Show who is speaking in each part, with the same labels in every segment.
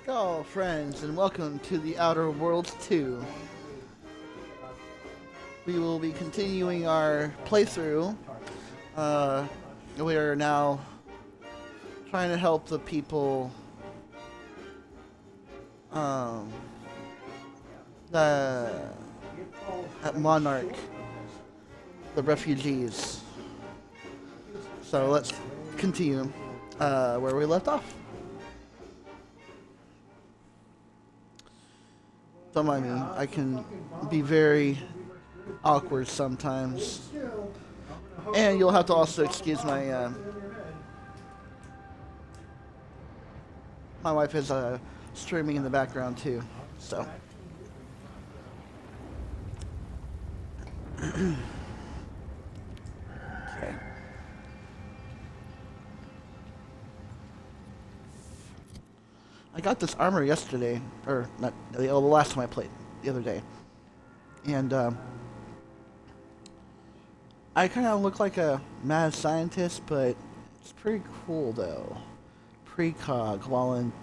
Speaker 1: Hello, friends, and welcome to the Outer Worlds 2. We will be continuing our playthrough. We are now trying to help the people the, at Monarch, the refugees. So let's continue where we left off. Don't mind me, I can be very awkward sometimes. And you'll have to also excuse my my wife is streaming in the background too, so. Okay. I got this armor yesterday, or not the last time I played, the other day, and I kind of look like a mad scientist, but it's pretty cool though. Precog, while in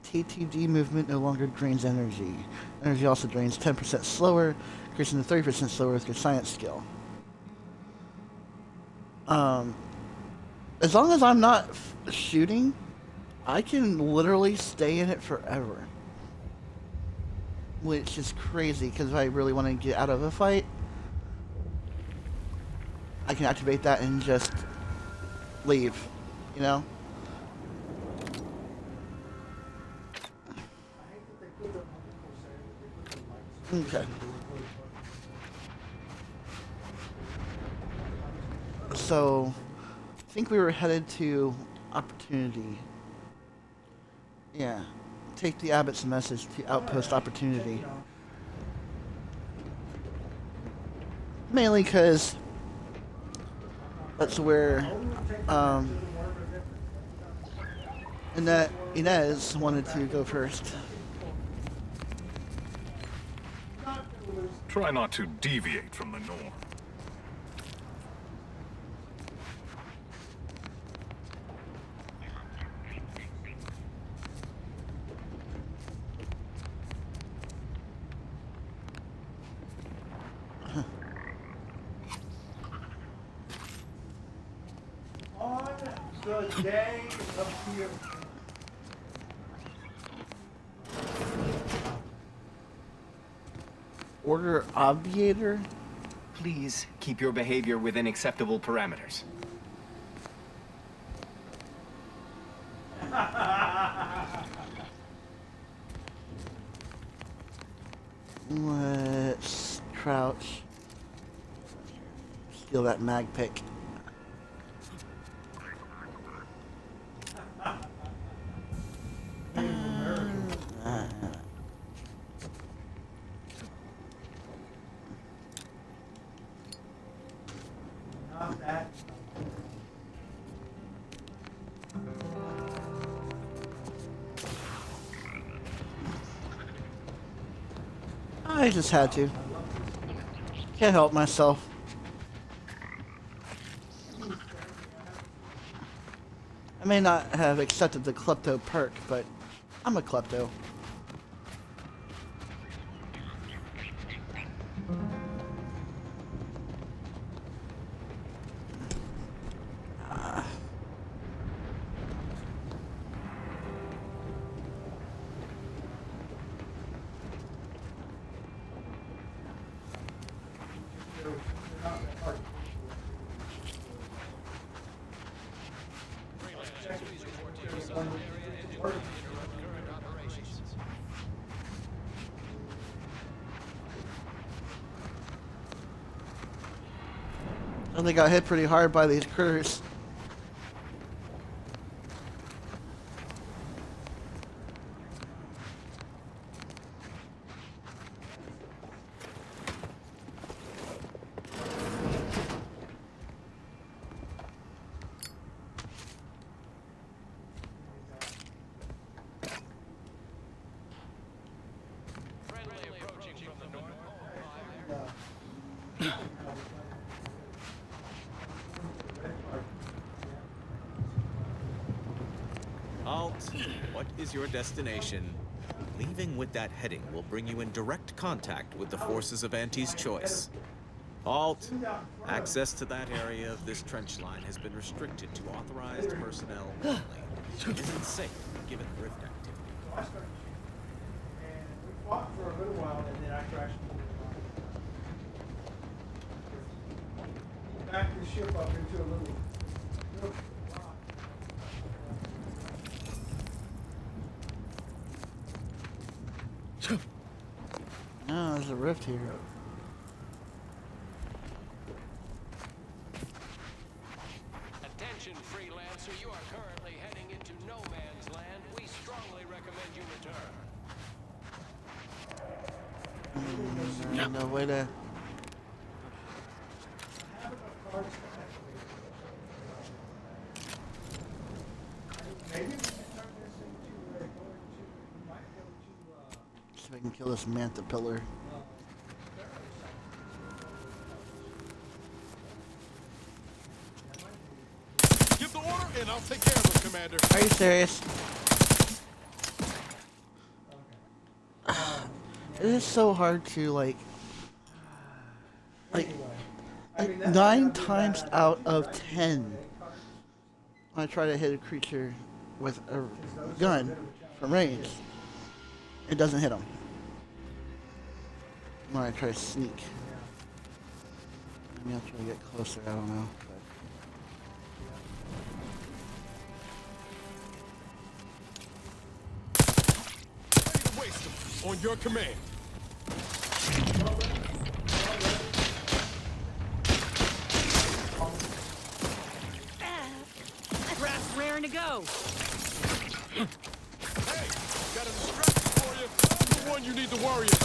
Speaker 1: TTD movement no longer drains energy. Energy also drains 10% slower, increasing to 30% slower with your science skill. As long as I'm not shooting, I can literally stay in it forever. Which is crazy, because if I really want to get out of a fight, I can activate that and just leave, you know? Okay. So, I think we were headed to Opportunity. Yeah. Take the Abbott's message to Outpost Opportunity. Mainly because that's where Inez wanted to go first.
Speaker 2: Try not to deviate from the norm.
Speaker 3: On the day of your
Speaker 1: Order Obviator?
Speaker 4: Please keep your behavior within acceptable parameters.
Speaker 1: Let's crouch. Steal that mag pick.
Speaker 3: not that.
Speaker 1: I just had to. Can't help myself. I may not have accepted the klepto perk, but I'm a klepto. And they got hit pretty hard by these critters.
Speaker 5: Halt. What is your destination? Leaving with that heading will bring you in direct contact with the forces of Auntie's choice. Halt! Access to that area of this trench line has been restricted to authorized personnel only. It isn't safe given rift activity.
Speaker 3: So I started shooting. And we fought for a little while, and then I crashed into the rock. Backed the ship up into a little rock.
Speaker 1: No, there's a rift here.
Speaker 6: Attention, freelancer. You are currently heading into no man's land. We strongly recommend you return.
Speaker 1: No way to.
Speaker 3: Maybe we can turn this into a we might go to
Speaker 1: See if I can kill this manta pillar.
Speaker 7: Give the order, and I'll take care of him, Commander.
Speaker 1: Are you serious? It is so hard to like
Speaker 3: I mean, that's
Speaker 1: 9
Speaker 3: not
Speaker 1: times
Speaker 3: bad.
Speaker 1: out of 10 when I try to hit a creature with a gun from range, it doesn't hit them. When I try to sneak, maybe I'll try to get closer. I don't know.
Speaker 7: Ready to waste him. On your command.
Speaker 8: Craft's raring to go.
Speaker 7: Hey, got a distraction for you. I'm the one you need to worry about.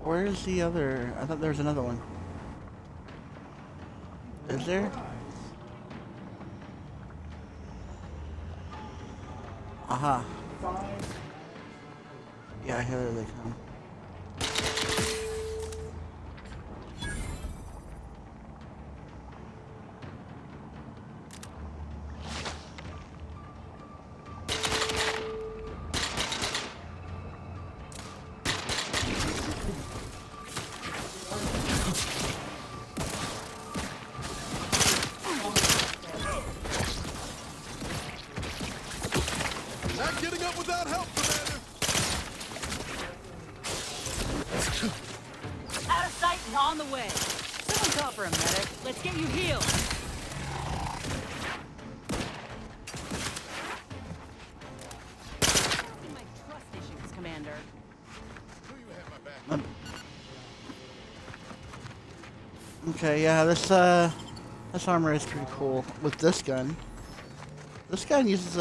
Speaker 1: Where's the other? I thought there was another one. Is there? Aha. Yeah, here they come.
Speaker 7: Not getting up without help, Commander.
Speaker 8: Out of sight and on the way. Someone call for a medic. Let's get you healed. My trust issues, Commander.
Speaker 7: Do you have my back?
Speaker 1: Okay, yeah, this armor is pretty cool. With this gun uses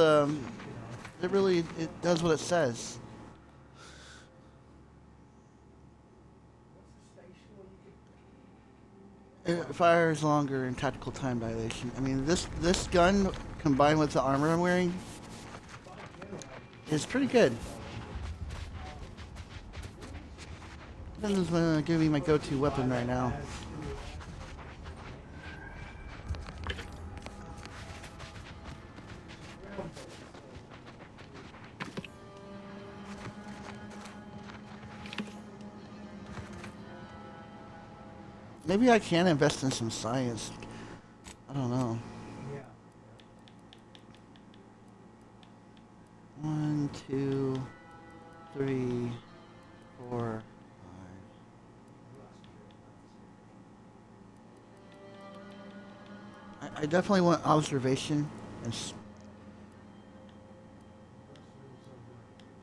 Speaker 1: it does what it says. It fires longer in tactical time dilation. I mean, this gun combined with the armor I'm wearing is pretty good. This is gonna give me my go-to weapon right now. Maybe I can invest in some science. I don't know.
Speaker 3: Yeah.
Speaker 1: 1, 2, 3, 4, 5. I definitely want observation and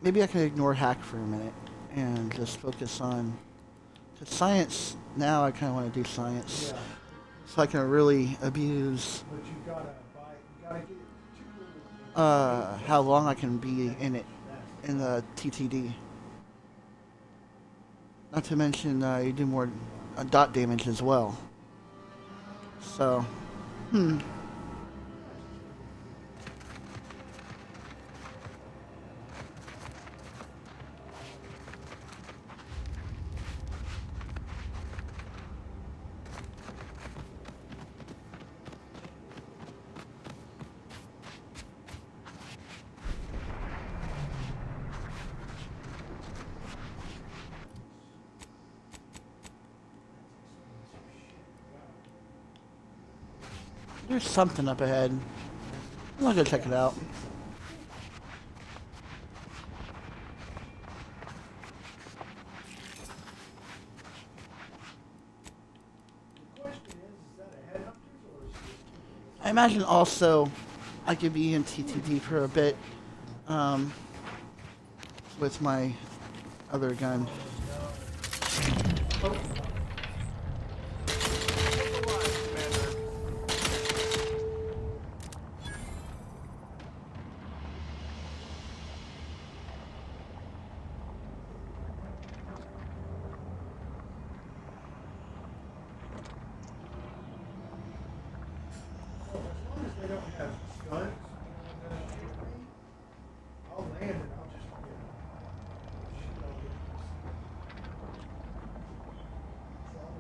Speaker 1: maybe I can ignore hack for a minute and just focus on cause science. Now I kind of want to do science
Speaker 3: Yeah.
Speaker 1: so I can really abuse
Speaker 3: But you gotta buy, you gotta get two.
Speaker 1: how long I can be in it in the TTD. Not to mention you do more dot damage as well. So, there's something up ahead. I'm gonna go check it out.
Speaker 3: The question is that a headhunters or is it?
Speaker 1: I imagine also I could be in TTD for a bit with my other gun.
Speaker 3: As long as they don't have guns, I'll land and I'll just get shoot all the As long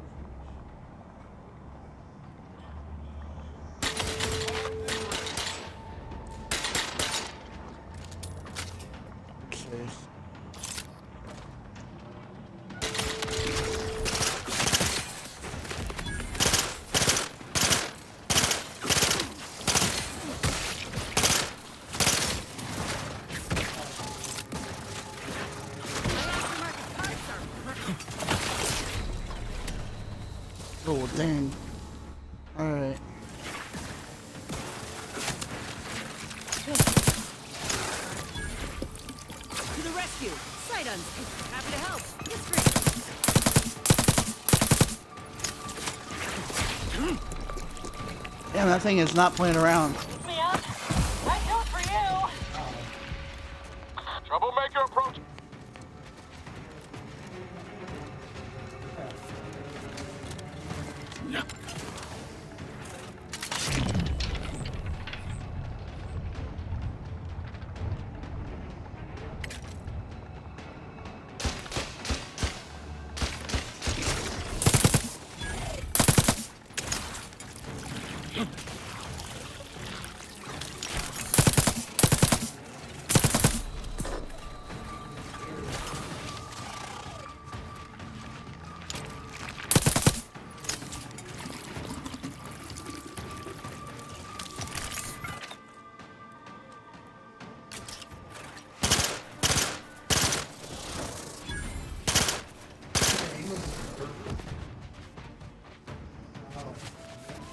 Speaker 1: Okay. Oh dang! All right.
Speaker 8: To the rescue! Sight unseen. Happy to help. History.
Speaker 1: Damn, that thing is not playing around.
Speaker 8: Me up. That goes for you.
Speaker 7: Troublemaker approach.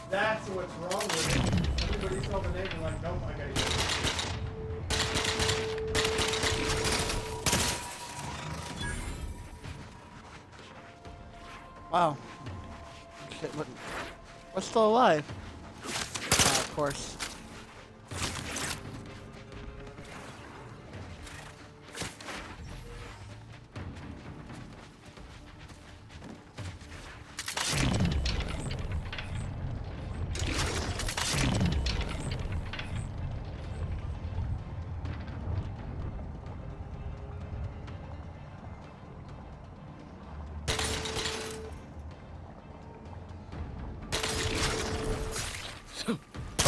Speaker 3: that's what's wrong with it. Everybody saw the name and like, nope, I gotta get
Speaker 1: Wow. Shit, what's still alive? Of course.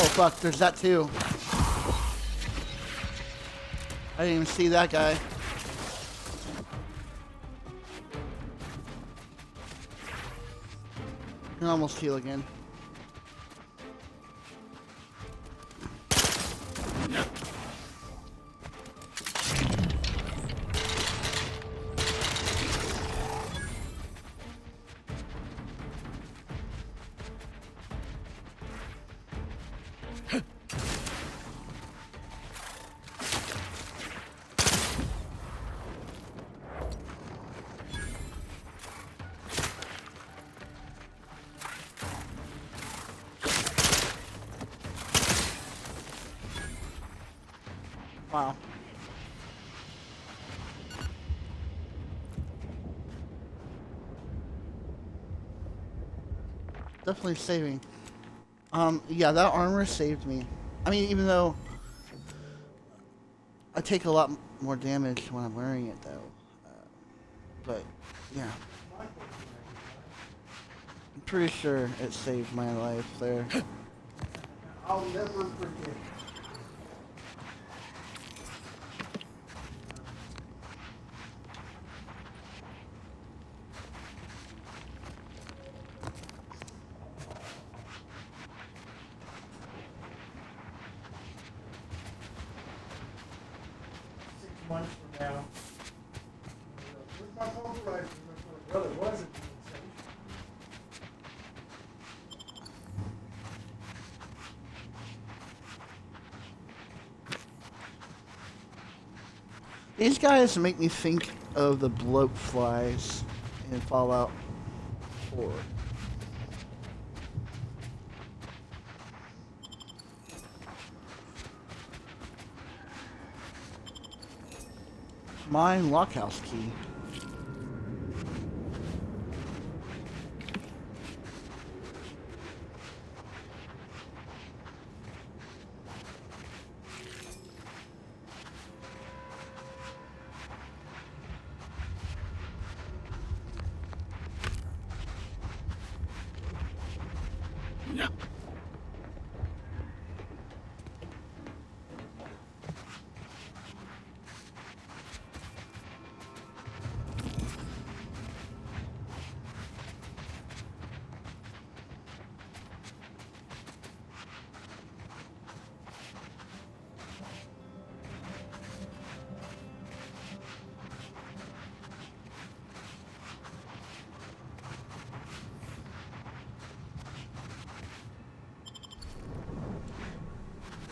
Speaker 1: Oh fuck, there's that too. I didn't even see that guy. can almost heal again. Wow. Definitely saving. Yeah, that armor saved me. I mean, even though I take a lot more damage when I'm wearing it, though. But, yeah. I'm pretty sure it saved my life there.
Speaker 3: I'll never forget. Months from now. Where's my phone rifle? Well, it wasn't.
Speaker 1: These guys make me think of the bloat flies in Fallout 4. Mine lockhouse key.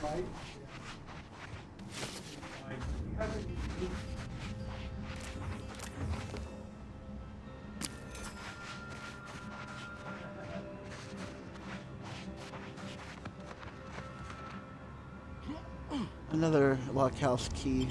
Speaker 3: Right?
Speaker 1: Another lockhouse key.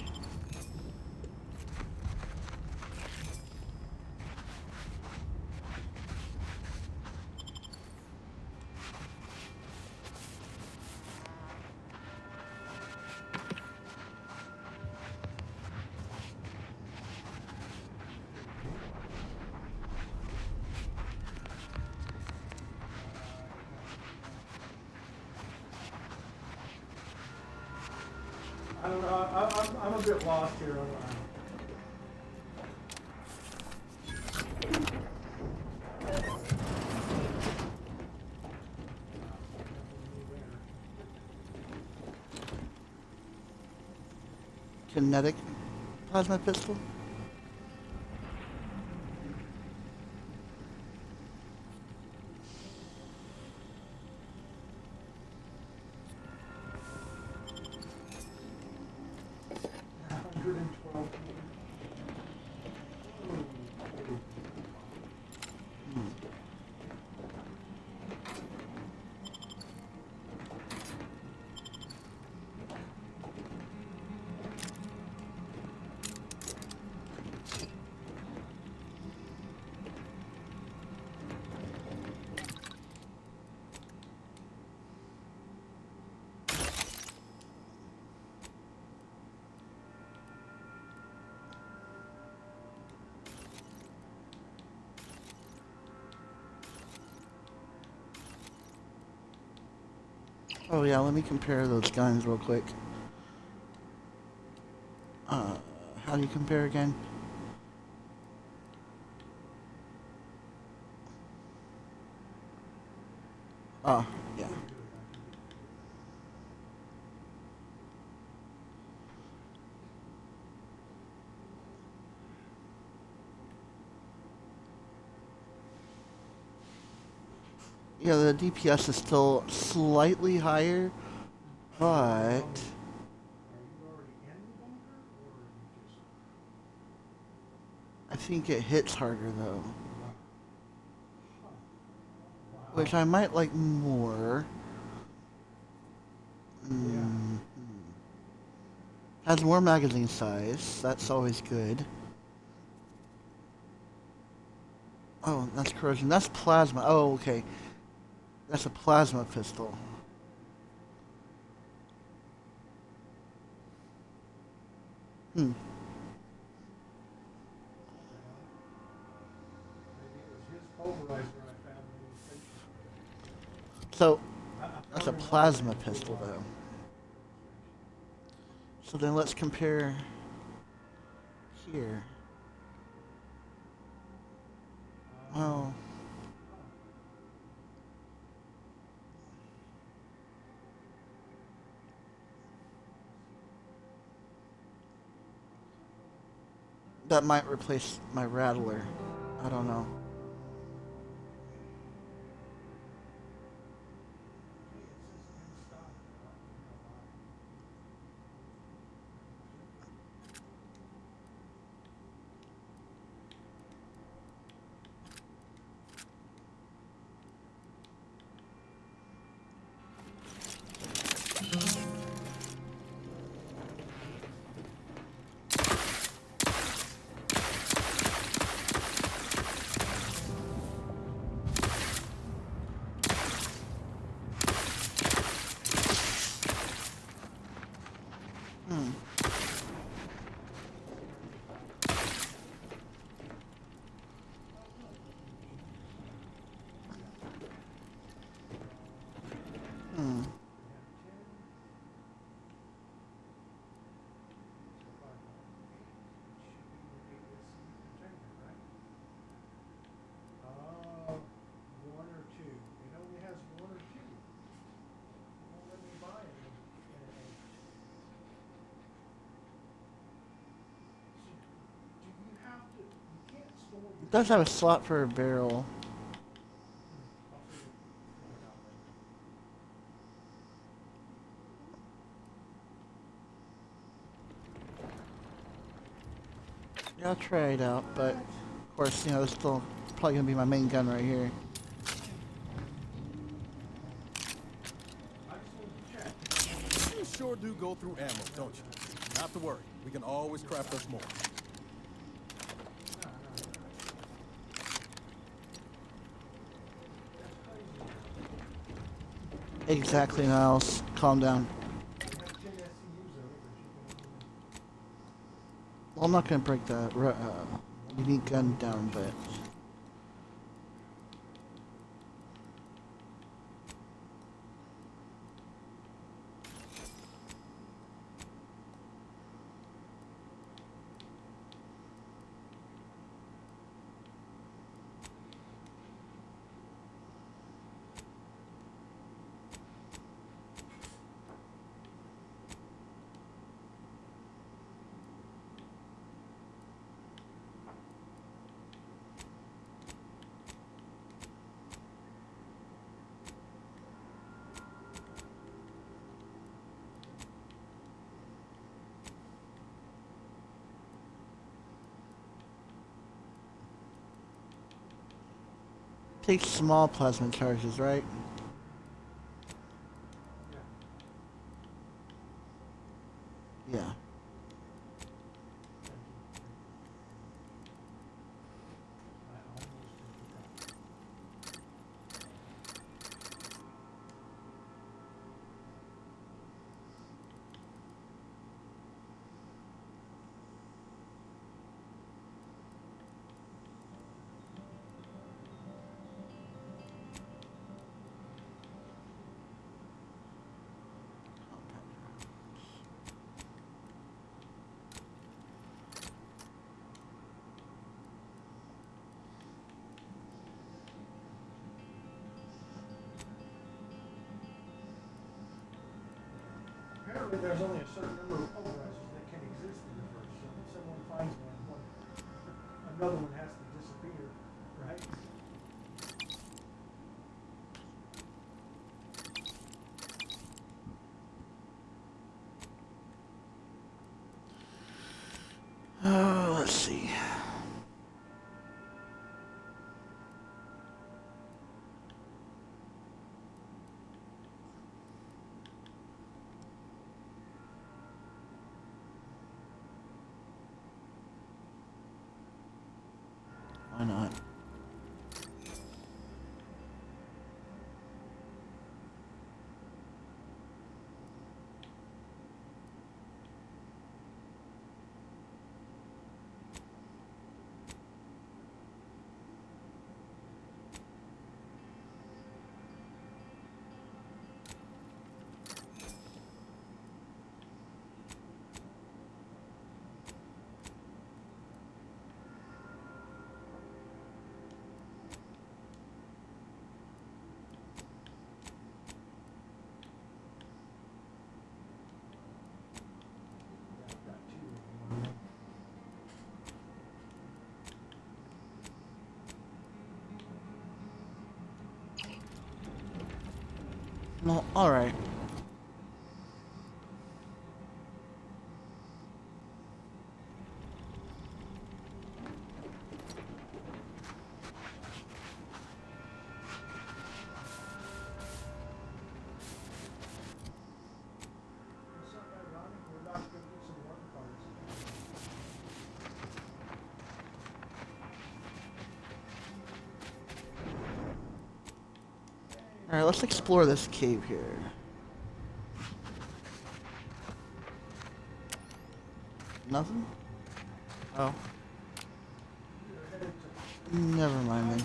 Speaker 3: I don't know. I'm a bit lost here.
Speaker 1: Kinetic plasma pistol. Oh yeah, let me compare those guns real quick. How do you compare again? Oh, yeah. Yeah, the DPS is still slightly higher, but
Speaker 3: Are you already in the bunker, or are you just...
Speaker 1: I think it hits harder though,
Speaker 3: Huh.
Speaker 1: which
Speaker 3: Wow.
Speaker 1: I might like more.
Speaker 3: Yeah.
Speaker 1: Mm, has more magazine size. That's always good. Oh, that's corrosion. That's plasma. Oh, okay. That's a plasma pistol. Hmm.
Speaker 3: Maybe it was his pulverizer I found in the station.
Speaker 1: So
Speaker 3: I
Speaker 1: that's
Speaker 3: found
Speaker 1: a
Speaker 3: another
Speaker 1: plasma
Speaker 3: thing
Speaker 1: pistol
Speaker 3: for
Speaker 1: though. So then let's compare here. Well, that might replace my rattler. I don't know. Hmm. Hmm.
Speaker 3: One or two. It only has one or two. It won't let me buy it in an eight. So, do you have to? You can't store your
Speaker 1: It does have a
Speaker 3: stuff.
Speaker 1: slot for a barrel.
Speaker 3: I'll figure it out later.
Speaker 1: Yeah, I'll try it out, but of course, you know, it's still probably gonna be my main gun right here.
Speaker 3: I just wanted to check.
Speaker 7: You sure do go through ammo, don't you? Not to worry. We can always craft us more.
Speaker 1: Exactly, Niles. Calm down.
Speaker 3: You have 10 SCUs of it, but you can
Speaker 1: Well, I'm not gonna break the unique gun down, but take small plasma charges, right? Yeah.
Speaker 3: apparently there's only a certain number of polarizers that can exist in the verse. So if someone finds one, another one has to disappear, right?
Speaker 1: Let's see. Why not?
Speaker 3: Yeah, I've got two of them.
Speaker 1: No, alright.
Speaker 3: What's up, ironic? We're about to go get some work cards.
Speaker 1: Alright, let's explore this cave here. Nothing? Oh. Never mind then.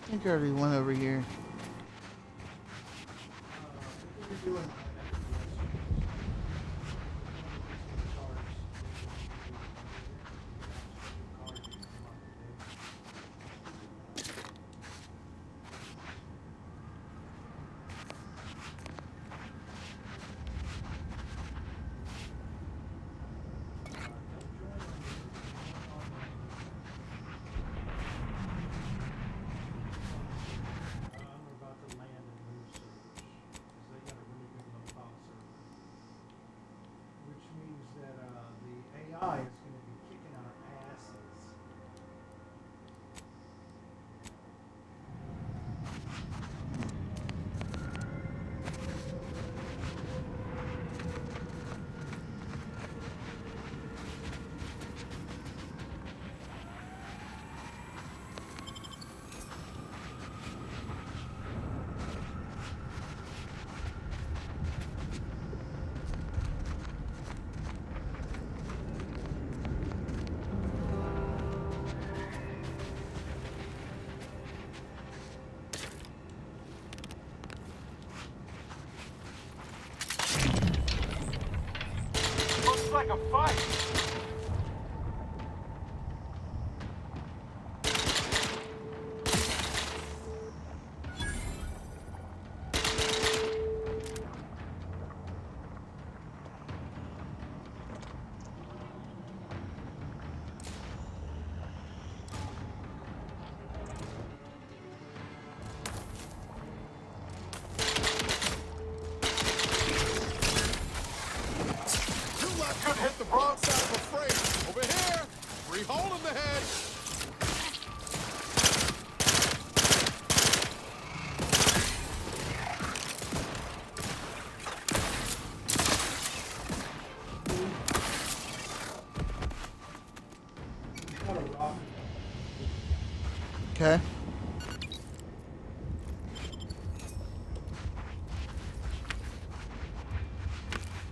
Speaker 1: I think I already went over here.
Speaker 3: I'm about to land and move servers, because they got a really good low file server. Which means that the AI is going to be kicking our asses.
Speaker 7: Looks like a fight. Two left could hit the broadside of a frame. Over here, three hole in the head.
Speaker 3: Got a rock.
Speaker 1: Okay.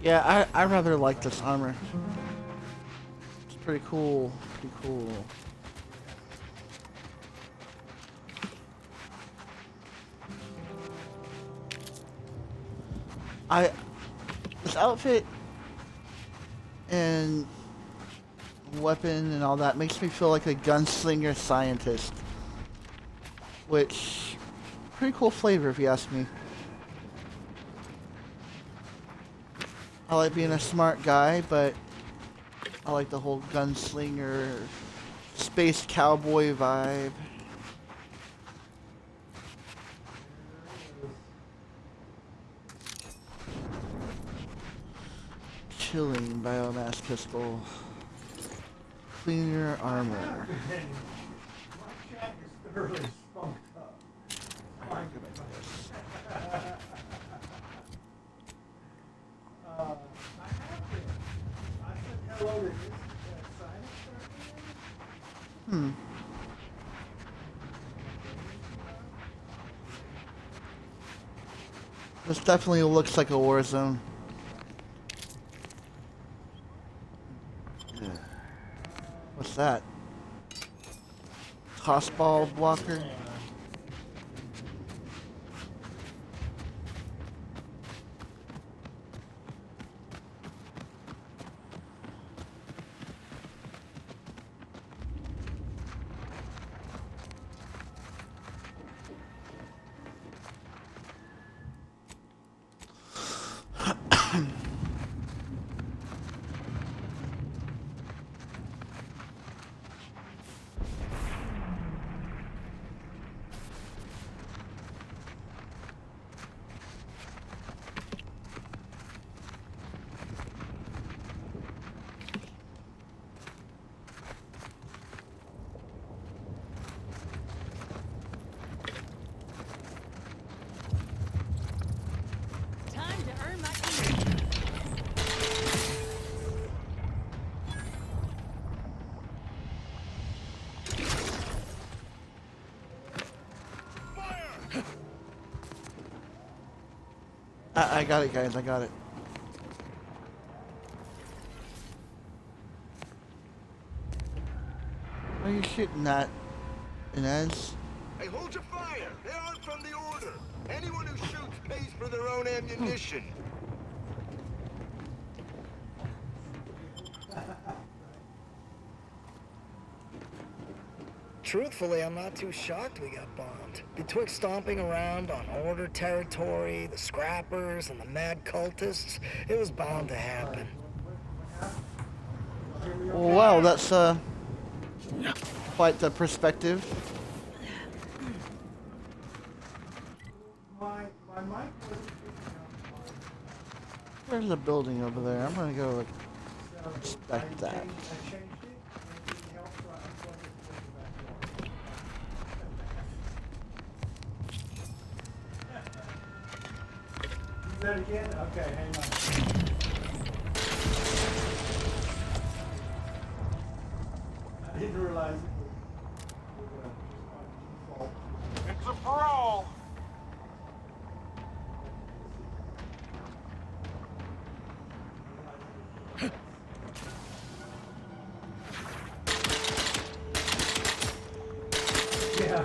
Speaker 1: Yeah, I rather like this armor. It's pretty cool. Pretty cool. This outfit and weapon and all that makes me feel like a gunslinger scientist. Which, pretty cool flavor if you ask me. I like being a smart guy, but I like the whole gunslinger, space cowboy vibe. Chilling biomass pistol. Cleaner armor.
Speaker 3: My chat is thoroughly spunked up. My goodness. I have been. I said hello to this science earlier.
Speaker 1: This definitely looks like a war zone. What's that? Tossball blocker?
Speaker 8: Time to earn my keep.
Speaker 1: I got it, guys. I got it. What are you shooting at, Inez?
Speaker 9: Hey, hold your fire! They aren't from the Order! Anyone who shoots pays for their own ammunition!
Speaker 10: Truthfully, I'm not too shocked we got bombed. Betwixt stomping around on Order territory, the scrappers, and the mad cultists, it was bound to happen.
Speaker 1: Wow, that's quite the perspective.
Speaker 3: My mic wasn't picking up.
Speaker 1: There's a building over there. I'm gonna go
Speaker 3: So
Speaker 1: inspect that.
Speaker 3: I changed it, and it didn't help, so I unplugged it and put it back on. Do that again? Okay, hang on. I didn't realize it was just by default.
Speaker 7: It's a brawl.
Speaker 3: Yeah.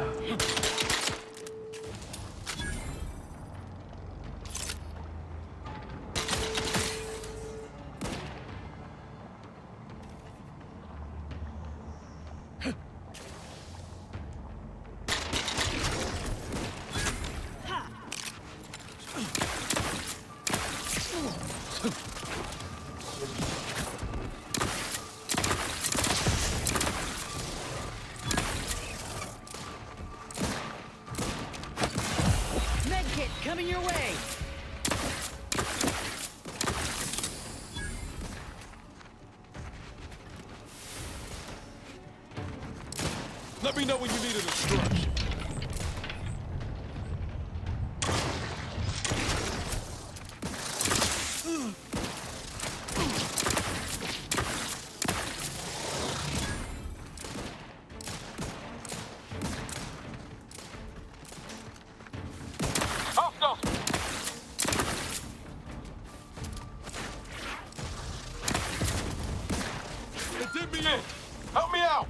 Speaker 8: Medkit coming your way.
Speaker 7: Let me know when you need an instruction. Hostiles! They did me in! Help me out!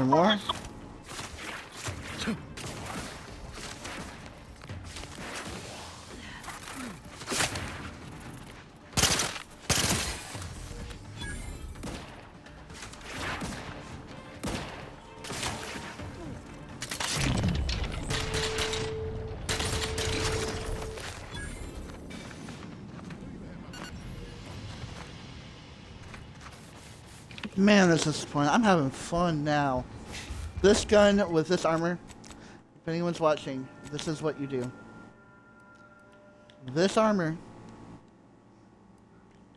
Speaker 1: there more? Man, this is disappointing. I'm having fun now. This gun with this armor, if anyone's watching, this is what you do. This armor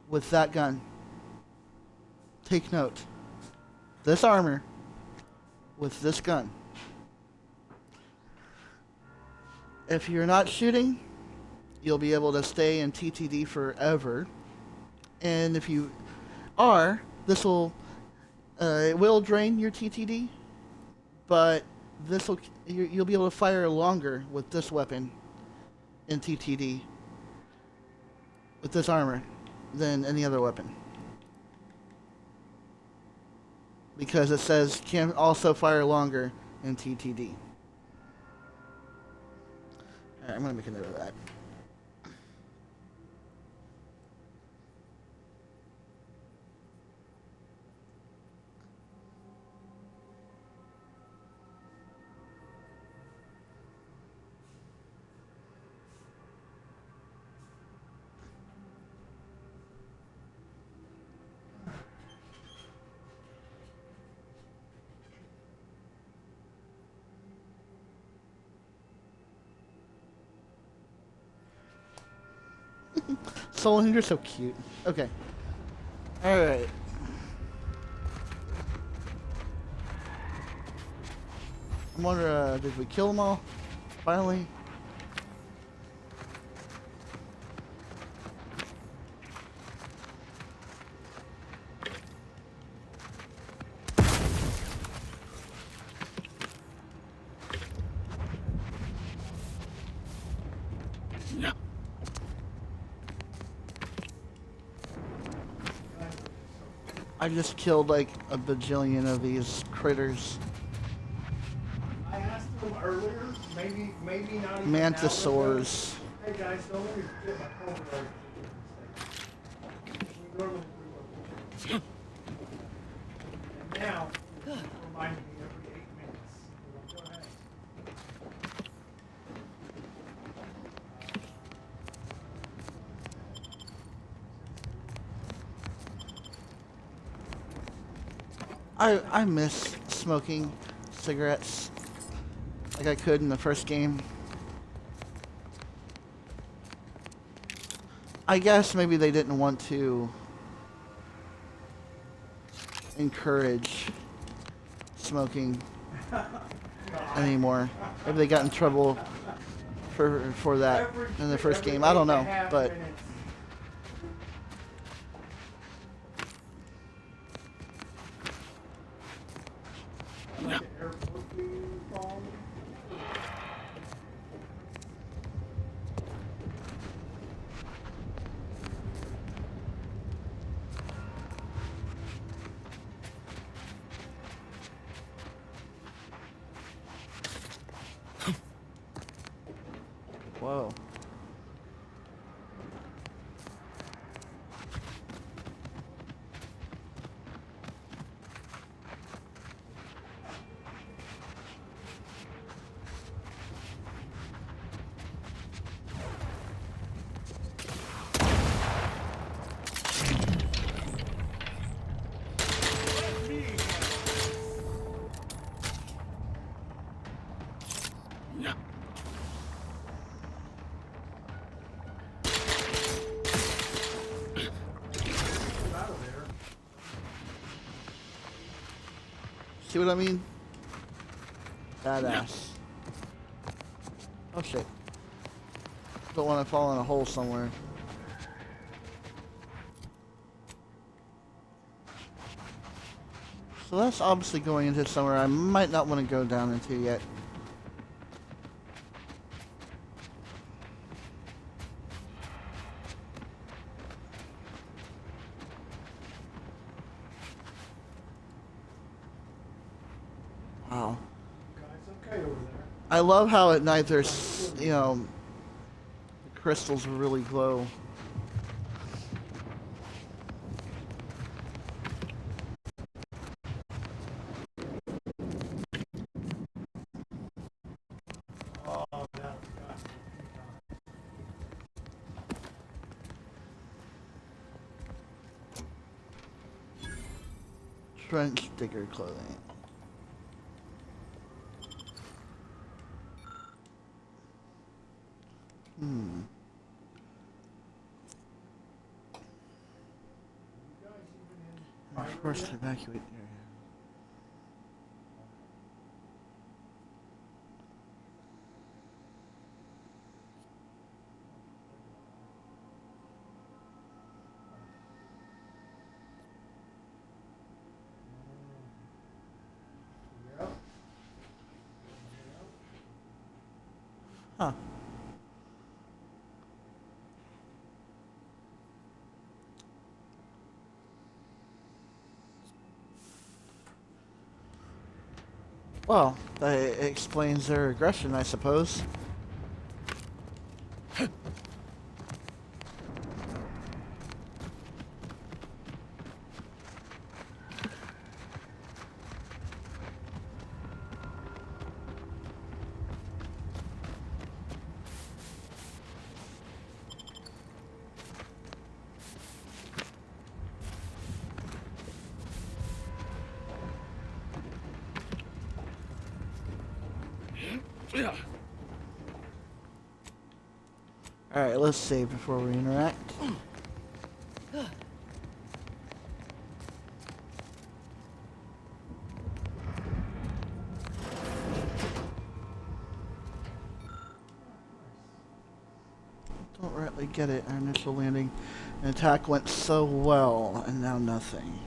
Speaker 1: with that gun. Take note. This armor with this gun. If you're not shooting, you'll be able to stay in TTD forever. And if you are, this will it will drain your TTD, but this will you'll be able to fire longer with this weapon in TTD with this armor than any other weapon, because it says can also fire longer in TTD. All right, I'm gonna make a note of that. Solon, you're so cute. Okay. Alright. I wonder, did we kill them all? Finally? I just killed like a bajillion of these critters.
Speaker 3: I asked them earlier, maybe not even
Speaker 1: Mantisaurs.
Speaker 3: Hey guys, don't let me get my phone right. We normally do a and now, it's reminding me every 8 minutes. Go ahead.
Speaker 1: I miss smoking cigarettes like I could in the first game. I guess maybe they didn't want to encourage smoking anymore. Maybe they got in trouble for that in the first game. I don't know, but whoa. See what I mean? Badass. Oh shit. Don't want to fall in a hole somewhere. So that's obviously going into somewhere I might not want to go down into yet. Wow.
Speaker 3: It's okay over there.
Speaker 1: I love how at night there's, you know, the crystals really glow.
Speaker 3: Oh, that was got
Speaker 1: Trench digger clothing. Hmm. First evacuate area.
Speaker 3: Yep.
Speaker 1: Huh. Well, that explains their aggression, I suppose. Alright, let's save before we interact. Don't rightly get it. Our initial landing and attack went so well, and now nothing.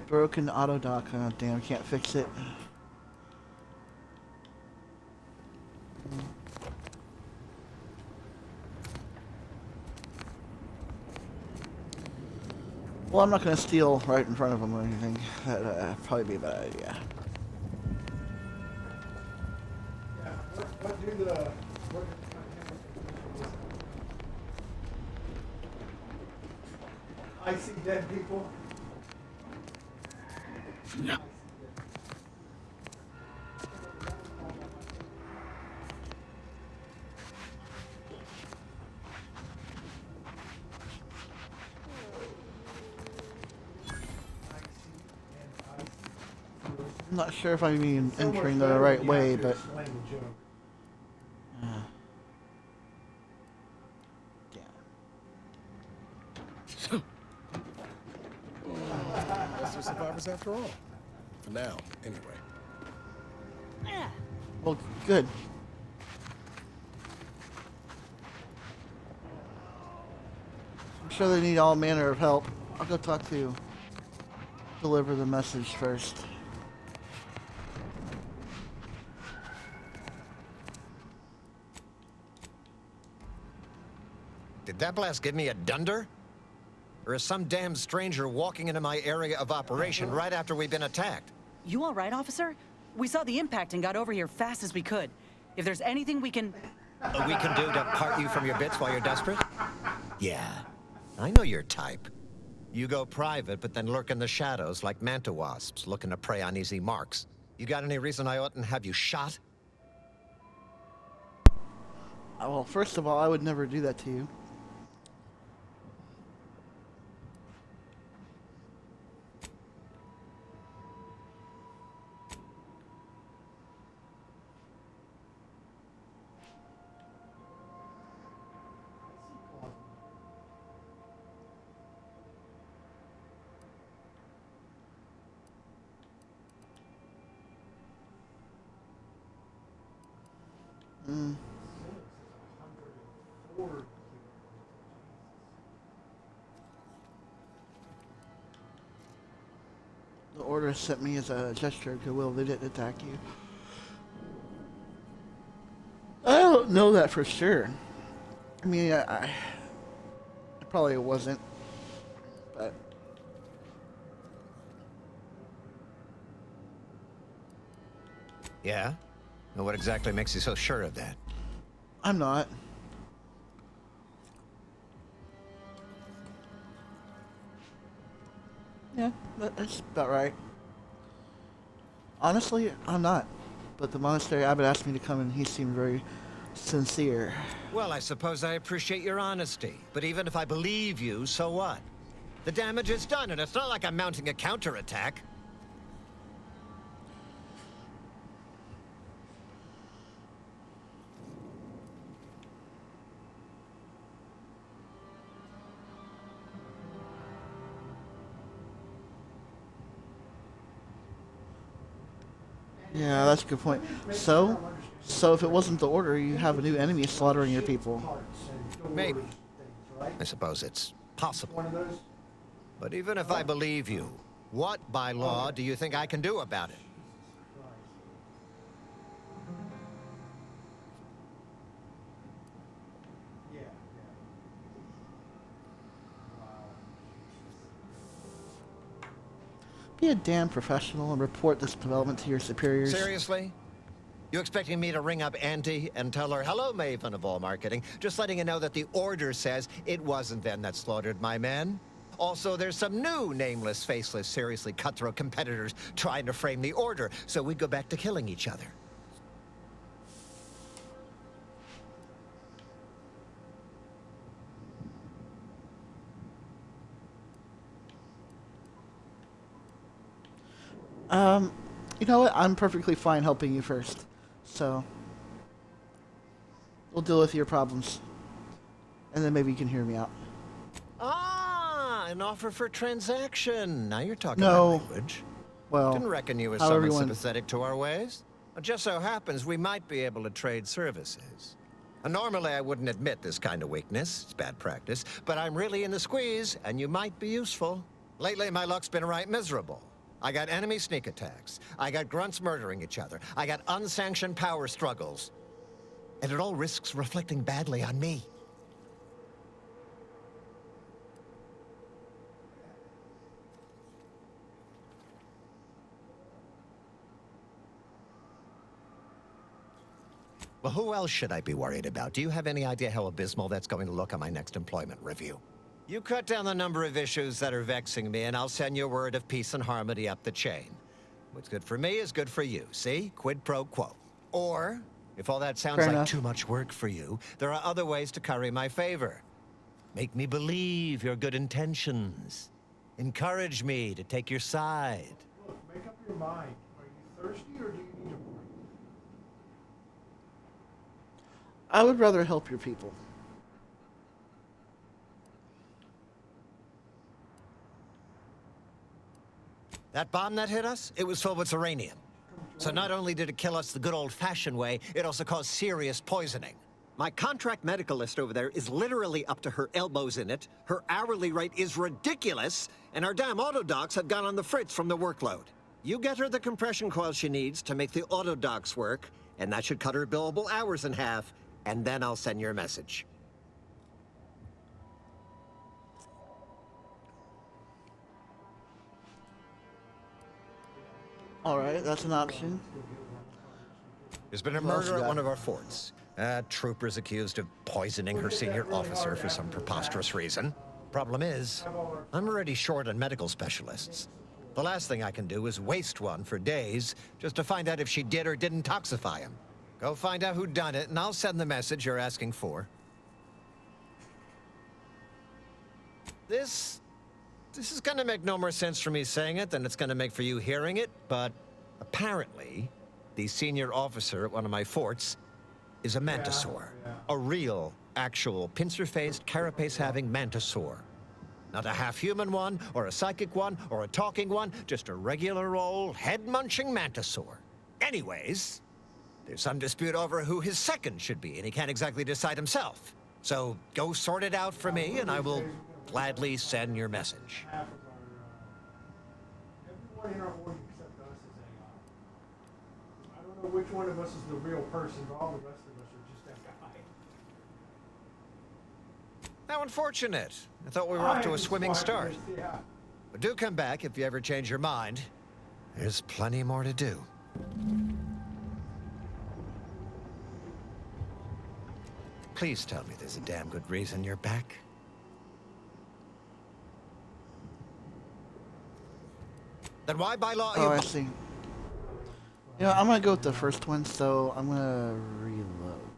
Speaker 1: Broken auto dock. Oh, damn, can't fix it. Well, I'm not going to steal right in front of them or anything. That'd probably be a bad idea.
Speaker 3: Yeah. What do the what I see dead people.
Speaker 7: No.
Speaker 1: I'm not sure if I'm even
Speaker 3: So much
Speaker 1: entering the
Speaker 3: better
Speaker 1: right
Speaker 3: when you
Speaker 1: way,
Speaker 3: have to
Speaker 1: but...
Speaker 3: explain the joke.
Speaker 7: Guess they're survivors after all. For now, anyway.
Speaker 1: Well, good. I'm sure they need all manner of help. I'll go talk to... deliver the message first.
Speaker 11: Did that blast give me a dunder? Or is some damn stranger walking into my area of operation right after we've been attacked?
Speaker 8: You all right, officer? We saw the impact and got over here fast as we could. If there's anything we can...
Speaker 11: We can do to part you from your bits while you're desperate? Yeah, I know your type. You go private, but then lurk in the shadows like manta wasps looking to prey on easy marks. You got any reason I oughtn't have you shot?
Speaker 1: Well, first of all, I would never do that to you.
Speaker 3: order.
Speaker 1: The order sent me as a gesture of goodwill. They didn't attack you. I don't know that for sure. I mean, I probably wasn't, but
Speaker 11: Yeah? And what exactly makes you so sure of that?
Speaker 1: I'm not. Yeah, that's about right. Honestly, I'm not. But the monastery abbot asked me to come and he seemed very sincere.
Speaker 11: Well, I suppose I appreciate your honesty. But even if I believe you, so what? The damage is done, and it's not like I'm mounting a counterattack.
Speaker 1: Yeah, that's a good point. So if it wasn't the order, you have a new enemy slaughtering your people.
Speaker 11: Maybe. I suppose it's possible. But even if I believe you, what by law do you think I can do about it?
Speaker 1: Be a damn professional and report this development to your superiors.
Speaker 11: Seriously? You expecting me to ring up Auntie and tell her, hello, Maven of all marketing, just letting you know that the order says it wasn't them that slaughtered my men? Also, there's some new nameless, faceless, seriously cutthroat competitors trying to frame the order, so we go back to killing each other.
Speaker 1: You know what? I'm perfectly fine helping you first. So, we'll deal with your problems. And then maybe you can hear me out.
Speaker 11: Ah, an offer for transaction. Now you're talking
Speaker 1: No.
Speaker 11: my language.
Speaker 1: Well,
Speaker 11: Didn't reckon you were
Speaker 1: how
Speaker 11: someone
Speaker 1: everyone-
Speaker 11: sympathetic to our ways. It just so happens we might be able to trade services. Normally I wouldn't admit this kind of weakness. It's bad practice. But I'm really in the squeeze, and you might be useful. Lately my luck's been right miserable. I got enemy sneak attacks. I got grunts murdering each other. I got unsanctioned power struggles. And it all risks reflecting badly on me. Well, who else should I be worried about? Do you have any idea how abysmal that's going to look on my next employment review? You cut down the number of issues that are vexing me, and I'll send you a word of peace and harmony up the chain. What's good for me is good for you, see? Quid pro quo. Or, if all that sounds
Speaker 1: Fair
Speaker 11: like
Speaker 1: enough.
Speaker 11: too much work for you, there are other ways to curry my favor. Make me believe your good intentions. Encourage me to take your side.
Speaker 3: Look, make up your mind. Are you thirsty or do you need a break?
Speaker 1: I would rather help your people.
Speaker 11: That bomb that hit us, it was filled with uranium. So not only did it kill us the good old-fashioned way, it also caused serious poisoning. My contract medicalist over there is literally up to her elbows in it, her hourly rate is ridiculous, and our damn autodocs have gone on the fritz from the workload. You get her the compression coil she needs to make the autodocs work, and that should cut her billable hours in half, and then I'll send your message.
Speaker 1: Alright, that's an option.
Speaker 11: There's been a
Speaker 1: What else
Speaker 11: murder
Speaker 1: you
Speaker 11: at
Speaker 1: got?
Speaker 11: one of our forts. Troopers accused of poisoning her senior officer for some preposterous reason. Problem is, I'm already short on medical specialists. The last thing I can do is waste one for days just to find out if she did or didn't toxify him. Go find out who done it, and I'll send the message you're asking for. This is gonna make no more sense for me saying it than it's gonna make for you hearing it, but apparently, the senior officer at one of my forts is a mantisaur. A real, actual, pincer-faced, carapace-having mantisaur. Not a half-human one, or a psychic one, or a talking one, just a regular old head-munching mantisaur. Anyways, there's some dispute over who his second should be, and he can't exactly decide himself. So go sort it out for me, and I will gladly send your message.
Speaker 3: Half of our, everyone in our order except us is AI. I don't know which one of us is the real person, but all the rest of us are just that guy.
Speaker 11: How unfortunate. I thought we were off to a swimming start.
Speaker 3: Yeah.
Speaker 11: But do come back if you ever change your mind. There's plenty more to do. Please tell me there's a damn good reason you're back. Then why by law
Speaker 1: Oh, I see. You know, I'm gonna go with the first one, so I'm gonna reload.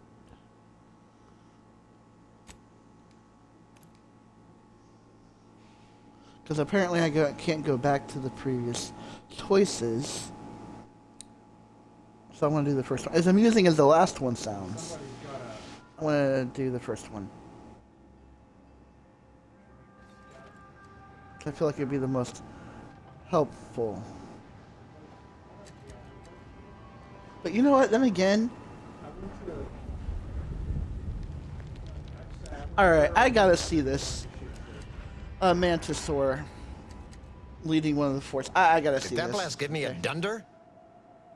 Speaker 1: Because apparently can't go back to the previous choices. So I'm gonna do the first one. As amusing as the last one sounds, I'm gonna do the first one. I feel like it'd be the most helpful. But you know what? Then again, all right, I gotta see this. Mantisaur leading one of the force. I gotta see
Speaker 11: Did that
Speaker 1: this.
Speaker 11: blast give me a dunder?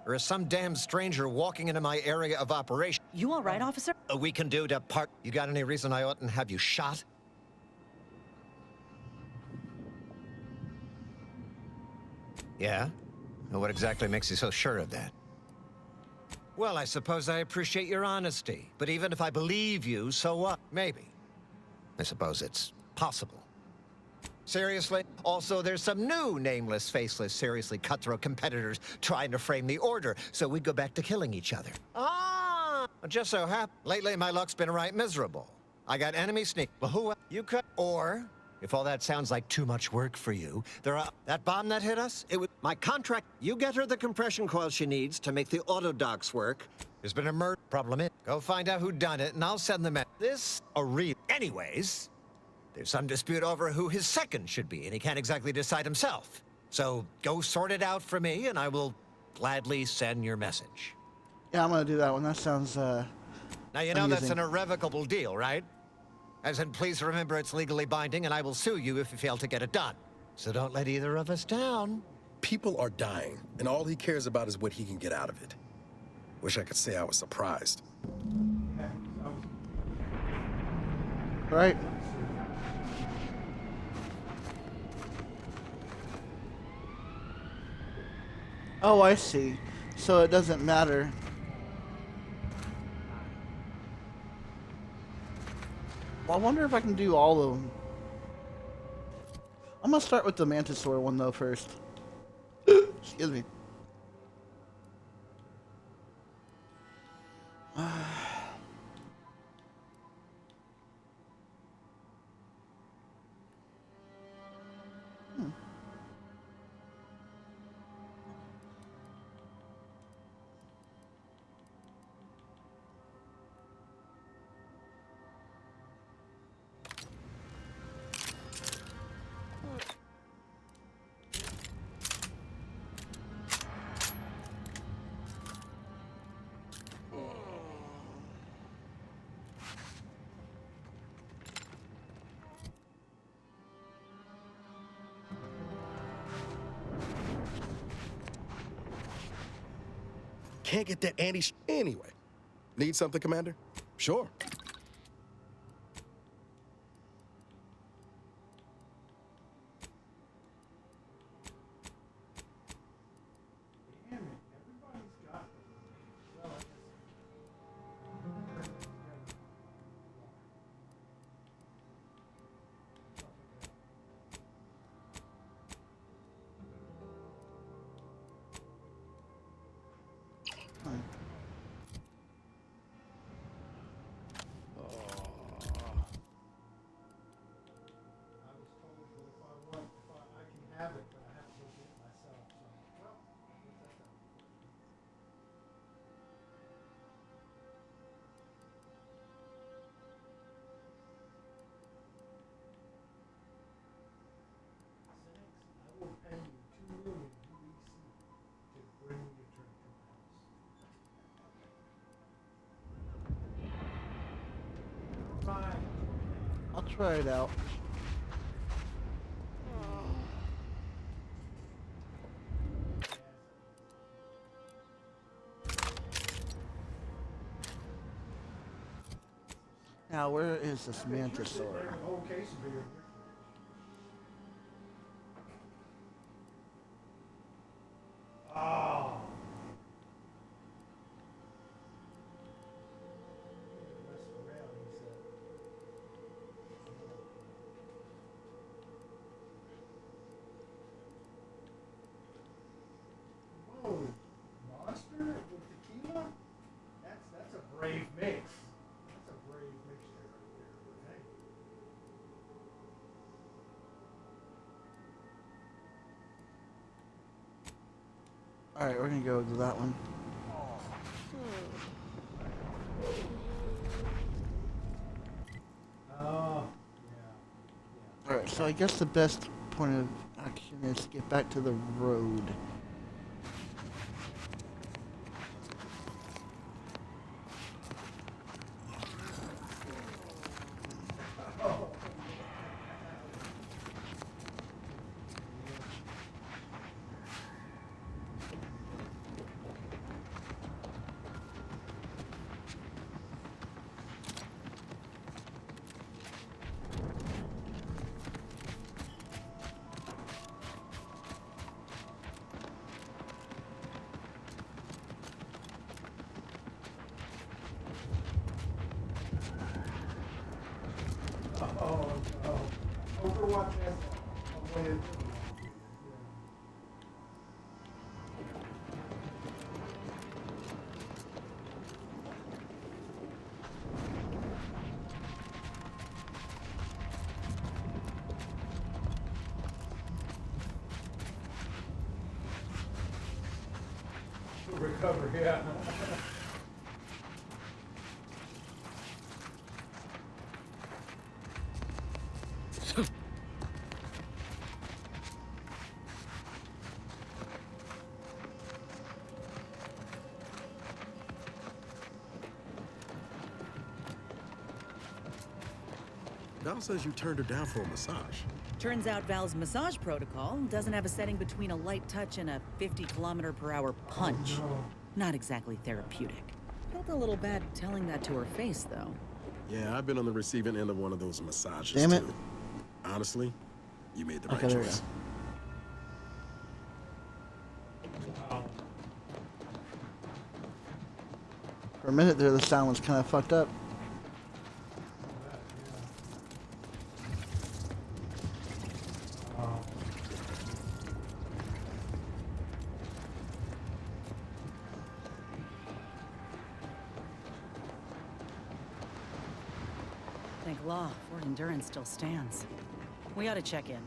Speaker 11: Or is some damn stranger walking into my area of operation?
Speaker 8: You all right, officer?
Speaker 11: We can do to part. You got any reason I oughtn't have you shot? Yeah? Well, what exactly makes you so sure of that? Well, I suppose I appreciate your honesty. But even if I believe you, so what? Maybe. I suppose it's possible. Seriously? Also, there's some new nameless, faceless, seriously cutthroat competitors trying to frame the order, so we go back to killing each other. Ah! Just so happens, lately my luck's been right miserable. I got enemy sneak. Well, who you could? Or, if all that sounds like too much work for you, that bomb that hit us, it was my contract. You get her the compression coil she needs to make the auto docks work. There's been a murder problem. Go find out who done it, and I'll send them out. This a real. Anyways. There's some dispute over who his second should be, and he can't exactly decide himself. So go sort it out for me, and I will gladly send your message.
Speaker 1: Yeah, I'm gonna do that one. That sounds
Speaker 11: Now, you know
Speaker 1: amusing.
Speaker 11: that's an irrevocable deal, right? As in, please remember it's legally binding, and I will sue you if you fail to get it done. So don't let either of us down.
Speaker 7: People are dying, and all he cares about is what he can get out of it. Wish I could say I was surprised.
Speaker 1: right. Oh, I see. So it doesn't matter. Well, I wonder if I can do all of them. I'm gonna start with the Mantisaur one though first. Excuse me.
Speaker 7: Can't get that anyway. Need something, Commander? Sure.
Speaker 3: Fine.
Speaker 1: try it out. Now, where is this mantisaur?
Speaker 3: Whole case of beer. Oh. Whoa, monster with tequila? That's a brave mix. That's a brave mixture right there. But hey.
Speaker 1: Alright, we're gonna go to that one.
Speaker 3: Oh, yeah.
Speaker 1: Alright, so I guess the best point of action is to get back to the road.
Speaker 3: Overwatch has a way of recover, yeah.
Speaker 7: Val says you turned her down for a massage.
Speaker 8: Turns out Val's massage protocol doesn't have a setting between a light touch and a 50-kilometer-per-hour punch. Not exactly therapeutic. Felt a little bad telling that to her face, though.
Speaker 7: Yeah, I've been on the receiving end of one of those massages,
Speaker 1: Damn it.
Speaker 7: too. Honestly, you made the right
Speaker 1: Okay, there we
Speaker 7: choice.
Speaker 1: For a minute there, the sound was kind of fucked up.
Speaker 8: Thank law, Fort Endurance still stands. We ought to check in.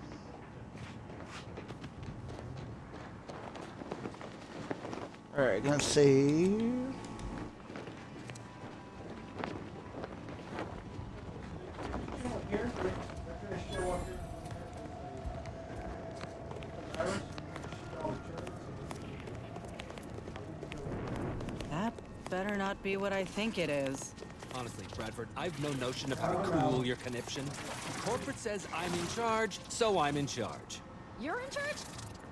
Speaker 1: Alright, gonna save.
Speaker 8: That better not be what I think it is.
Speaker 12: Honestly, Bradford, I've no notion of how to cool your conniption. Corporate says I'm in charge, so I'm in charge.
Speaker 13: You're in charge?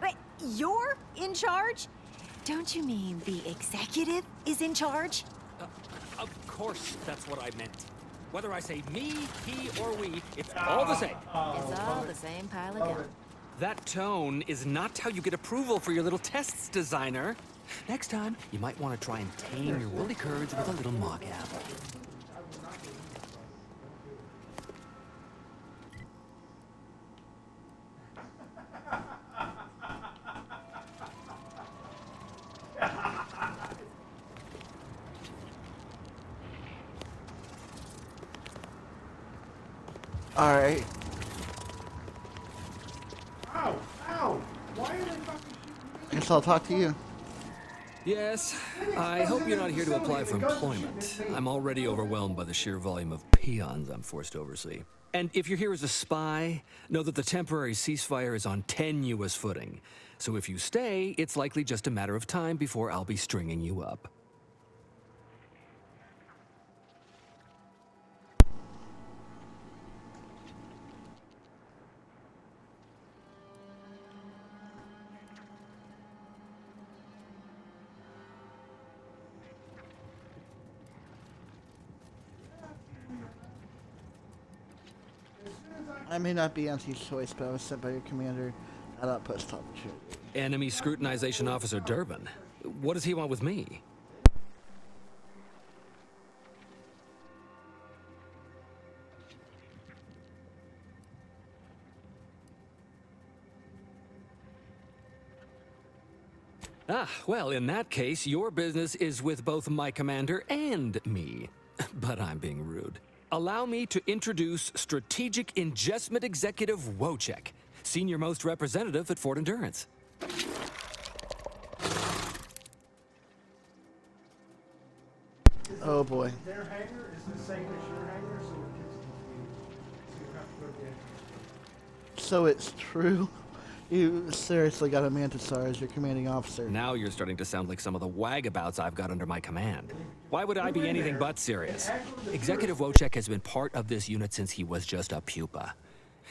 Speaker 13: Wait, you're in charge? Don't you mean the executive is in charge?
Speaker 12: Of course, that's what I meant. Whether I say me, he, or we, it's all the same.
Speaker 13: It's all the same pile of gum.
Speaker 12: That tone is not how you get approval for your little tests, designer. Next time, you might want to try and tame your woolly curds with a little mock apple.
Speaker 1: Alright.
Speaker 3: Ow! Ow! Why are they fucking shooting me?
Speaker 1: Guess I'll talk to you.
Speaker 12: Yes, I hope you're not here to apply for employment. I'm already overwhelmed by the sheer volume of peons I'm forced to oversee. And if you're here as a spy, know that the temporary ceasefire is on tenuous footing. So if you stay, it's likely just a matter of time before I'll be stringing you up.
Speaker 1: I may not be anti-choice, but I was sent by your commander at outpost opportunity.
Speaker 12: Enemy Scrutinization Officer Durbin. What does he want with me? Ah, well, in that case, your business is with both my commander and me. But I'm being rude. Allow me to introduce Strategic Ingestment Executive Wojciech, Senior Most Representative at Fort Endurance.
Speaker 1: Oh boy.
Speaker 3: Their hangar is the same as your hangar, so it gets confused. So you have to go to the entrance.
Speaker 1: So it's true? You seriously got a Mantisaur as your commanding officer.
Speaker 12: Now you're starting to sound like some of the wagabouts I've got under my command. Why would I be anything but serious? Executive Wojciech has been part of this unit since he was just a pupa.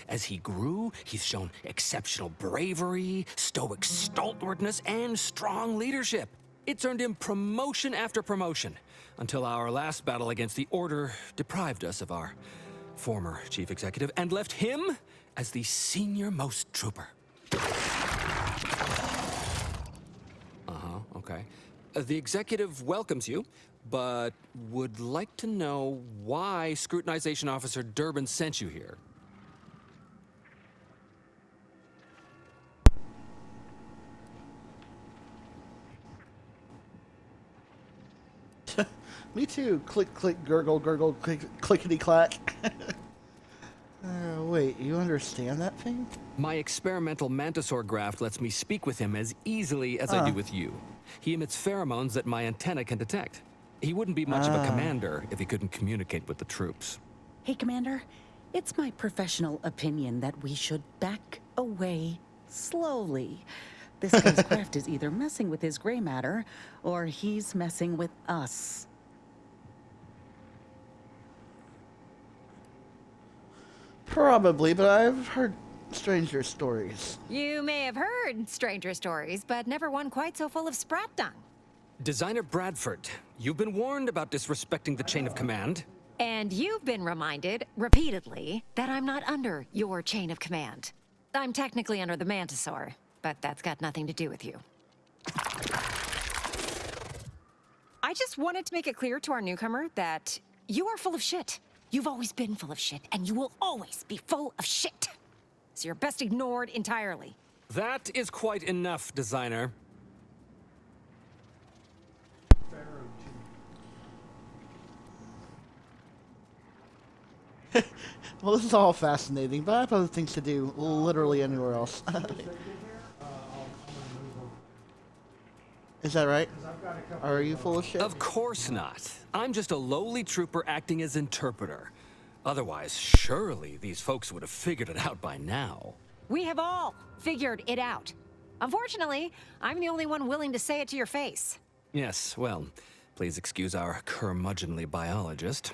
Speaker 12: As he grew, he's shown exceptional bravery, stoic stalwartness, and strong leadership. It's earned him promotion after promotion, until our last battle against the Order deprived us of our former chief executive and left him as the senior most trooper. Okay. The executive welcomes you, but would like to know why Scrutinization Officer Durbin sent you here.
Speaker 1: Me too. Click, click, gurgle, gurgle, click, clickety clack. Wait, you understand that thing?
Speaker 12: My experimental Mantisaur graft lets me speak with him as easily as I do with you. He emits pheromones that my antenna can detect. He wouldn't be much of a commander if he couldn't communicate with the troops.
Speaker 8: Hey, Commander. It's my professional opinion that we should back away slowly. This guy's craft is either messing with his gray matter, or he's messing with us.
Speaker 1: Probably, but I've heard stranger stories.
Speaker 13: You may have heard stranger stories, but never one quite so full of sprat dung.
Speaker 12: Designer Bradford, you've been warned about disrespecting the chain of command.
Speaker 13: And you've been reminded, repeatedly, that I'm not under your chain of command. I'm technically under the Mantisaur, but that's got nothing to do with you. I just wanted to make it clear to our newcomer that you are full of shit. You've always been full of shit, and you will always be full of shit. So you're best ignored entirely.
Speaker 12: That is quite enough, Designer.
Speaker 1: Well, this is all fascinating, but I have other things to do literally anywhere else. Is that right? Are you full of shit?
Speaker 12: Of course not. I'm just a lowly trooper acting as interpreter. Otherwise, surely these folks would have figured it out by now.
Speaker 13: We have all figured it out. Unfortunately, I'm the only one willing to say it to your face.
Speaker 12: Yes, well, please excuse our curmudgeonly biologist.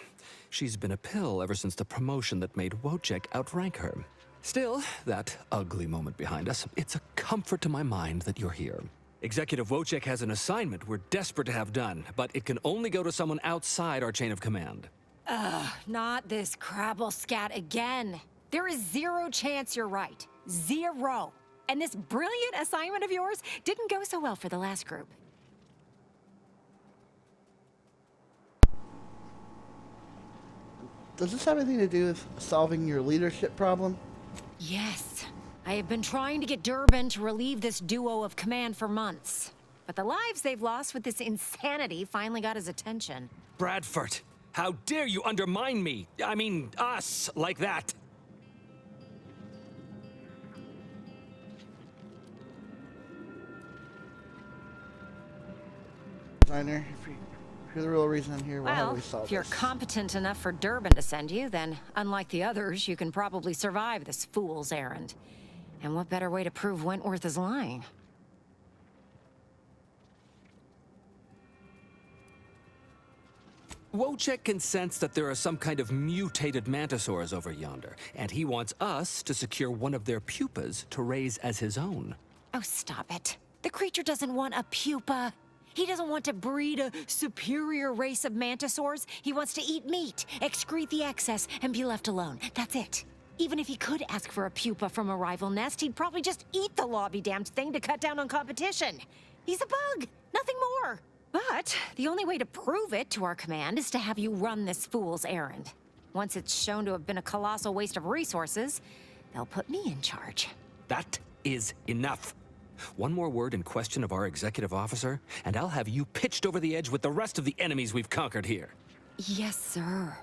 Speaker 12: She's been a pill ever since the promotion that made Wojciech outrank her. Still, that ugly moment behind us, it's a comfort to my mind that you're here. Executive Wojciech has an assignment we're desperate to have done, but it can only go to someone outside our chain of command.
Speaker 13: Ugh, not this crabble scat again. There is zero chance you're right. Zero. And this brilliant assignment of yours didn't go so well for the last group.
Speaker 1: Does this have anything to do with solving your leadership problem?
Speaker 13: Yes. I have been trying to get Durbin to relieve this duo of command for months. But the lives they've lost with this insanity finally got his attention.
Speaker 12: Bradford, how dare you undermine me? I mean, us, like that.
Speaker 1: Designer, if you're the real reason I'm here, how do
Speaker 13: Well,
Speaker 1: we solve
Speaker 13: if you're
Speaker 1: this?
Speaker 13: competent enough for Durbin to send you, then unlike the others, you can probably survive this fool's errand. And what better way to prove Wentworth is lying?
Speaker 12: Wojciech can sense that there are some kind of mutated mantisaurs over yonder, and he wants us to secure one of their pupas to raise as his own.
Speaker 13: Oh, stop it. The creature doesn't want a pupa. He doesn't want to breed a superior race of mantisaurs. He wants to eat meat, excrete the excess, and be left alone. That's it. Even if he could ask for a pupa from a rival nest, he'd probably just eat the law-be-damned thing to cut down on competition. He's a bug, nothing more. But the only way to prove it to our command is to have you run this fool's errand. Once it's shown to have been a colossal waste of resources, they'll put me in charge.
Speaker 12: That is enough. One more word in question of our executive officer, and I'll have you pitched over the edge with the rest of the enemies we've conquered here.
Speaker 13: Yes, sir.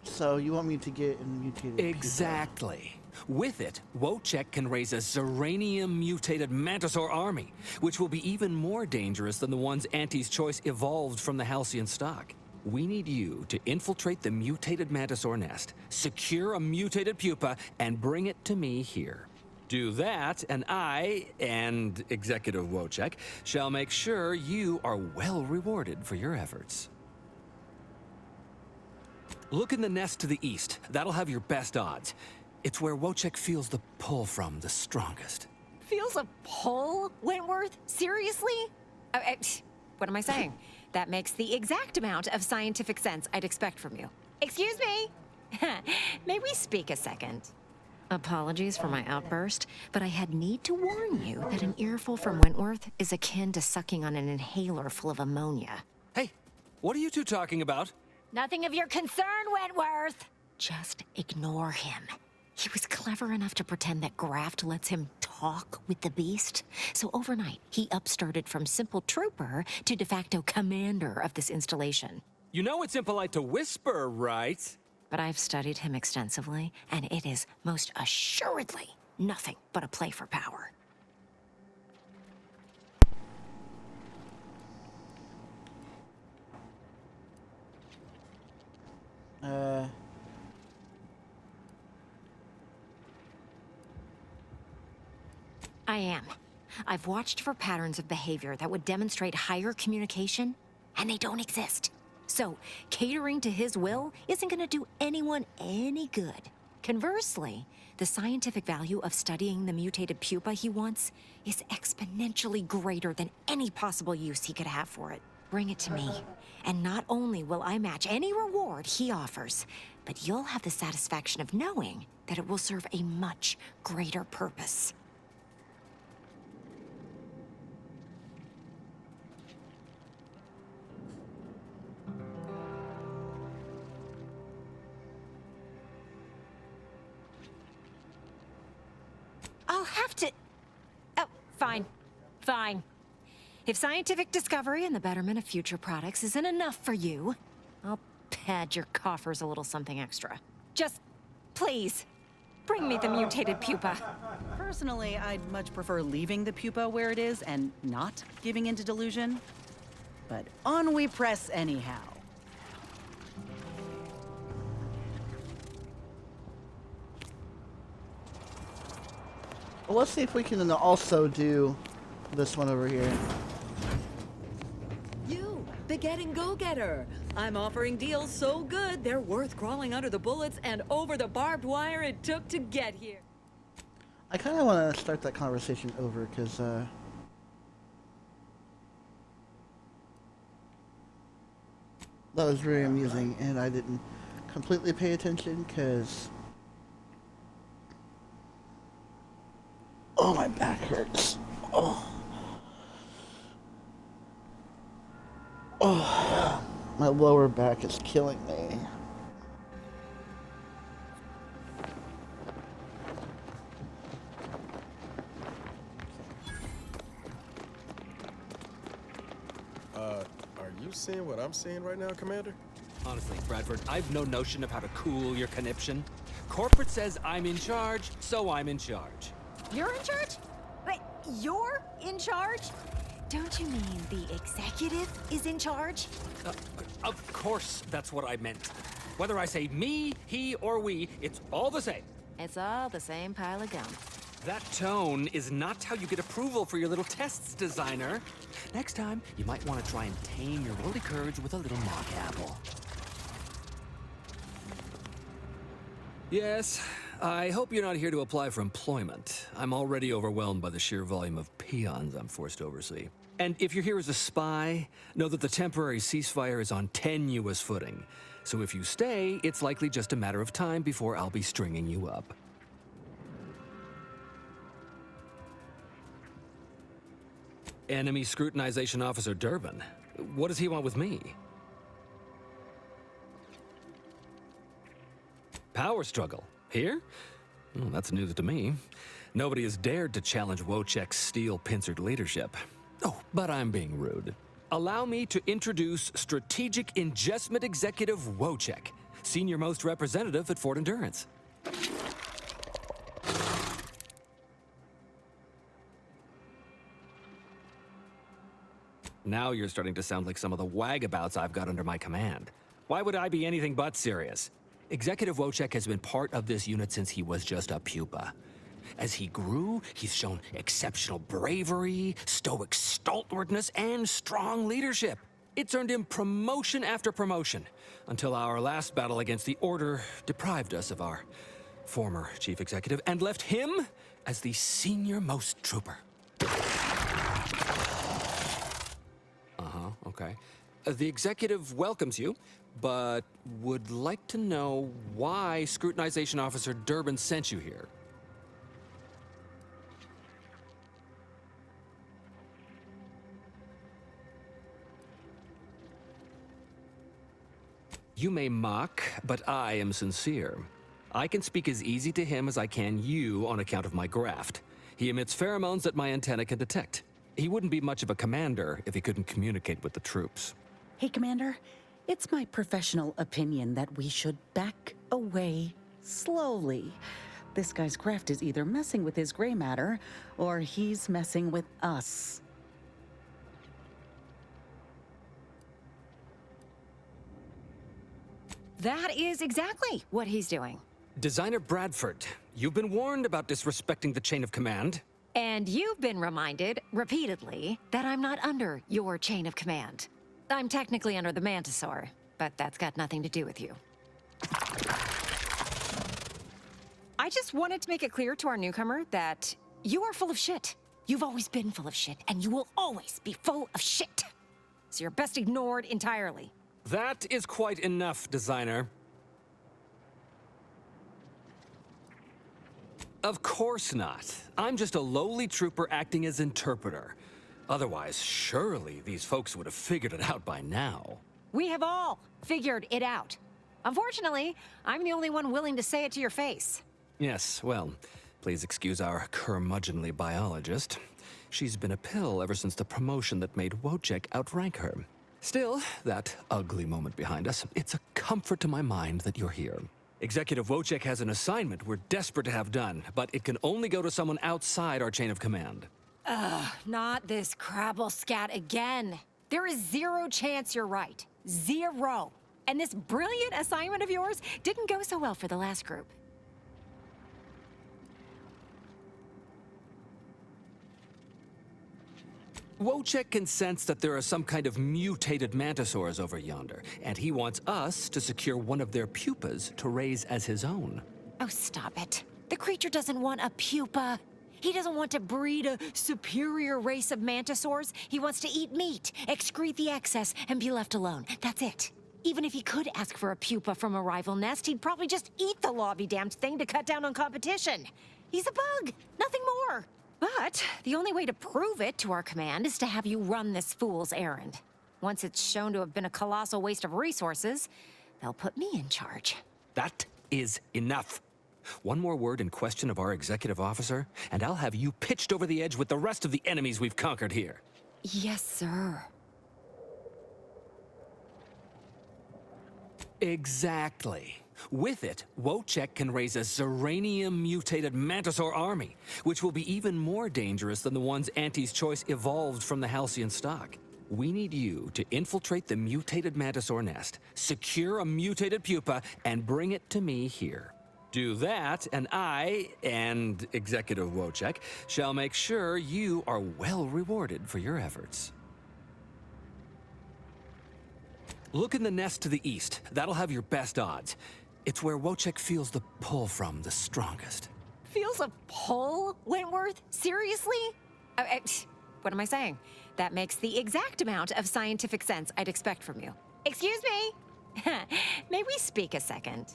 Speaker 1: So you want me to get a mutated
Speaker 12: Exactly. With it, Wojciech can raise a Zeranium-mutated Mantisaur army, which will be even more dangerous than the ones Auntie's Choice evolved from the Halcyon stock. We need you to infiltrate the mutated Mantisaur nest, secure a mutated pupa, and bring it to me here. Do that, and I, and Executive Wojciech, shall make sure you are well rewarded for your efforts. Look in the nest to the east. That'll have your best odds. It's where Wojciech feels the pull from the strongest.
Speaker 13: Feels a pull, Wentworth? Seriously? What am I saying? That makes the exact amount of scientific sense I'd expect from you. Excuse me? May we speak a second? Apologies for my outburst, but I had need to warn you that an earful from Wentworth is akin to sucking on an inhaler full of ammonia.
Speaker 12: Hey, what are you two talking about?
Speaker 13: Nothing of your concern, Wentworth! Just ignore him. He was clever enough to pretend that Graft lets him talk with the beast. So overnight, he upstarted from simple trooper to de facto commander of this installation.
Speaker 12: You know it's impolite to whisper, right?
Speaker 13: But I've studied him extensively, and it is most assuredly nothing but a play for power. I am. I've watched for patterns of behavior that would demonstrate higher communication, and they don't exist. So, catering to his will isn't gonna do anyone any good. Conversely, the scientific value of studying the mutated pupa he wants is exponentially greater than any possible use he could have for it. Bring it to me, and not only will I match any reward he offers, but you'll have the satisfaction of knowing that it will serve a much greater purpose. I'll have to... Oh, fine. Fine. If scientific discovery and the betterment of future products isn't enough for you, I'll pad your coffers a little something extra. Just, please, bring me the mutated pupa.
Speaker 8: Personally, I'd much prefer leaving the pupa where it is and not giving into delusion. But on we press anyhow.
Speaker 1: Well, let's see if we can also do this one over here.
Speaker 14: You, the getting go-getter. I'm offering deals so good, they're worth crawling under the bullets and over the barbed wire it took to get here.
Speaker 1: I kind of want to start that conversation over because, that was very amusing, and I didn't completely pay attention because... Oh, my back hurts. Oh. Oh. My lower back is killing me.
Speaker 7: Are you seeing what I'm seeing right now, Commander?
Speaker 12: Honestly, Bradford, I've no notion of how to cool your conniption. Corporate says I'm in charge, so I'm in charge.
Speaker 13: You're in charge? Wait, you're in charge? Don't you mean the executive is in charge?
Speaker 12: Of course that's what I meant. Whether I say me, he, or we, it's all the same.
Speaker 13: It's all the same pile of gum.
Speaker 12: That tone is not how you get approval for your little tests, designer. Next time, you might want to try and tame your woolly courage with a little mock apple. Yes, I hope you're not here to apply for employment. I'm already overwhelmed by the sheer volume of peons I'm forced to oversee. And if you're here as a spy, know that the temporary ceasefire is on tenuous footing. So if you stay, it's likely just a matter of time before I'll be stringing you up. Enemy Scrutinization Officer Durbin. What does he want with me? Power struggle. Here? Well, that's news to me. Nobody has dared to challenge Wojciech's steel-pincered leadership. Oh, but I'm being rude. Allow me to introduce Strategic Ingestment Executive Wojciech, senior-most representative at Fort Endurance. Now you're starting to sound like some of the wagabouts I've got under my command. Why would I be anything but serious? Executive Wojciech has been part of this unit since he was just a pupa. As he grew, he's shown exceptional bravery, stoic stalwartness, and strong leadership. It's earned him promotion after promotion, until our last battle against the Order deprived us of our former chief executive and left him as the senior-most trooper. Okay. The executive welcomes you, but would like to know why Scrutinization Officer Durbin sent you here. You may mock, but I am sincere. I can speak as easy to him as I can you on account of my graft. He emits pheromones that my antenna can detect. He wouldn't be much of a commander if he couldn't communicate with the troops.
Speaker 8: Hey, Commander, it's my professional opinion that we should back away slowly. This guy's craft is either messing with his gray matter, or he's messing with us.
Speaker 13: That is exactly what he's doing.
Speaker 12: Designer Bradford, you've been warned about disrespecting the chain of command.
Speaker 13: And you've been reminded, repeatedly, that I'm not under your chain of command. I'm technically under the Mantisaur, but that's got nothing to do with you. I just wanted to make it clear to our newcomer that you are full of shit. You've always been full of shit, and you will always be full of shit. So you're best ignored entirely.
Speaker 12: That is quite enough, Designer. Of course not. I'm just a lowly trooper acting as interpreter. Otherwise, surely these folks would have figured it out by now.
Speaker 13: We have all figured it out. Unfortunately, I'm the only one willing to say it to your face.
Speaker 12: Yes, well, please excuse our curmudgeonly biologist. She's been a pill ever since the promotion that made Wojciech outrank her. Still, that ugly moment behind us, it's a comfort to my mind that you're here. Executive Wojciech has an assignment we're desperate to have done, but it can only go to someone outside our chain of command.
Speaker 13: Ugh, not this crabble scat again. There is zero chance you're right. Zero. And this brilliant assignment of yours didn't go so well for the last group.
Speaker 12: Wojciech can sense that there are some kind of mutated mantisaurs over yonder, and he wants us to secure one of their pupas to raise as his own.
Speaker 13: Oh, stop it. The creature doesn't want a pupa. He doesn't want to breed a superior race of mantisaurs. He wants to eat meat, excrete the excess, and be left alone. That's it. Even if he could ask for a pupa from a rival nest, he'd probably just eat the law-be-damned thing to cut down on competition. He's a bug, nothing more. But the only way to prove it to our command is to have you run this fool's errand. Once it's shown to have been a colossal waste of resources, they'll put me in charge.
Speaker 12: That is enough. One more word in question of our executive officer, and I'll have you pitched over the edge with the rest of the enemies we've conquered here.
Speaker 13: Yes, sir.
Speaker 12: Exactly. With it, Wojciech can raise a Zeranium-mutated Mantisaur army, which will be even more dangerous than the ones Auntie's Choice evolved from the Halcyon stock. We need you to infiltrate the mutated Mantisaur nest, secure a mutated pupa, and bring it to me here. Do that, and I, and Executive Wojciech, shall make sure you are well rewarded for your efforts. Look in the nest to the east. That'll have your best odds. It's where Wojciech feels the pull from the strongest.
Speaker 13: Feels a pull, Wentworth? Seriously? What am I saying? That makes the exact amount of scientific sense I'd expect from you. Excuse me? May we speak a second?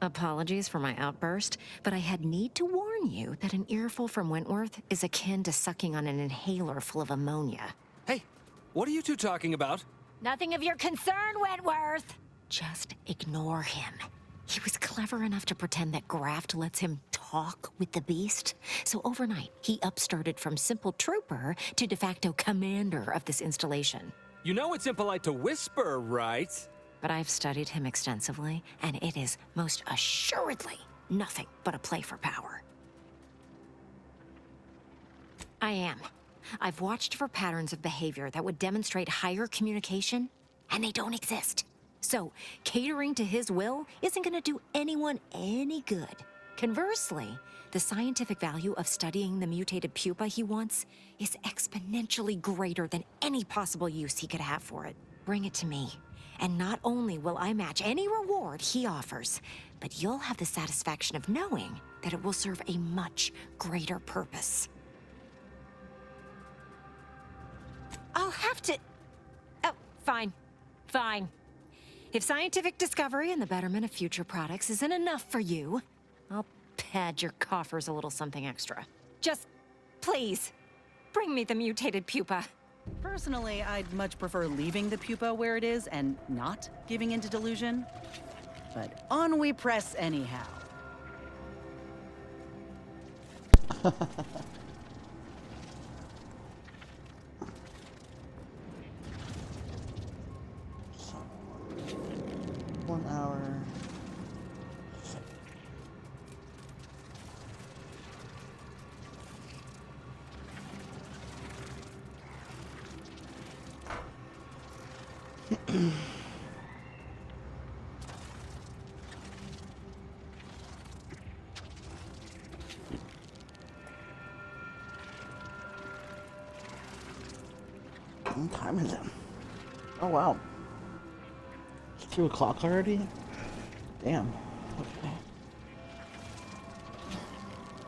Speaker 13: Apologies for my outburst, but I had need to warn you that an earful from Wentworth is akin to sucking on an inhaler full of ammonia.
Speaker 12: Hey, what are you two talking about?
Speaker 13: Nothing of your concern, Wentworth! Just ignore him. He was clever enough to pretend that Graft lets him talk with the beast. So overnight, he upstarted from simple trooper to de facto commander of this installation.
Speaker 12: You know it's impolite to whisper, right?
Speaker 13: But I've studied him extensively, and it is most assuredly nothing but a play for power. I am. I've watched for patterns of behavior that would demonstrate higher communication, and they don't exist. So, catering to his will isn't gonna do anyone any good. Conversely, the scientific value of studying the mutated pupa he wants is exponentially greater than any possible use he could have for it. Bring it to me, and not only will I match any reward he offers, but you'll have the satisfaction of knowing that it will serve a much greater purpose. I'll have to... Oh, fine. Fine. If scientific discovery and the betterment of future products isn't enough for you, I'll pad your coffers a little something extra. Just, please, bring me the mutated pupa.
Speaker 8: Personally, I'd much prefer leaving the pupa where it is and not giving into delusion. But on we press anyhow.
Speaker 1: One hour. What time is it? Oh wow. It's 2 o'clock already? Damn. Okay.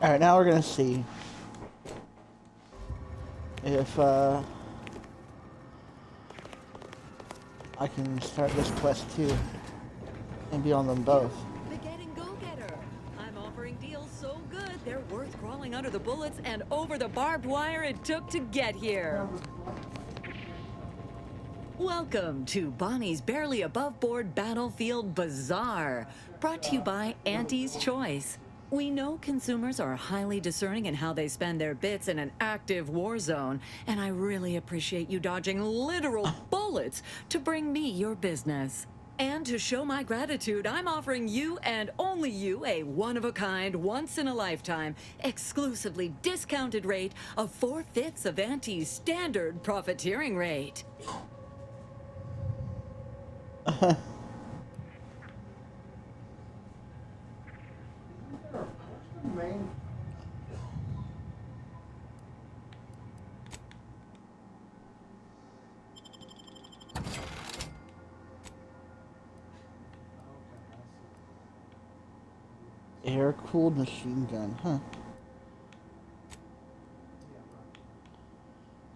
Speaker 1: Alright, now we're gonna see if I can start this quest too and be on them both.
Speaker 14: The Getting Go-Getter. I'm offering deals so good, they're worth crawling under the bullets and over the barbed wire it took to get here. Welcome to Bonnie's Barely Above Board Battlefield Bazaar, brought to you by Auntie's Choice. We know consumers are highly discerning in how they spend their bits in an active war zone, and I really appreciate you dodging literal bullets to bring me your business. And to show my gratitude, I'm offering you and only you a one-of-a-kind, once-in-a-lifetime, exclusively discounted rate of 4/5 of Auntie's standard profiteering rate.
Speaker 1: Air-cooled machine gun, huh?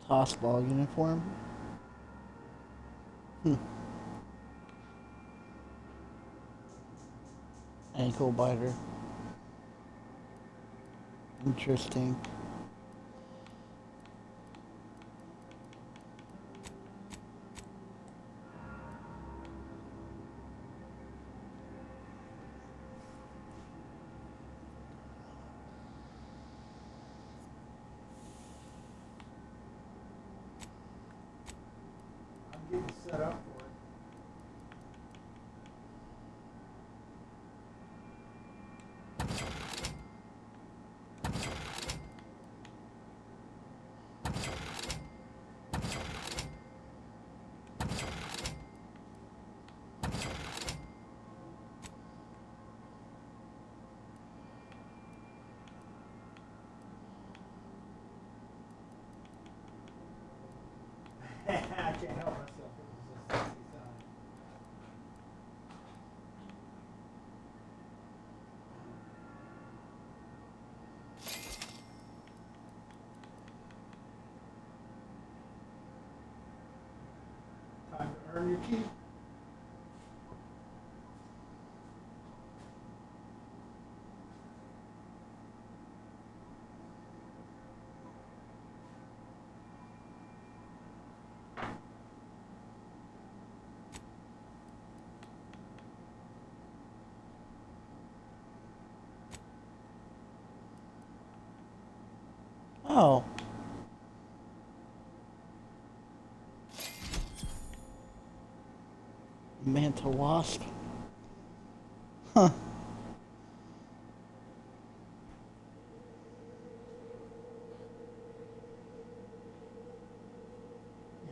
Speaker 1: Tossball uniform. Ankle biter. Interesting.
Speaker 3: I'm getting set up for it. I can't help myself. Earn your keep.
Speaker 1: Oh. Manta wasp. Huh.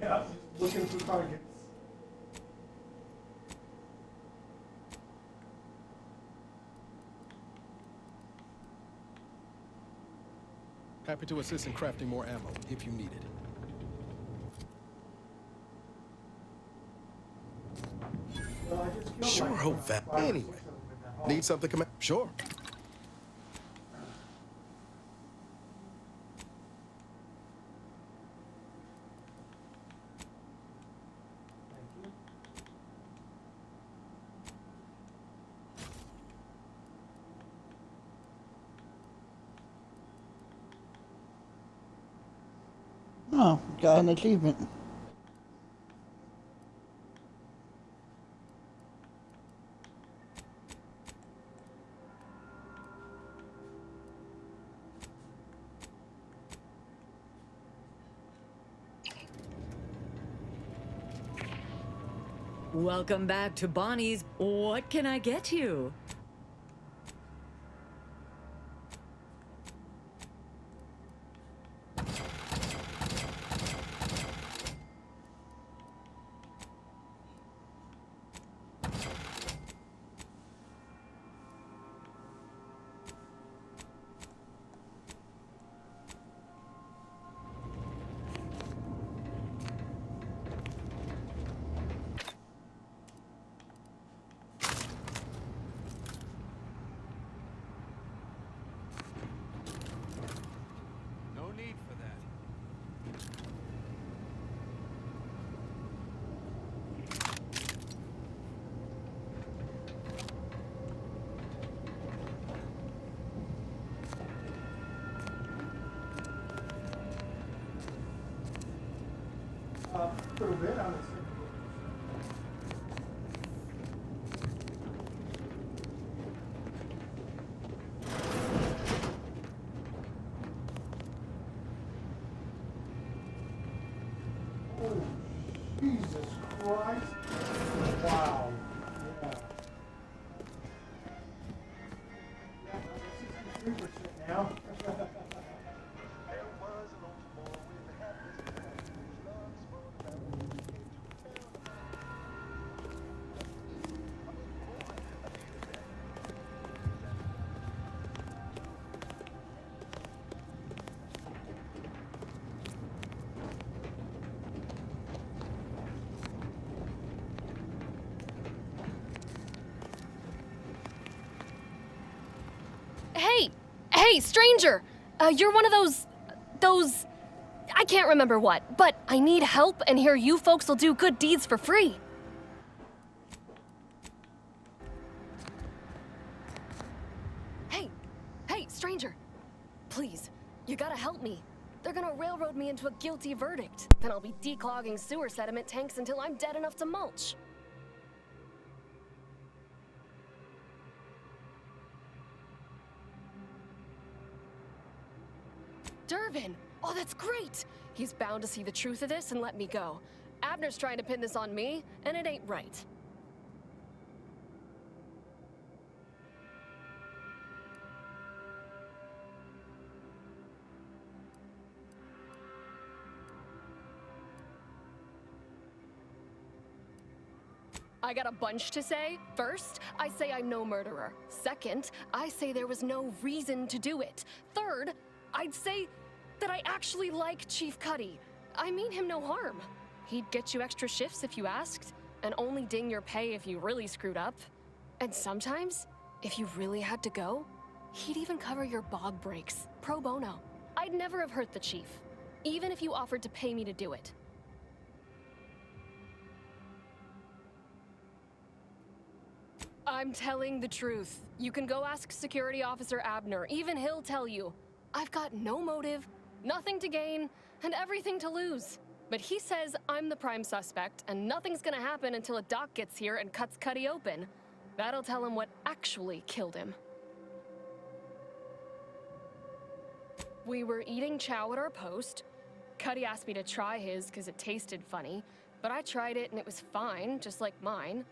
Speaker 3: Yeah, just looking for targets.
Speaker 7: Happy to assist in crafting more ammo if you need it.
Speaker 3: Well, I just killed
Speaker 7: Sure
Speaker 3: like
Speaker 7: hope that.
Speaker 3: 5 or 6
Speaker 7: Anyway,
Speaker 3: of them in that hall.
Speaker 7: need something come Sure.
Speaker 3: Thank you.
Speaker 1: Oh, got an achievement.
Speaker 14: Welcome back to Bonnie's. What can I get you?
Speaker 7: No need for that.
Speaker 3: A little bit, I would say. Oh, Jesus Christ. Wow. Yeah. Yeah, I'm at 63% now.
Speaker 15: Hey, stranger! You're one of those... I can't remember what, but I need help, and here you folks will do good deeds for free. Hey, stranger! Please, you gotta help me. They're gonna railroad me into a guilty verdict. Then I'll be declogging sewer sediment tanks until I'm dead enough to mulch. Durbin! Oh, that's great! He's bound to see the truth of this and let me go. Abner's trying to pin this on me, and it ain't right. I got a bunch to say. First, I say I'm no murderer. Second, I say there was no reason to do it. Third, I'd say that I actually like Chief Cuddy. I mean him no harm. He'd get you extra shifts if you asked, and only ding your pay if you really screwed up. And sometimes, if you really had to go, he'd even cover your bog breaks, pro bono. I'd never have hurt the chief, even if you offered to pay me to do it. I'm telling the truth. You can go ask Security Officer Abner. Even he'll tell you. I've got no motive, nothing to gain, and everything to lose. But he says I'm the prime suspect, and nothing's gonna happen until a doc gets here and cuts Cuddy open. That'll tell him what actually killed him. We were eating chow at our post. Cuddy asked me to try his because it tasted funny, but I tried it and it was fine, just like mine.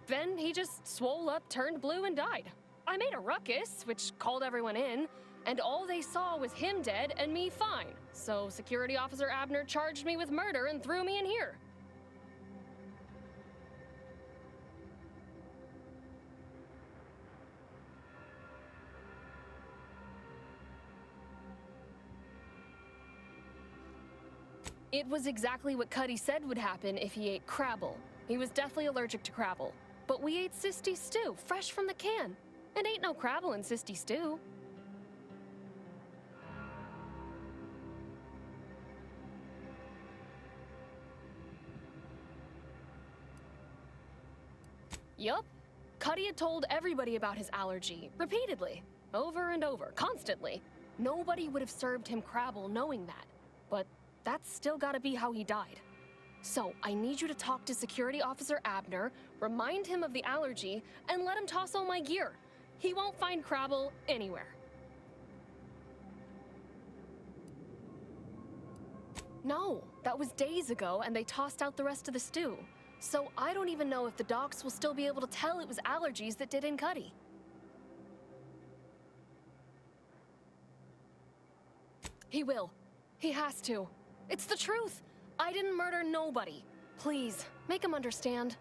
Speaker 15: Then he just swole up, turned blue, and died. I made a ruckus, which called everyone in, and all they saw was him dead and me fine. So Security Officer Abner charged me with murder and threw me in here. It was exactly what Cuddy said would happen if he ate Crabble. He was deathly allergic to Crabble. But we ate Sisty stew, fresh from the can. And ain't no Crabble in Sisty stew. Yup. Cuddy had told everybody about his allergy, repeatedly. Over and over, constantly. Nobody would have served him Crabble knowing that. But that's still gotta be how he died. So, I need you to talk to Security Officer Abner, remind him of the allergy, and let him toss all my gear. He won't find Crabble anywhere. No, that was days ago, and they tossed out the rest of the stew. So I don't even know if the docs will still be able to tell it was allergies that did in Cuddy. He will. He has to. It's the truth. I didn't murder nobody. Please, make him understand.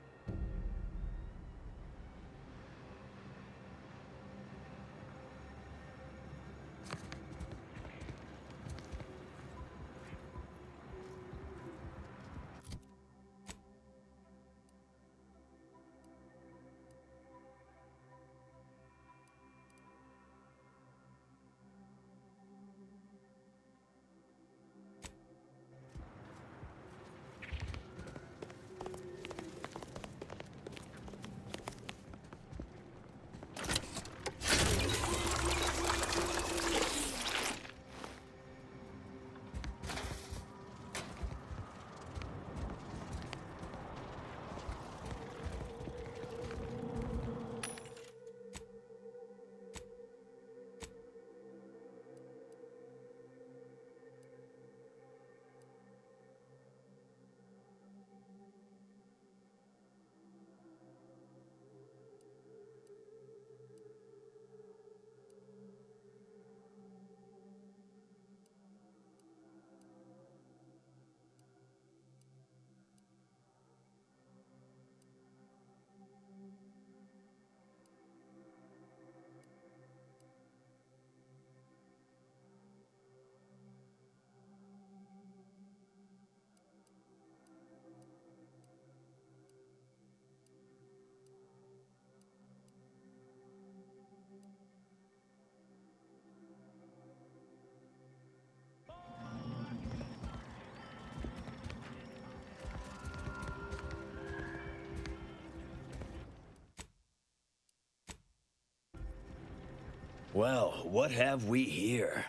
Speaker 16: Well, what have we here?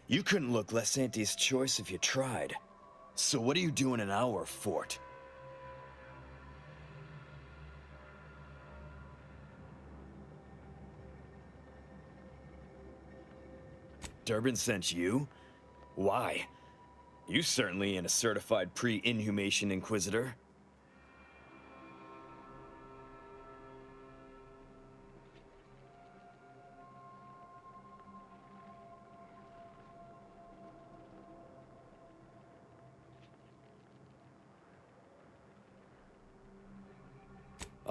Speaker 16: You couldn't look less Auntie's choice if you tried. So what are you doing in our fort? Durbin sent you? Why? You certainly ain't a certified pre-inhumation inquisitor.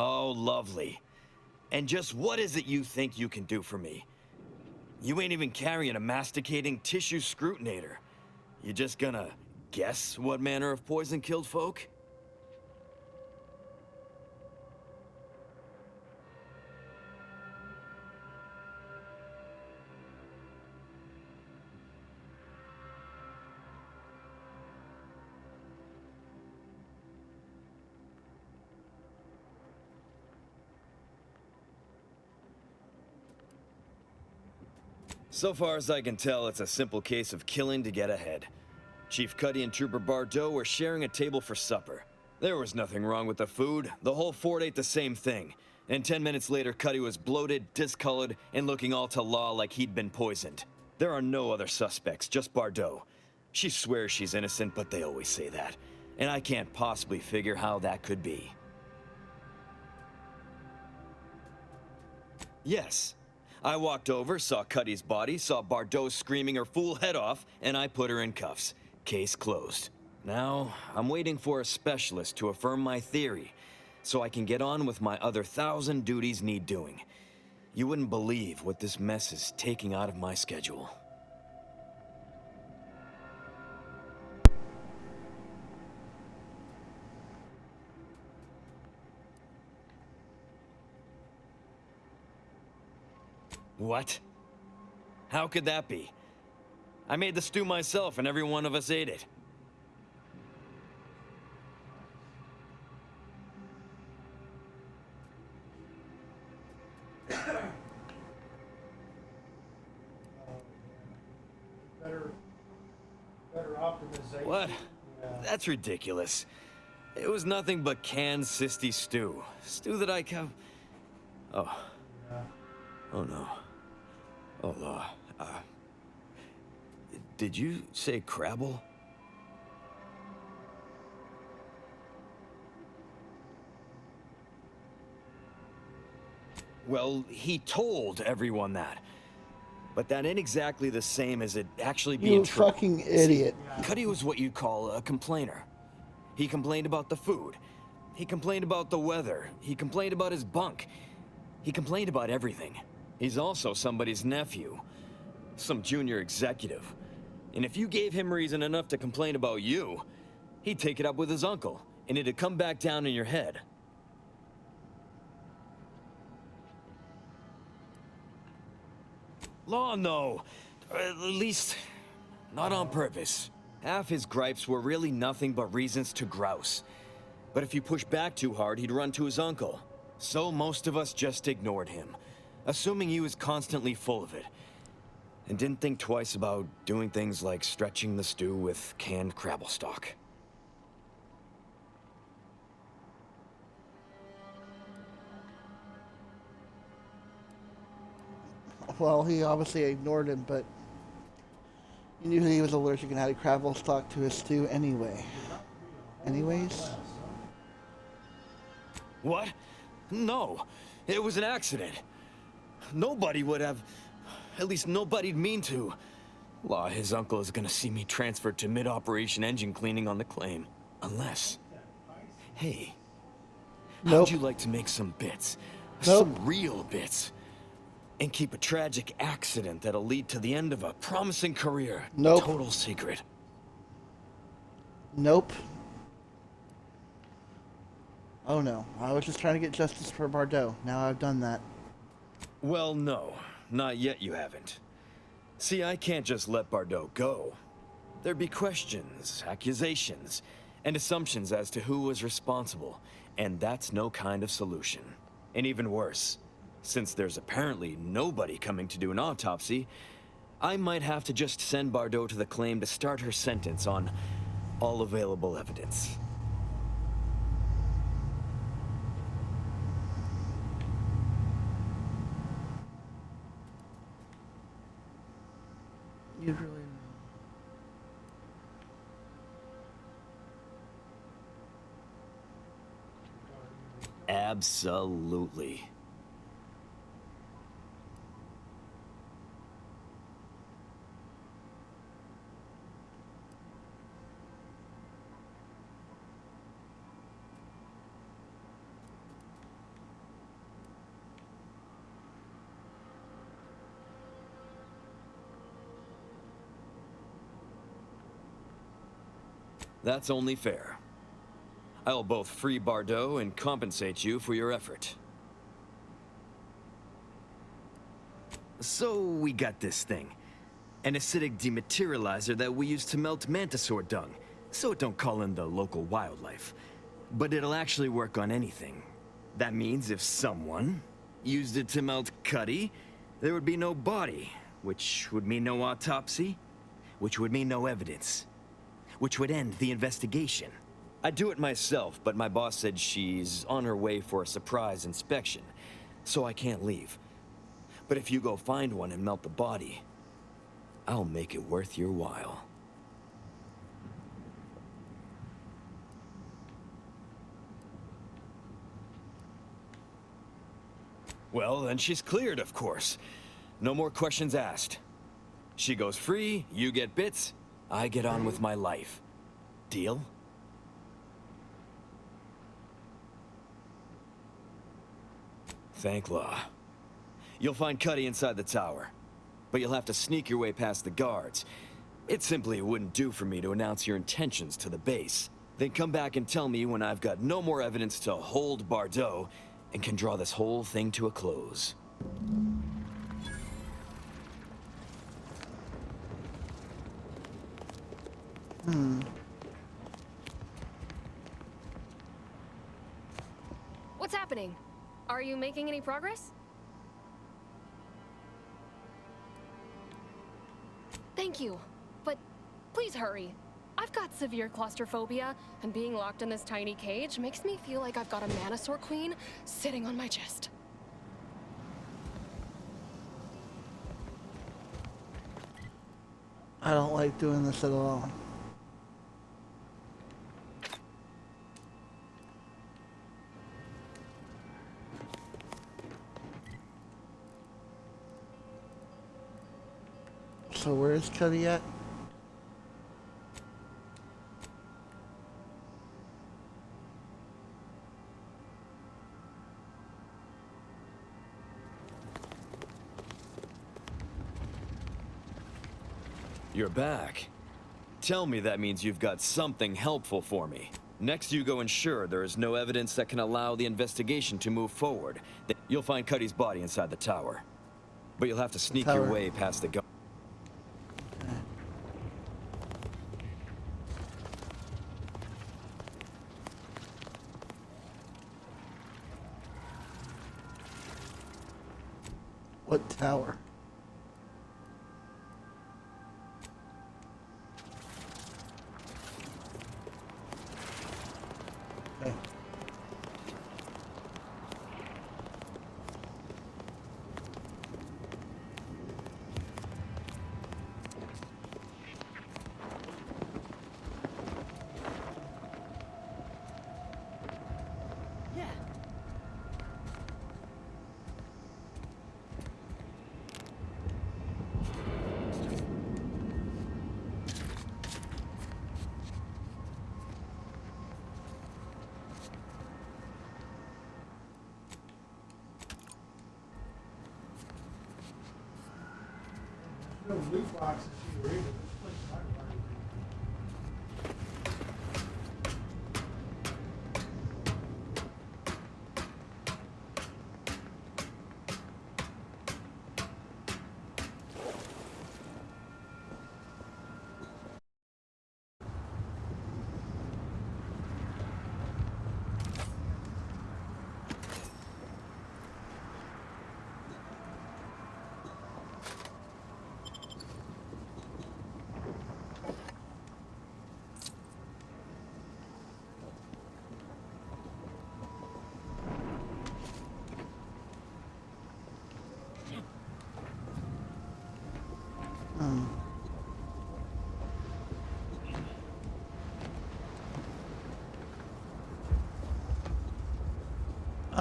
Speaker 16: Oh, lovely. And just what is it you think you can do for me? You ain't even carrying a masticating tissue scrutinator. You just gonna guess what manner of poison killed folk? So far as I can tell, it's a simple case of killing to get ahead. Chief Cuddy and Trooper Bardot were sharing a table for supper. There was nothing wrong with the food. The whole fort ate the same thing. And 10 minutes later, Cuddy was bloated, discolored, and looking all to law like he'd been poisoned. There are no other suspects, just Bardot. She swears she's innocent, but they always say that. And I can't possibly figure how that could be. Yes. I walked over, saw Cuddy's body, saw Bardot screaming her fool head off, and I put her in cuffs. Case closed. Now, I'm waiting for a specialist to affirm my theory, so I can get on with my other 1,000 duties need doing. You wouldn't believe what this mess is taking out of my schedule. What? How could that be? I made the stew myself and every one of us ate it.
Speaker 3: Better optimization.
Speaker 16: What?
Speaker 3: Yeah.
Speaker 16: That's ridiculous. It was nothing but canned cysty stew. Stew that I can... Oh.
Speaker 3: Yeah.
Speaker 16: Oh no. Oh, did you say Crabble? Well, he told everyone that. But that ain't exactly the same as it actually being true.
Speaker 1: You fucking idiot.
Speaker 16: Cuddy was what you'd call a complainer. He complained about the food. He complained about the weather. He complained about his bunk. He complained about everything. He's also somebody's nephew. Some junior executive. And if you gave him reason enough to complain about you, he'd take it up with his uncle, and it'd come back down in your head. Law, no. At least, not on purpose. Half his gripes were really nothing but reasons to grouse. But if you push back too hard, he'd run to his uncle. So most of us just ignored him, assuming he was constantly full of it. And didn't think twice about doing things like stretching the stew with canned crabble stock.
Speaker 1: Well, he obviously ignored him, but he knew he was allergic and had crabble stock to his stew anyway. Anyways?
Speaker 16: What? No. It was an accident. Nobody would have... At least nobody'd mean to. Law, his uncle is gonna see me transferred to mid-operation engine cleaning on the claim. Unless... Hey.
Speaker 1: Nope.
Speaker 16: How'd you like to make some bits?
Speaker 1: Nope.
Speaker 16: Some real bits. And keep a tragic accident that'll lead to the end of a promising career.
Speaker 1: Nope.
Speaker 16: Total secret.
Speaker 1: Nope. Oh no, I was just trying to get justice for Bardot. Now I've done that.
Speaker 16: Well, no. Not yet you haven't. See, I can't just let Bardot go. There'd be questions, accusations, and assumptions as to who was responsible, and that's no kind of solution. And even worse, since there's apparently nobody coming to do an autopsy, I might have to just send Bardot to the claim to start her sentence on all available evidence.
Speaker 1: You really...
Speaker 16: Absolutely. That's only fair. I'll both free Bardot and compensate you for your effort. So we got this thing. An acidic dematerializer that we use to melt mantisaur dung, so it don't call in the local wildlife. But it'll actually work on anything. That means if someone used it to melt Cuddy, there would be no body. which would mean no autopsy, which would mean no evidence, which would end the investigation. I'd do it myself, but my boss said she's on her way for a surprise inspection, so I can't leave. But if you go find one and melt the body, I'll make it worth your while. Well, then she's cleared, of course. No more questions asked. She goes free, you get bits, I get on with my life. Deal? Thank law. You'll find Cuddy inside the tower, but you'll have to sneak your way past the guards. It simply wouldn't do for me to announce your intentions to the base. Then come back and tell me when I've got no more evidence to hold Bardot and can draw this whole thing to a close.
Speaker 15: What's happening? Are you making any progress? Thank you, but please hurry. I've got severe claustrophobia, and being locked in this tiny cage makes me feel like I've got a Manosaur Queen sitting on my chest.
Speaker 1: I don't like doing this at all. So where is Cuddy at?
Speaker 16: You're back. Tell me that means you've got something helpful for me. Next, you go ensure there is no evidence that can allow the investigation to move forward. You'll find Cuddy's body inside the tower. But you'll have to sneak your way past the guard.
Speaker 1: What tower? Okay.
Speaker 3: No loot boxes here either. This place is like a party.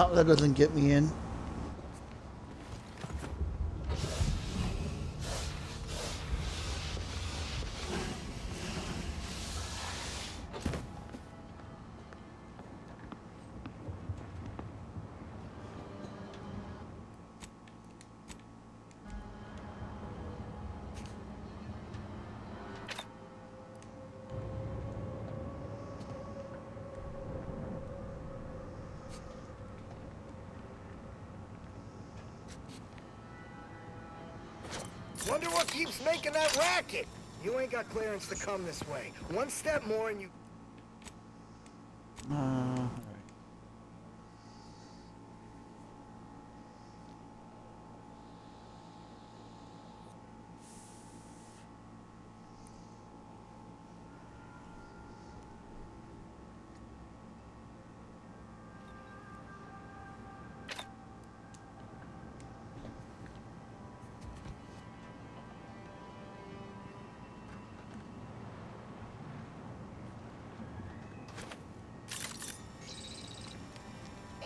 Speaker 1: Oh, that doesn't get me in.
Speaker 10: Wonder what keeps making that racket? You ain't got clearance to come this way. One step more and you...
Speaker 1: Alright.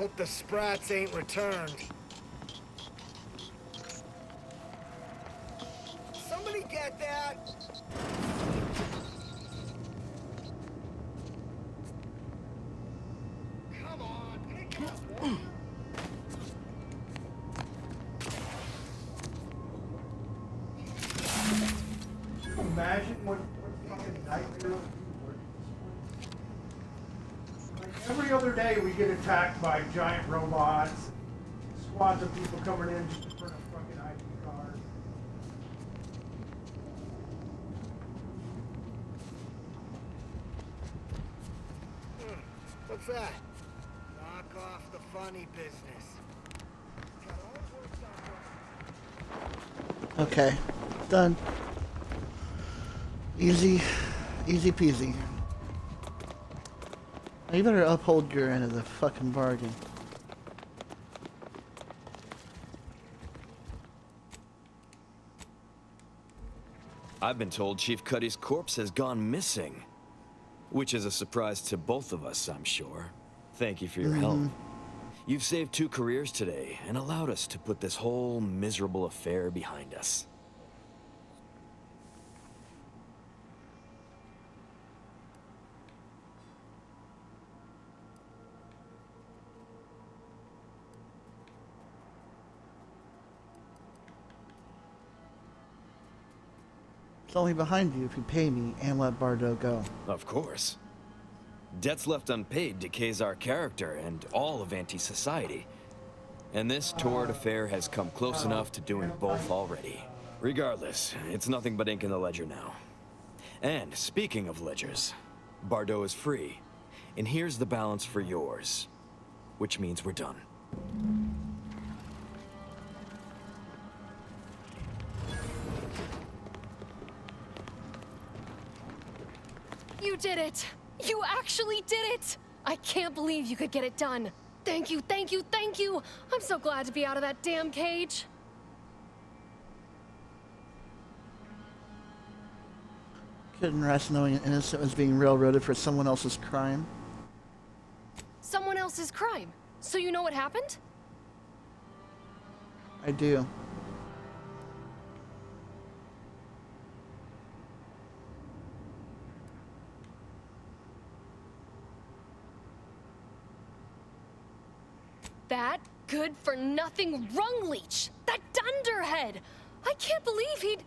Speaker 10: Hope the sprats ain't returned. Somebody get that? Come on, pick it up, woman.
Speaker 3: Can you imagine what fucking nightmare it would be? Like every other day we get attacked by giant robots, squads of people coming in just to print a fucking ID card.
Speaker 10: What's that? Knock off the funny business.
Speaker 1: Okay, done. Easy peasy. Now you better uphold your end of the fucking bargain.
Speaker 16: I've been told Chief Cuddy's corpse has gone missing. Which is a surprise to both of us, I'm sure. Thank you for your help. You've saved 2 careers today and allowed us to put this whole miserable affair behind us.
Speaker 1: It's only behind you if you pay me and let Bardo go.
Speaker 16: Of course. Debts left unpaid decays our character and all of anti-society. And this torrid affair has come close enough to doing both already. Regardless, it's nothing but ink in the ledger now. And speaking of ledgers, Bardo is free. And here's the balance for yours. Which means we're done.
Speaker 15: You did it! You actually did it! I can't believe you could get it done. Thank you, thank you, thank you! I'm so glad to be out of that damn cage.
Speaker 1: Couldn't rest knowing an innocent was being railroaded for someone else's crime.
Speaker 15: Someone else's crime. So you know what happened?
Speaker 1: I do.
Speaker 15: That good-for-nothing rung leech! That dunderhead! I can't believe he'd...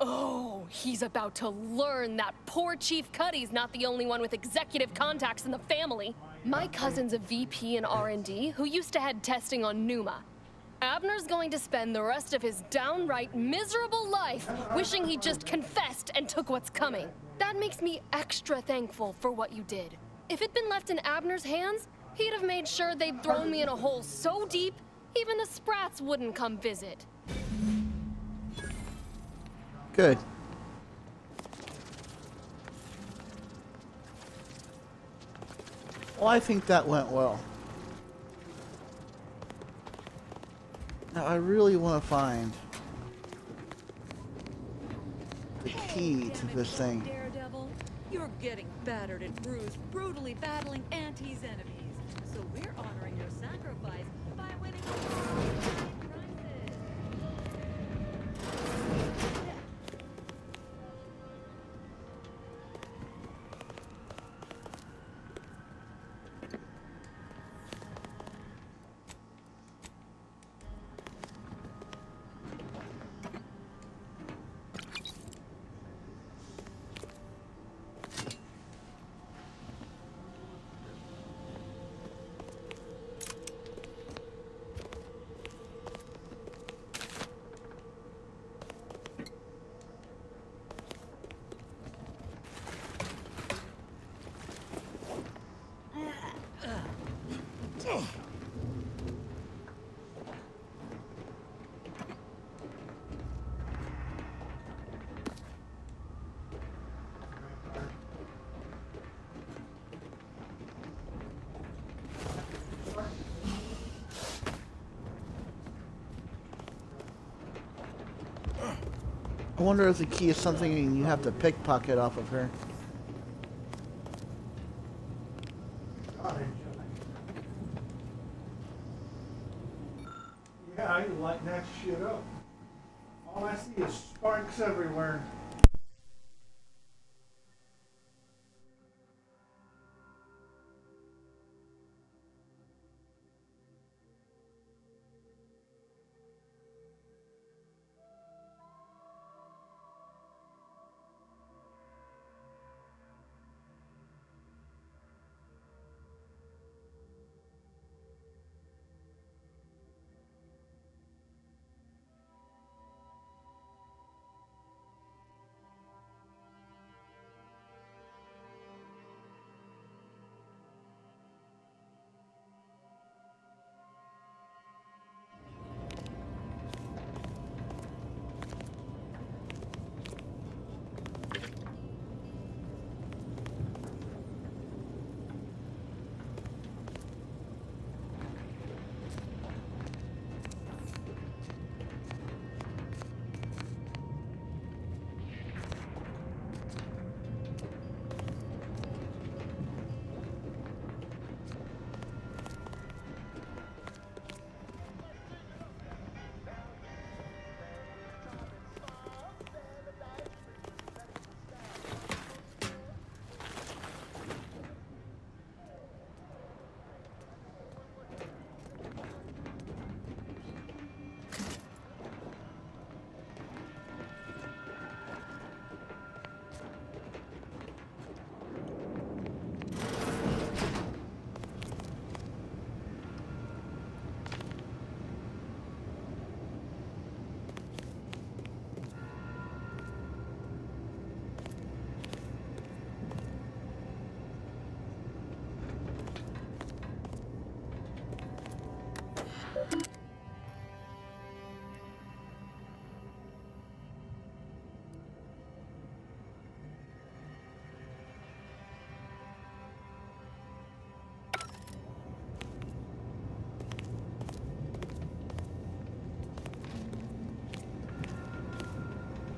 Speaker 15: Oh, he's about to learn that poor Chief Cuddy's not the only one with executive contacts in the family. My cousin's a VP in R&D who used to head testing on Numa. Abner's going to spend the rest of his downright miserable life wishing he just confessed and took what's coming. That makes me extra thankful for what you did. If it'd been left in Abner's hands, he'd have made sure they'd thrown me in a hole so deep, even the sprats wouldn't come visit.
Speaker 1: Good. Well, I think that went well. Now, I really want to find the key to this thing.
Speaker 14: Daredevil, you're getting battered and bruised, brutally battling Auntie's enemies. So we're honoring your sacrifice by winning prizes.
Speaker 1: I wonder if the key is something you have to pickpocket off of her.
Speaker 3: Yeah, you lighten that shit up. All I see is sparks everywhere.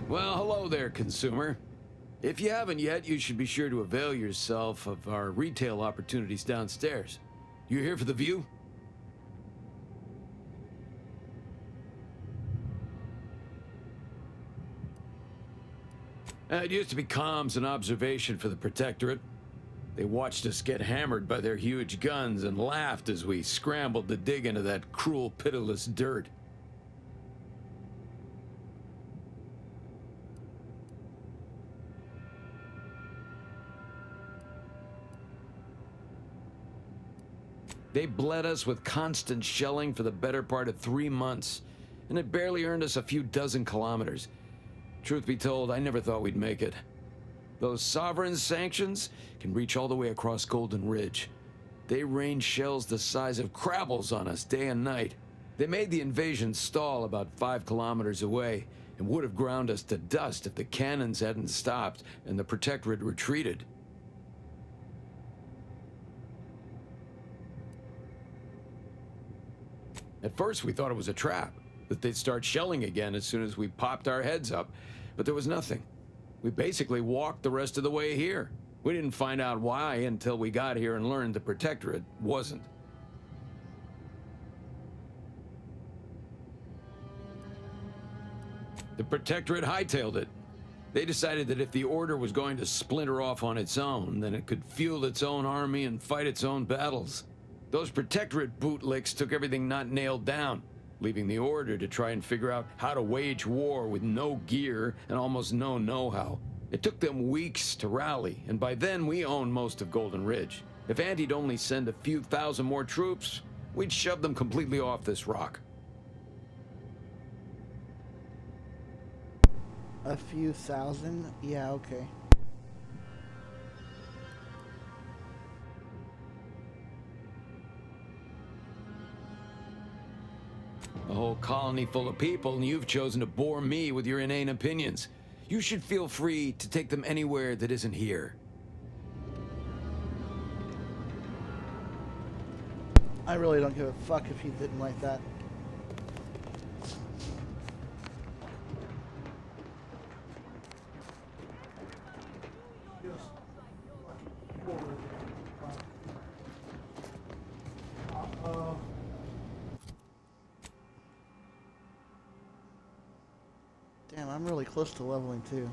Speaker 17: Well, hello there, consumer. If you haven't yet, you should be sure to avail yourself of our retail opportunities downstairs. You here for the view? It used to be comms and observation for the Protectorate. They watched us get hammered by their huge guns and laughed as we scrambled to dig into that cruel, pitiless dirt. They bled us with constant shelling for the better part of 3 months, and it barely earned us a few dozen kilometers. Truth be told, I never thought we'd make it. Those sovereign sanctions can reach all the way across Golden Ridge. They rain shells the size of crabbles on us day and night. They made the invasion stall about 5 kilometers away, and would have ground us to dust if the cannons hadn't stopped and the Protectorate retreated. At first, we thought it was a trap, that they'd start shelling again as soon as we popped our heads up, but there was nothing. We basically walked the rest of the way here. We didn't find out why until we got here and learned the Protectorate wasn't. The Protectorate hightailed it. They decided that if the Order was going to splinter off on its own, then it could field its own army and fight its own battles. Those Protectorate bootlicks took everything not nailed down, leaving the Order to try and figure out how to wage war with no gear and almost no know-how. It took them weeks to rally, and by then we owned most of Golden Ridge. If Anti'd only send a few thousand more troops, we'd shove them completely off this rock.
Speaker 1: A few thousand? Yeah, okay.
Speaker 17: A whole colony full of people, and you've chosen to bore me with your inane opinions. You should feel free to take them anywhere that isn't here.
Speaker 1: I really don't give a fuck if he didn't like that. Damn, I'm really close to leveling too.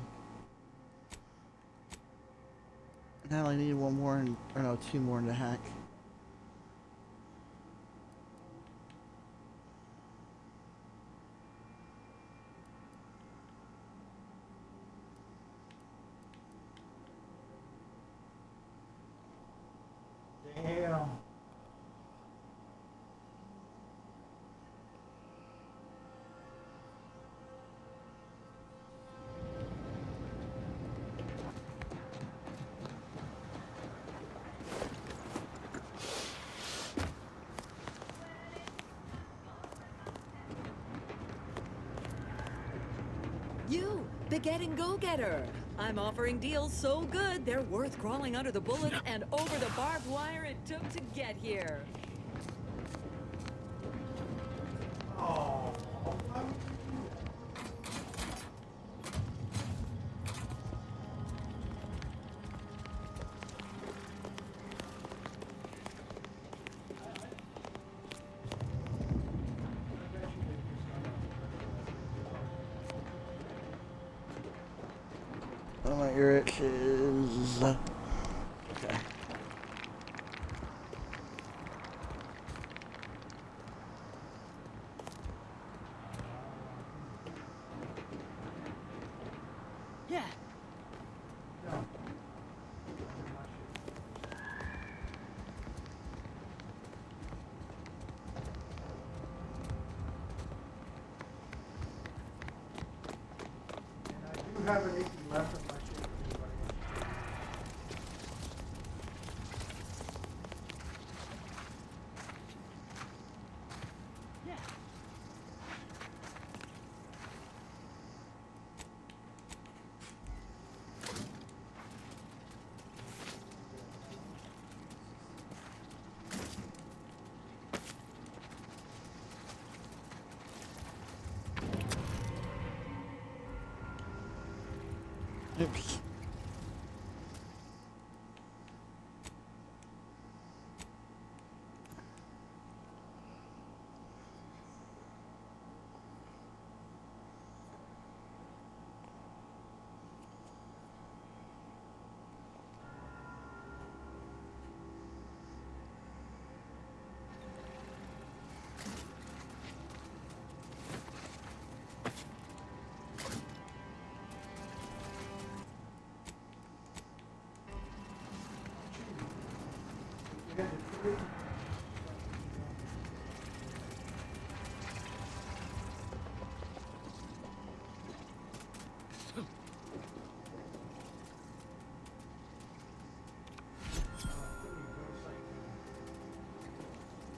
Speaker 1: Now I need one more, or no, two more in the hack.
Speaker 3: Damn.
Speaker 14: You, the getting go-getter. I'm offering deals so good, they're worth crawling under the bullets and over the barbed wire it took to get here.
Speaker 3: Oh.
Speaker 1: Oh, my ear itches. Okay.
Speaker 14: Yeah.
Speaker 3: You have an icky left of my shit.
Speaker 1: Oops.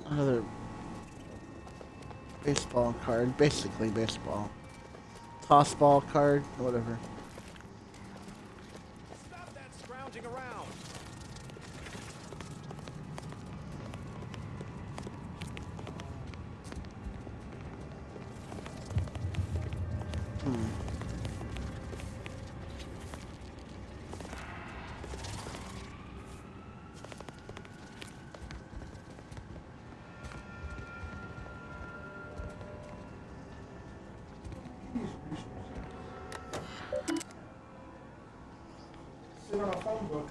Speaker 1: Another baseball card, basically baseball. Toss ball card, whatever.
Speaker 7: Stop that scrounging around.
Speaker 3: Sit on a phone book.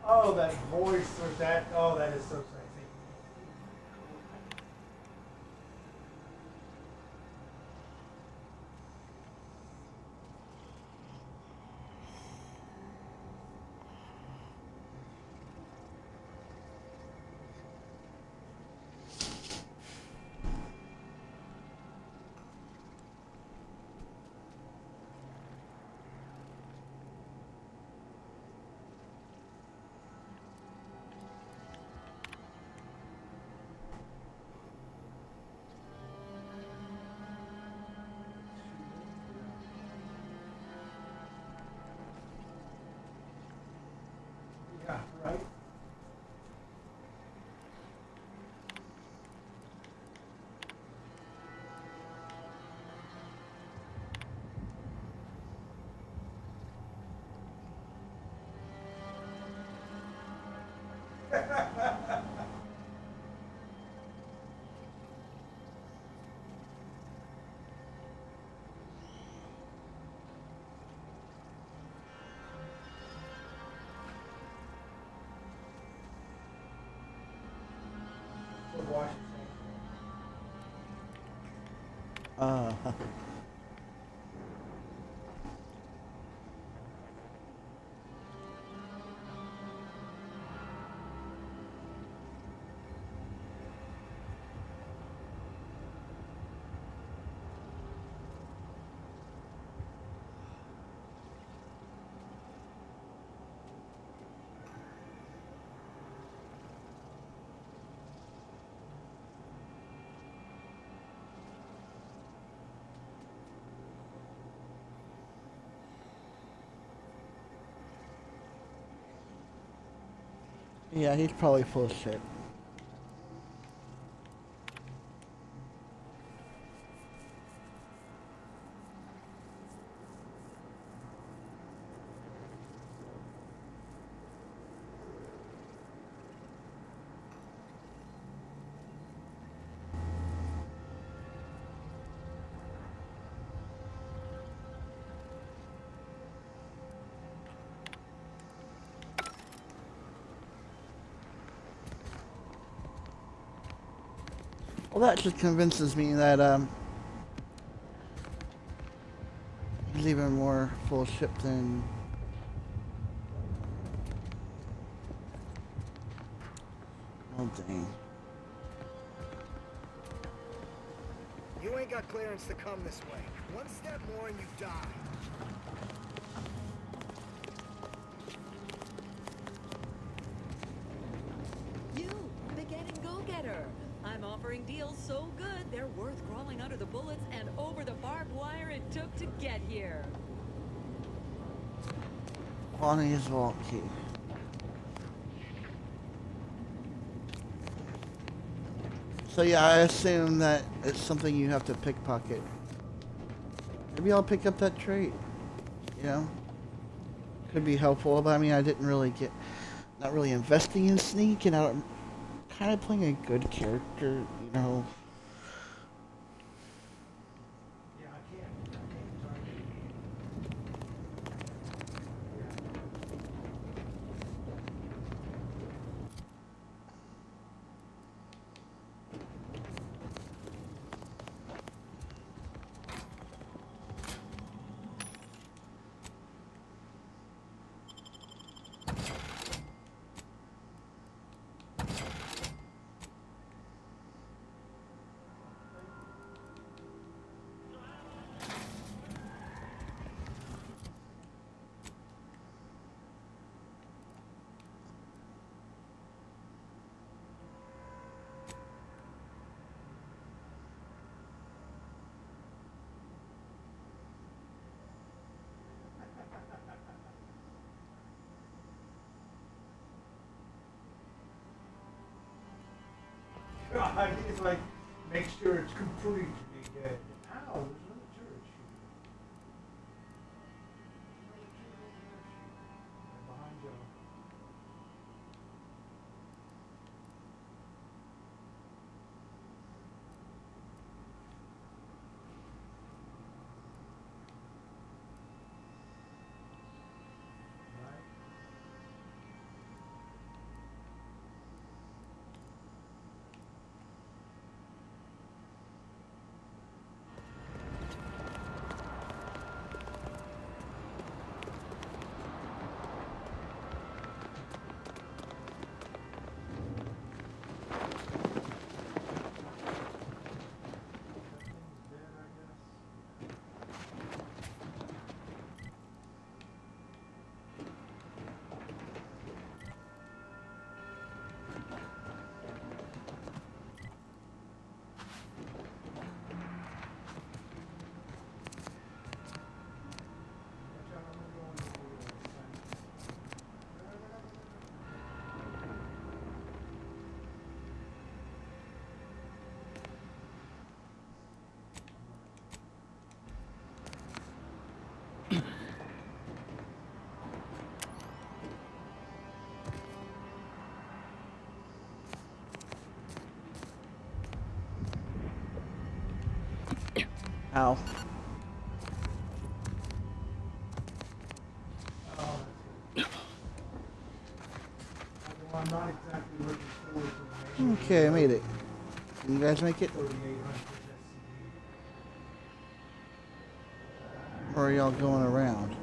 Speaker 3: Oh, that voice or that. Oh, that is so sexy. Yeah, right?
Speaker 1: Uh, yeah, he's probably full of shit. Well, that just convinces me that he's even more full of shit than. Oh dang.
Speaker 10: You ain't got clearance to come this way. One step more and you die.
Speaker 14: You, the getting go-getter. I'm offering deals so good, they're worth crawling under the bullets and over the barbed wire it took to get here.
Speaker 1: Bonnie's vault key. So yeah, I assume that it's something you have to pickpocket. Maybe I'll pick up that trait. You know? Could be helpful, but I mean I didn't really get not really investing in sneak and I'm kind of playing a good character, you know.
Speaker 3: God, it's like, make sure it's completely dead. Ow, there's another turret shooting. Behind you.
Speaker 1: Ow.
Speaker 3: Well, I'm not exactly looking forward to the
Speaker 1: Okay, I made it. Can you guys make it?
Speaker 3: 3800 SCD.
Speaker 1: Or are y'all going around?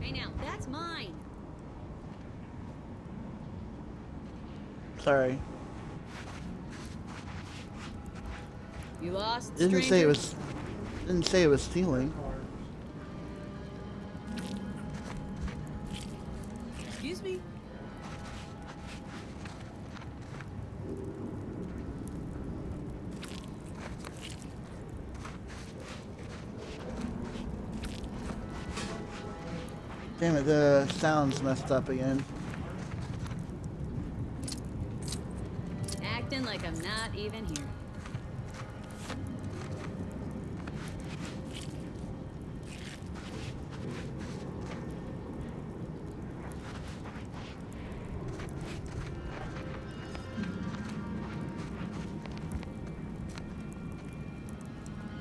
Speaker 14: Hey now, that's mine.
Speaker 1: Sorry.
Speaker 14: You lost,
Speaker 1: Didn't
Speaker 14: stranger?
Speaker 1: say it was. Didn't say it was stealing.
Speaker 14: Excuse me.
Speaker 1: Damn it, the sound's messed up again.
Speaker 14: Acting like I'm not even here.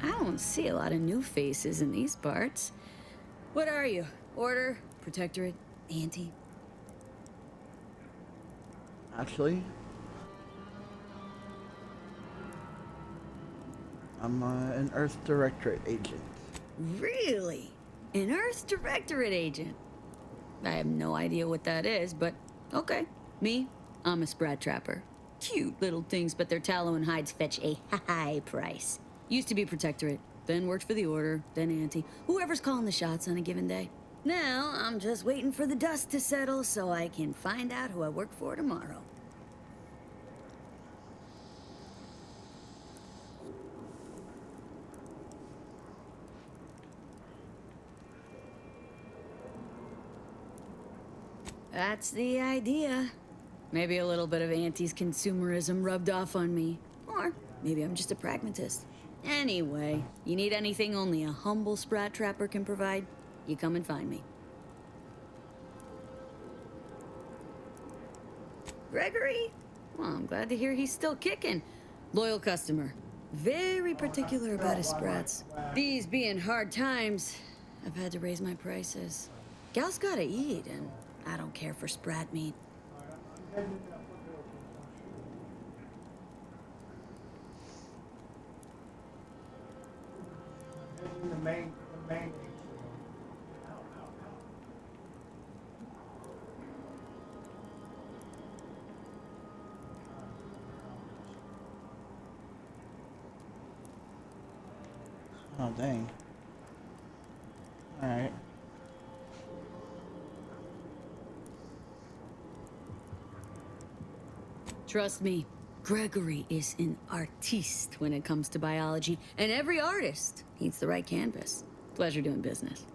Speaker 14: I don't see a lot of new faces in these parts. What are you? Order? Protectorate? Anti?
Speaker 1: Actually, I'm an Earth Directorate agent.
Speaker 14: Really? An Earth Directorate agent? I have no idea what that is, but okay. Me, I'm a Sprat Trapper. Cute little things, but their tallow and hides fetch a high price. Used to be Protectorate, then worked for the Order, then Anti. Whoever's calling the shots on a given day. Now, I'm just waiting for the dust to settle so I can find out who I work for tomorrow. That's the idea. Maybe a little bit of Auntie's consumerism rubbed off on me. Or maybe I'm just a pragmatist. Anyway, you need anything only a humble Sprat Trapper can provide, you come and find me. Gregory? Well, I'm glad to hear he's still kicking. Loyal customer. Very particular about his sprats. These being hard times, I've had to raise my prices. Gal's gotta eat, and I don't care for sprat meat.
Speaker 3: The main
Speaker 1: Oh, dang. Alright.
Speaker 14: Trust me, Gregory is an artiste when it comes to biology, and every artist needs the right canvas. Pleasure doing business.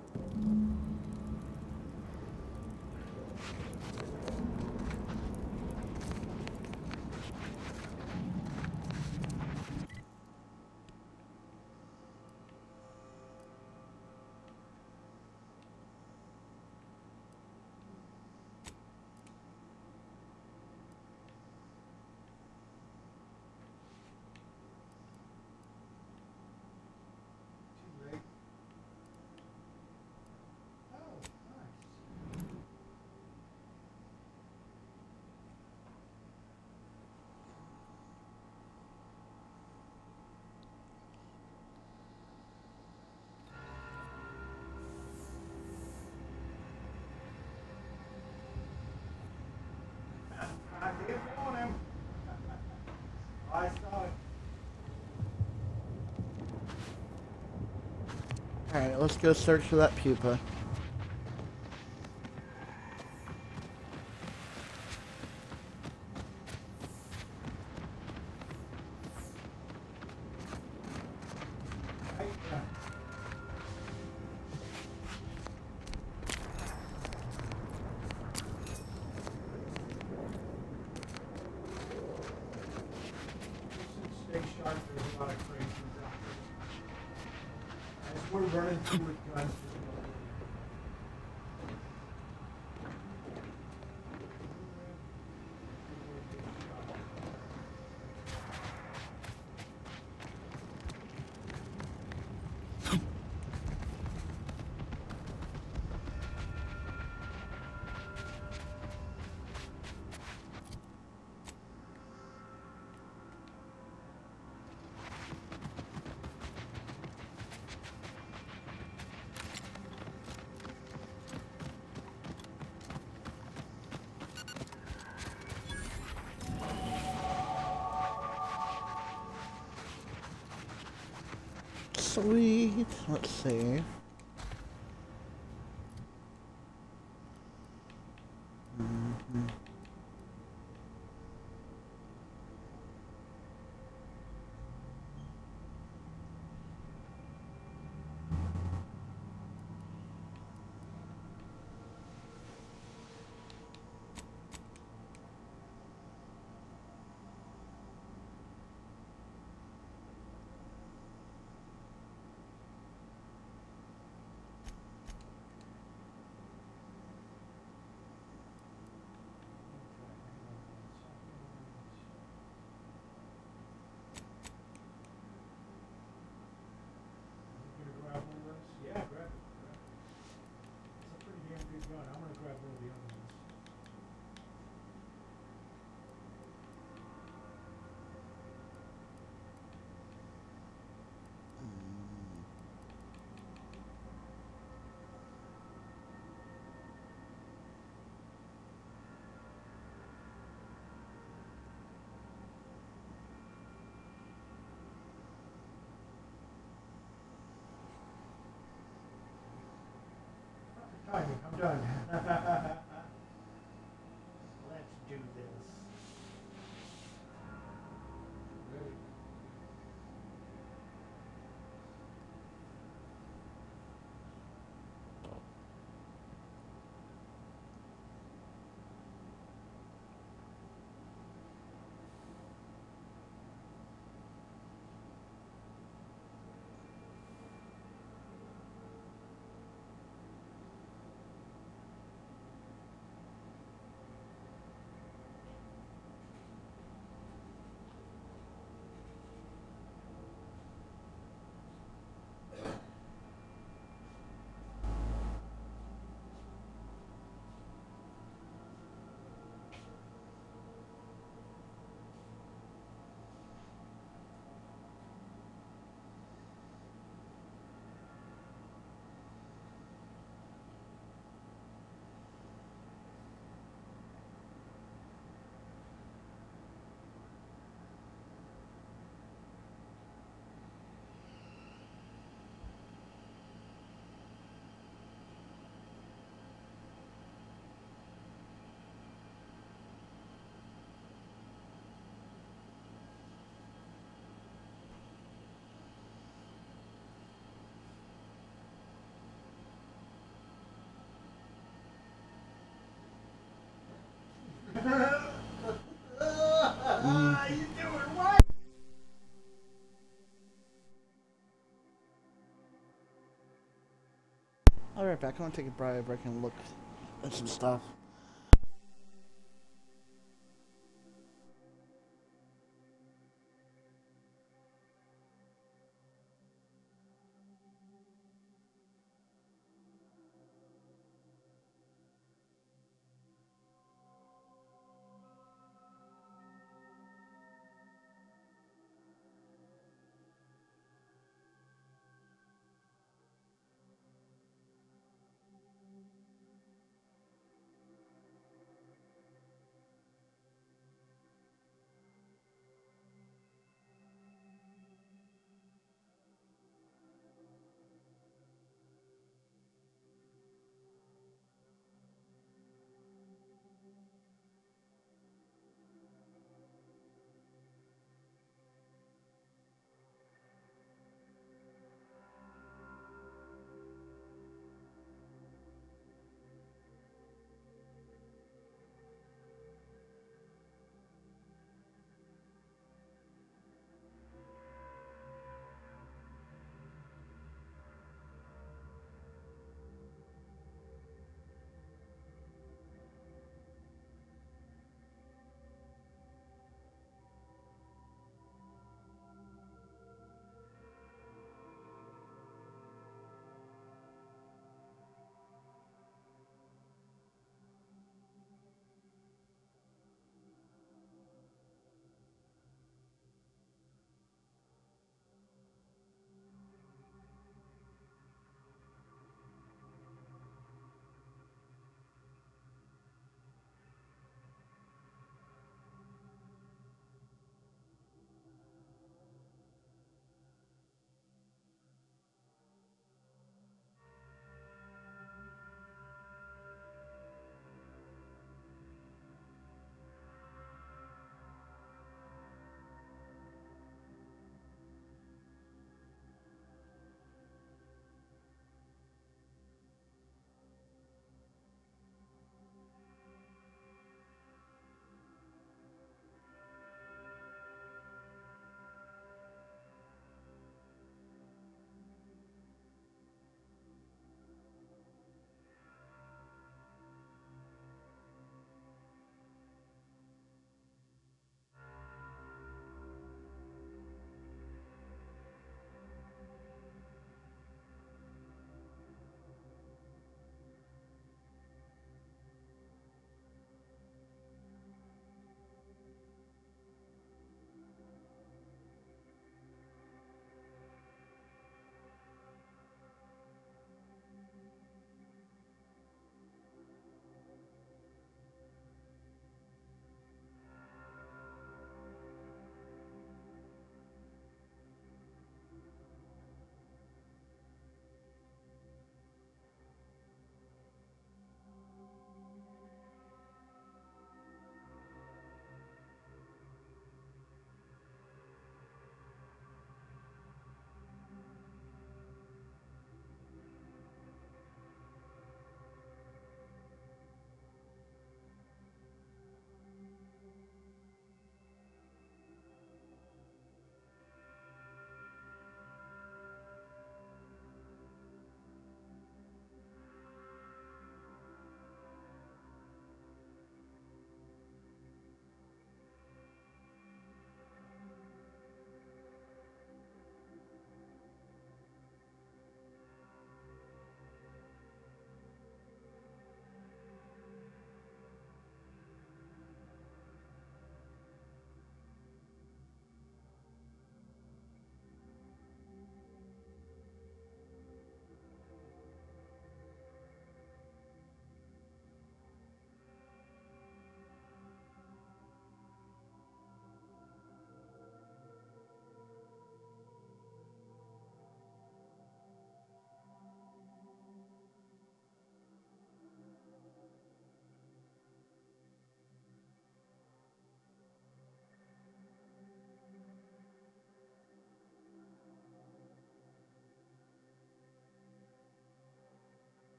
Speaker 1: Alright, let's go search for that pupa.
Speaker 3: Stay sharp, there's a lot of crazies out there. As we're running through with guns.
Speaker 1: Sweet. Let's see. Yeah, grab it. It's a pretty damn good gun. I'm gonna grab one of the other ones. Timing, I'm done. Let's do this. Ready? You doing what? I'll be right back. I want to take a break and look at some stuff.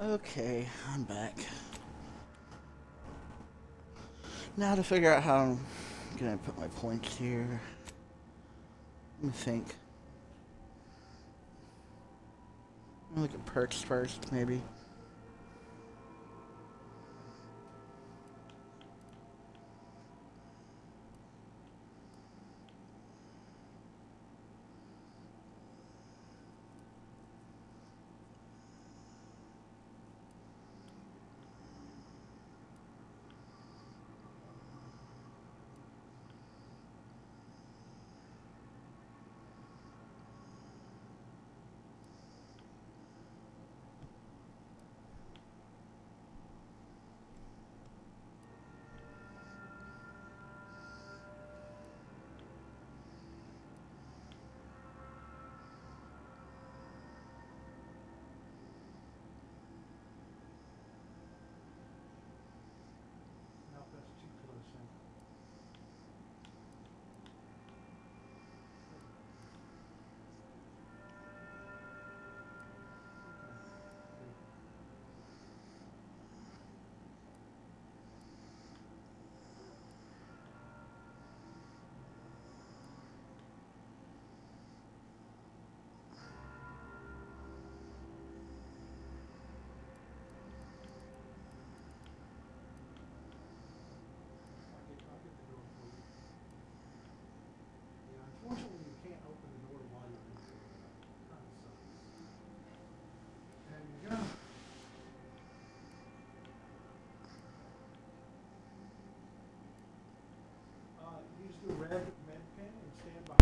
Speaker 1: Okay, I'm back. Now to figure out how I'm gonna put my points here. Let me think. Look at perks first, maybe.
Speaker 3: Now if that's too close in. I'll get the door for you. Yeah, unfortunately you can't open the door while you're in there. Kind of sucks. There you go. Use the red med pen and stand by.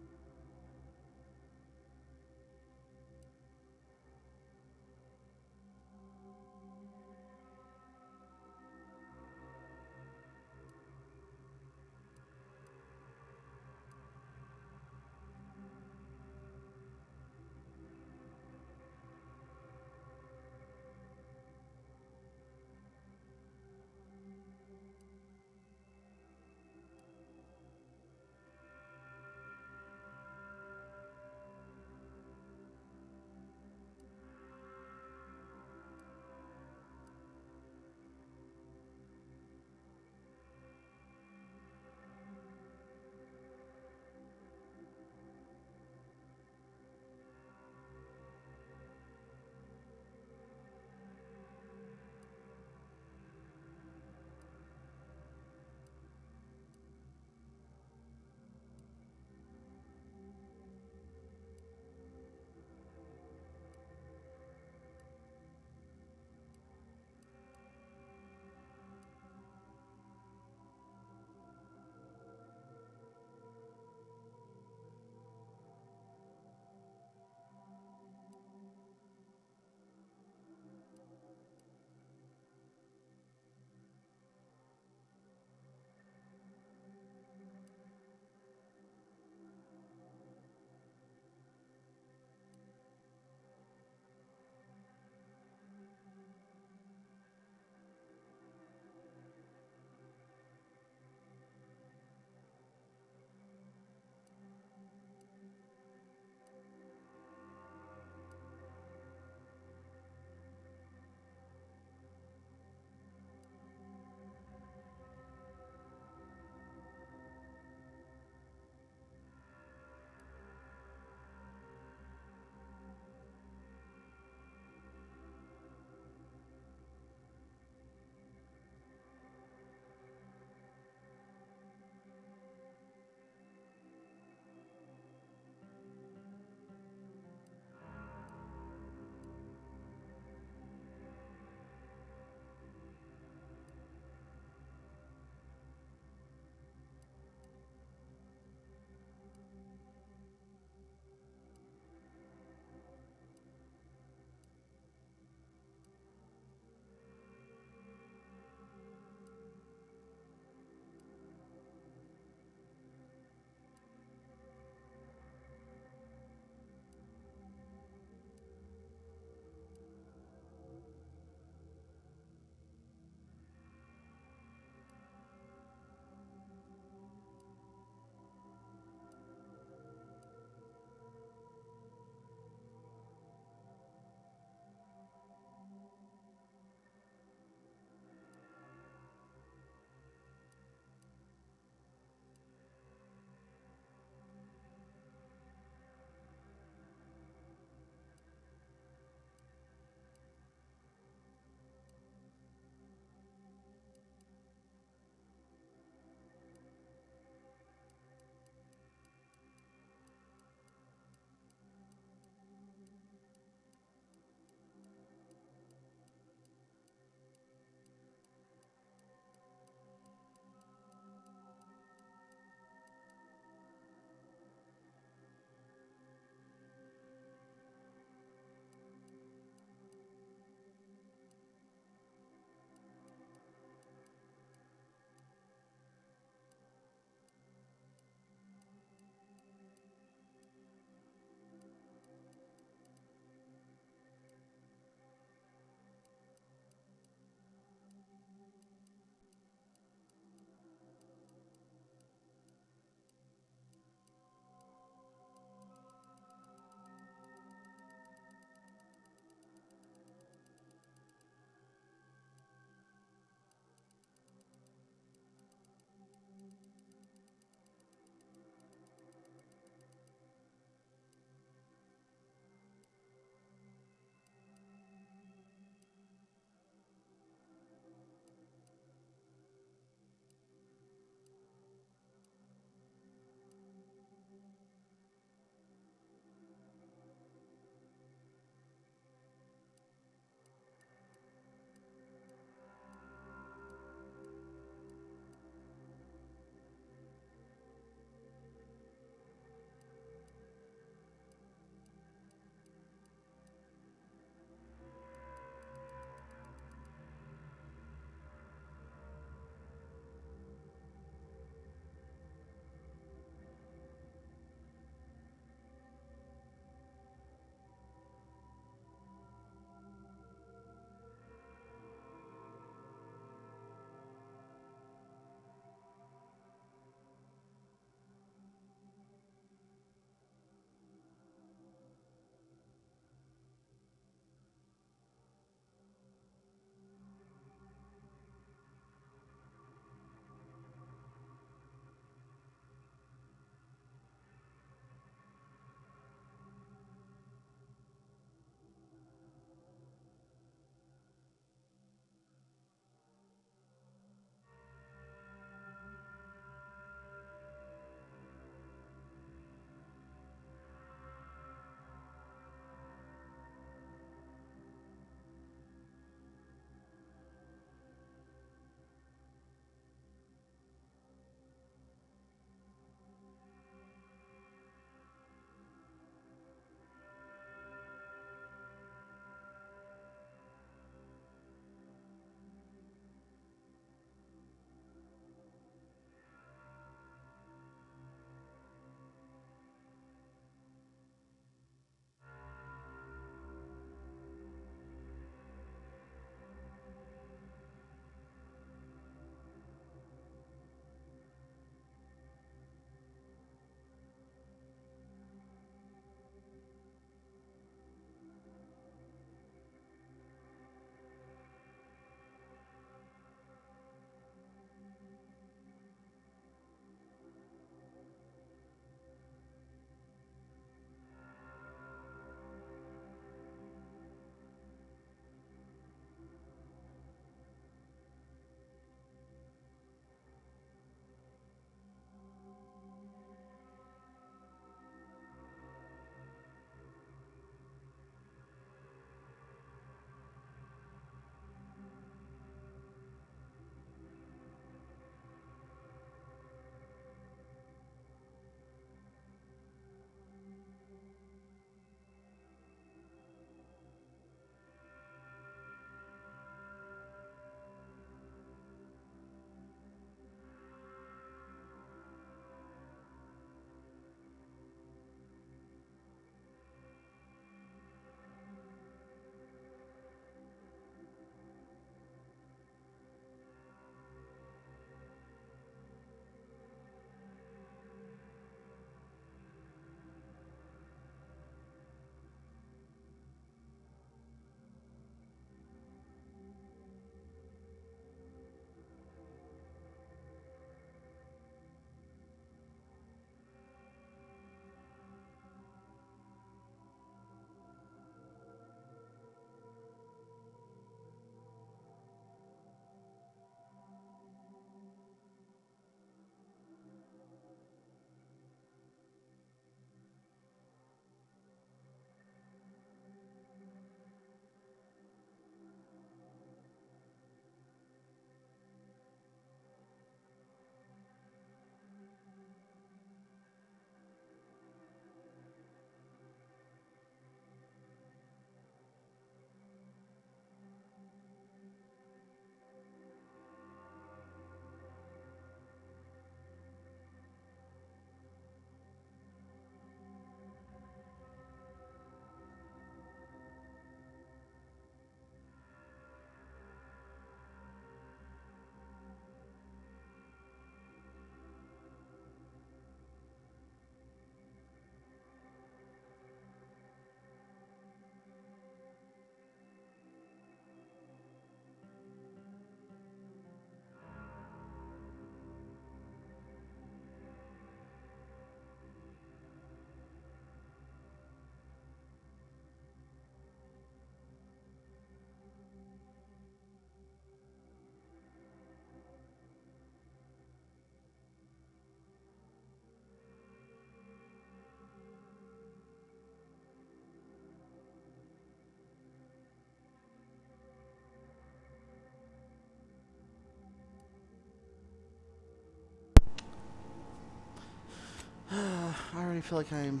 Speaker 1: feel like I'm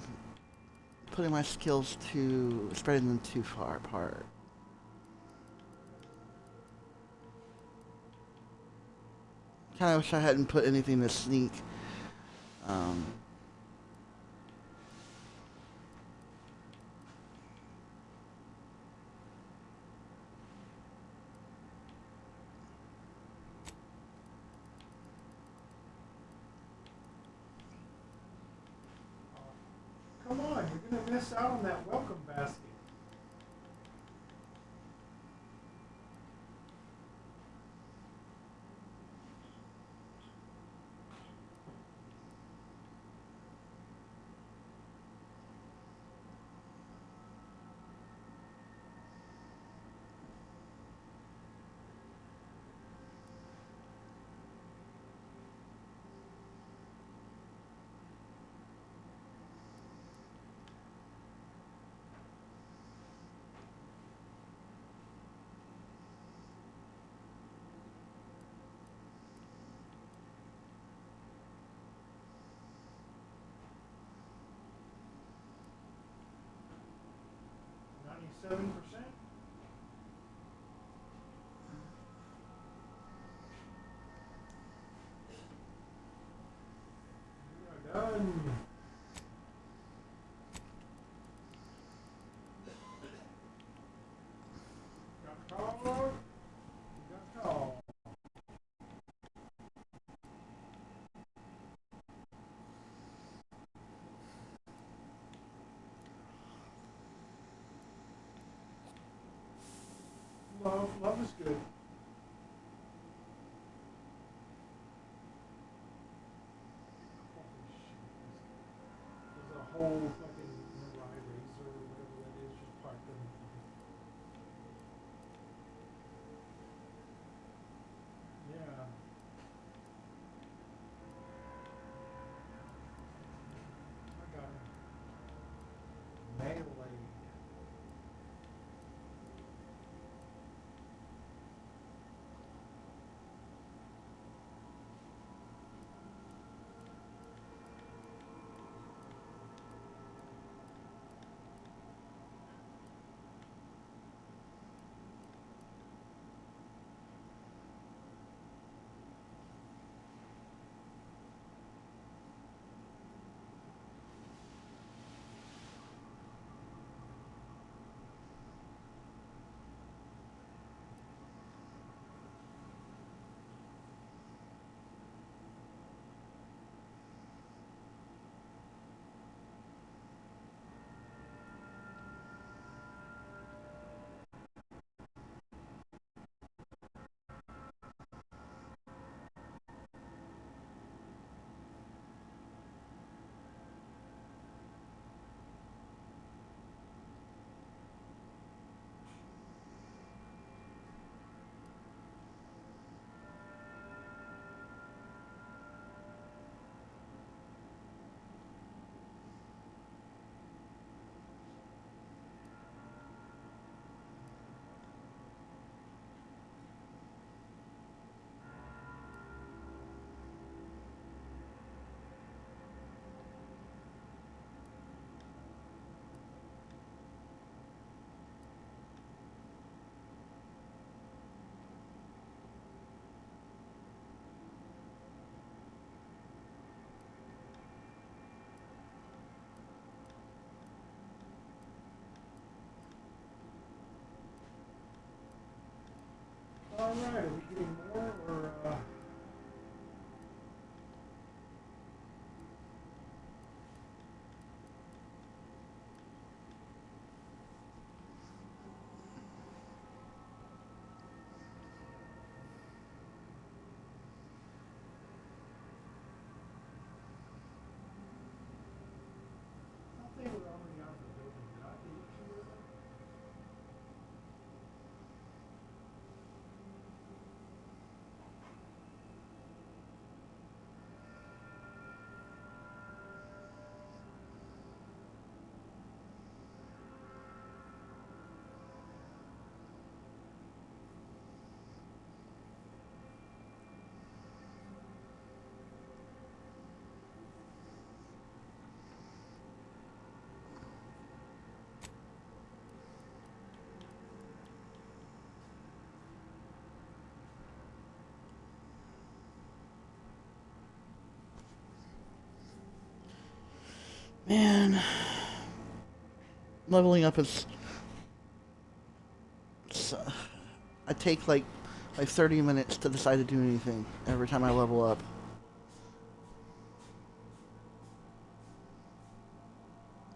Speaker 1: putting my skills too, spreading them too far apart. Kind of wish I hadn't put anything to sneak.
Speaker 3: Come on, you're gonna miss out on that welcome basket. %. We are done. Got call. Got call. Love is good. There's a whole fucking Mirai razor or whatever that is just parked in. Yeah. I got him. Melee. All right, are we getting more or? I think we're already out of the building. Did I get you with them?
Speaker 1: Man, leveling up is. I take like 30 minutes to decide to do anything every time I level up.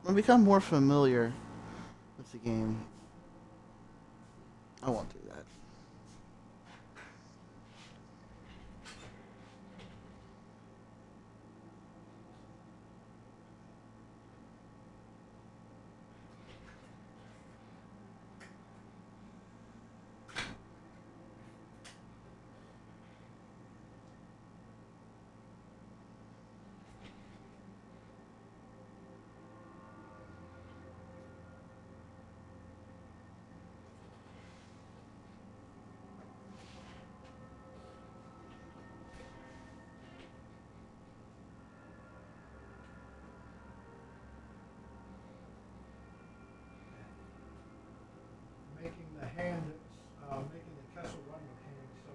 Speaker 1: When I become more familiar with the game, I won't do that.
Speaker 3: Making the hand, making the Kessel Run mechanic so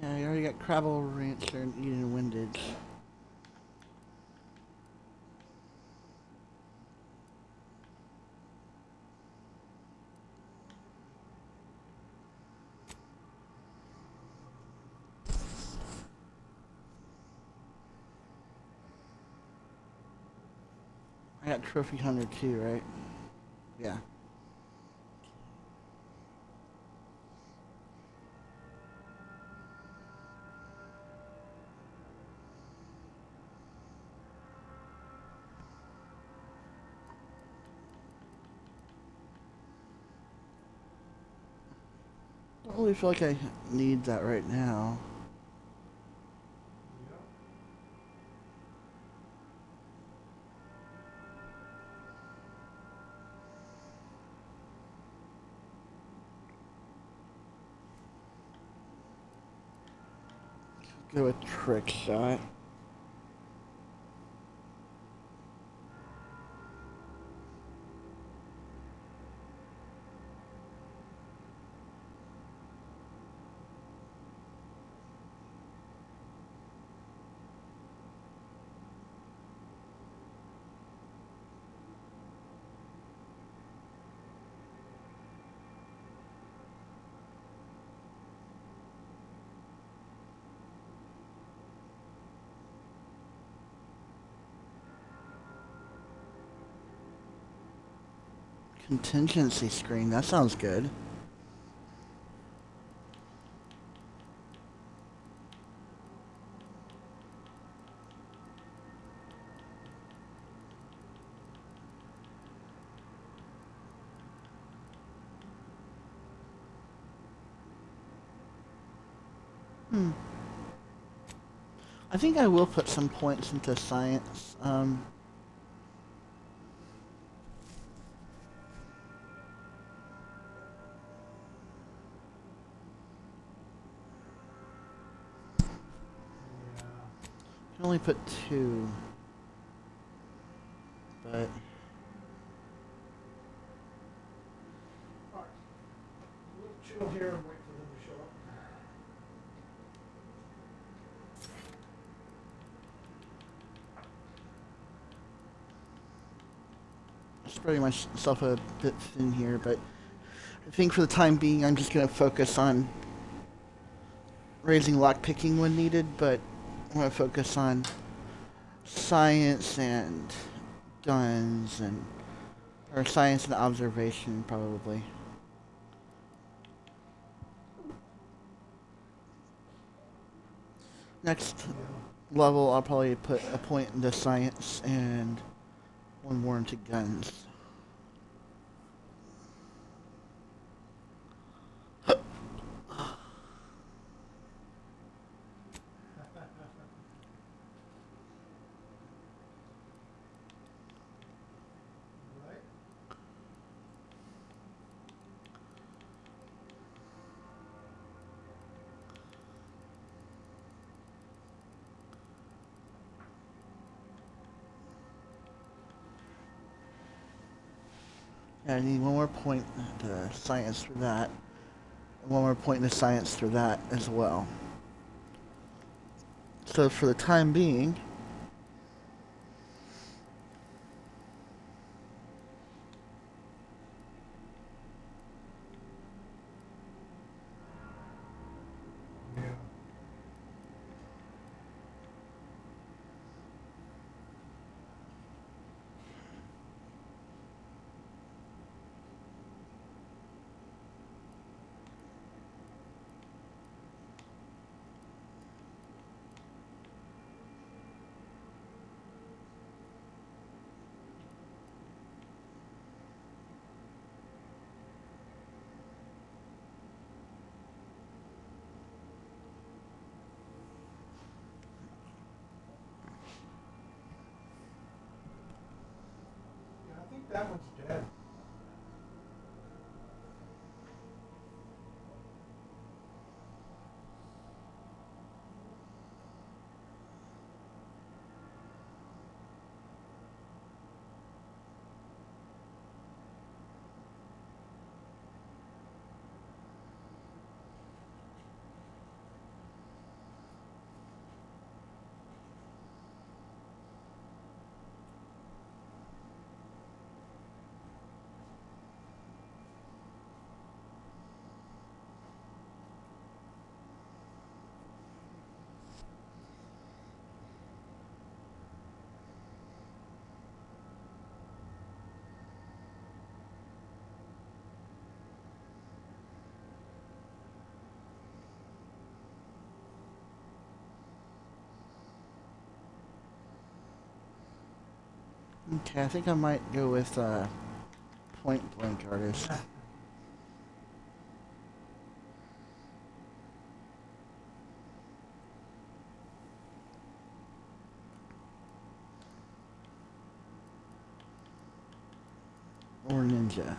Speaker 1: Yeah, you already got Crabble Rancher and Eden Windage. I got Trophy Hunter too, right? Yeah. I don't really feel like I need that right now. Go with trick shot. Contingency screen, that sounds good. I think I will put some points into science. I can only put 2, but
Speaker 3: We'll chill here and wait for them to show up.
Speaker 1: spreading myself a bit thin here, but I think for the time being I'm just going to focus on raising lockpicking when needed, but I'm going to focus on science and guns and or science and observation probably. Next level I'll probably put a point into science and 1 more into guns. Yeah, I need 1 more point to science for that. And 1 more point into science for that as well. So for the time being,
Speaker 3: I think that one's dead. okay, I think I might go with point blank artist.
Speaker 1: ninja.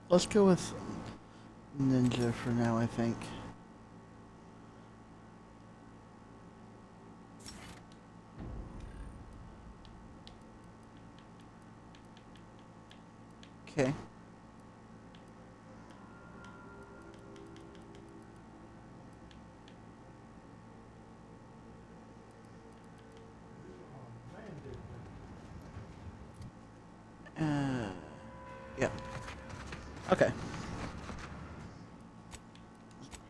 Speaker 1: Let's go with ninja for now, I think. Okay. Yeah. Okay.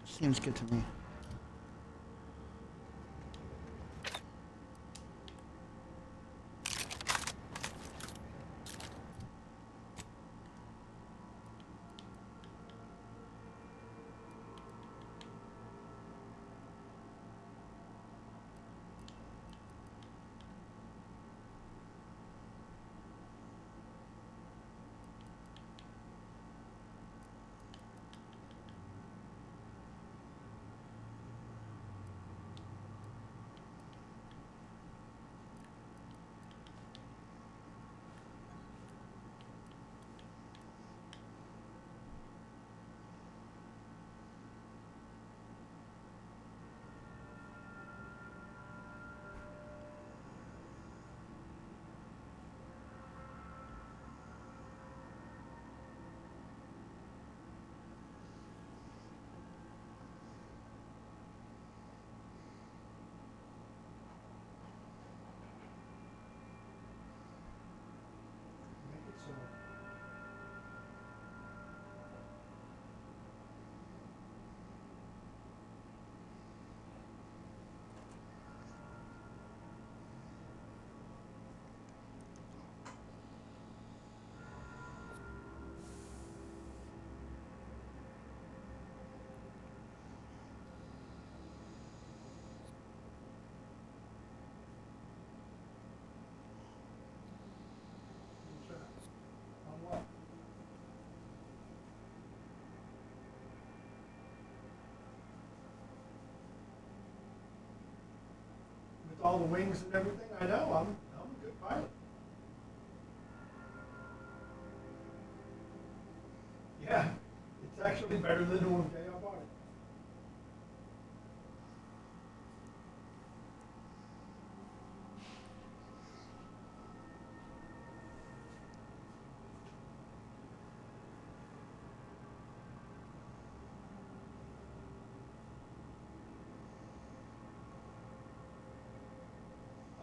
Speaker 1: Seems good to me.
Speaker 3: With all the wings and everything, I know, I'm a good pilot. Yeah, it's actually better than the one day I bought it.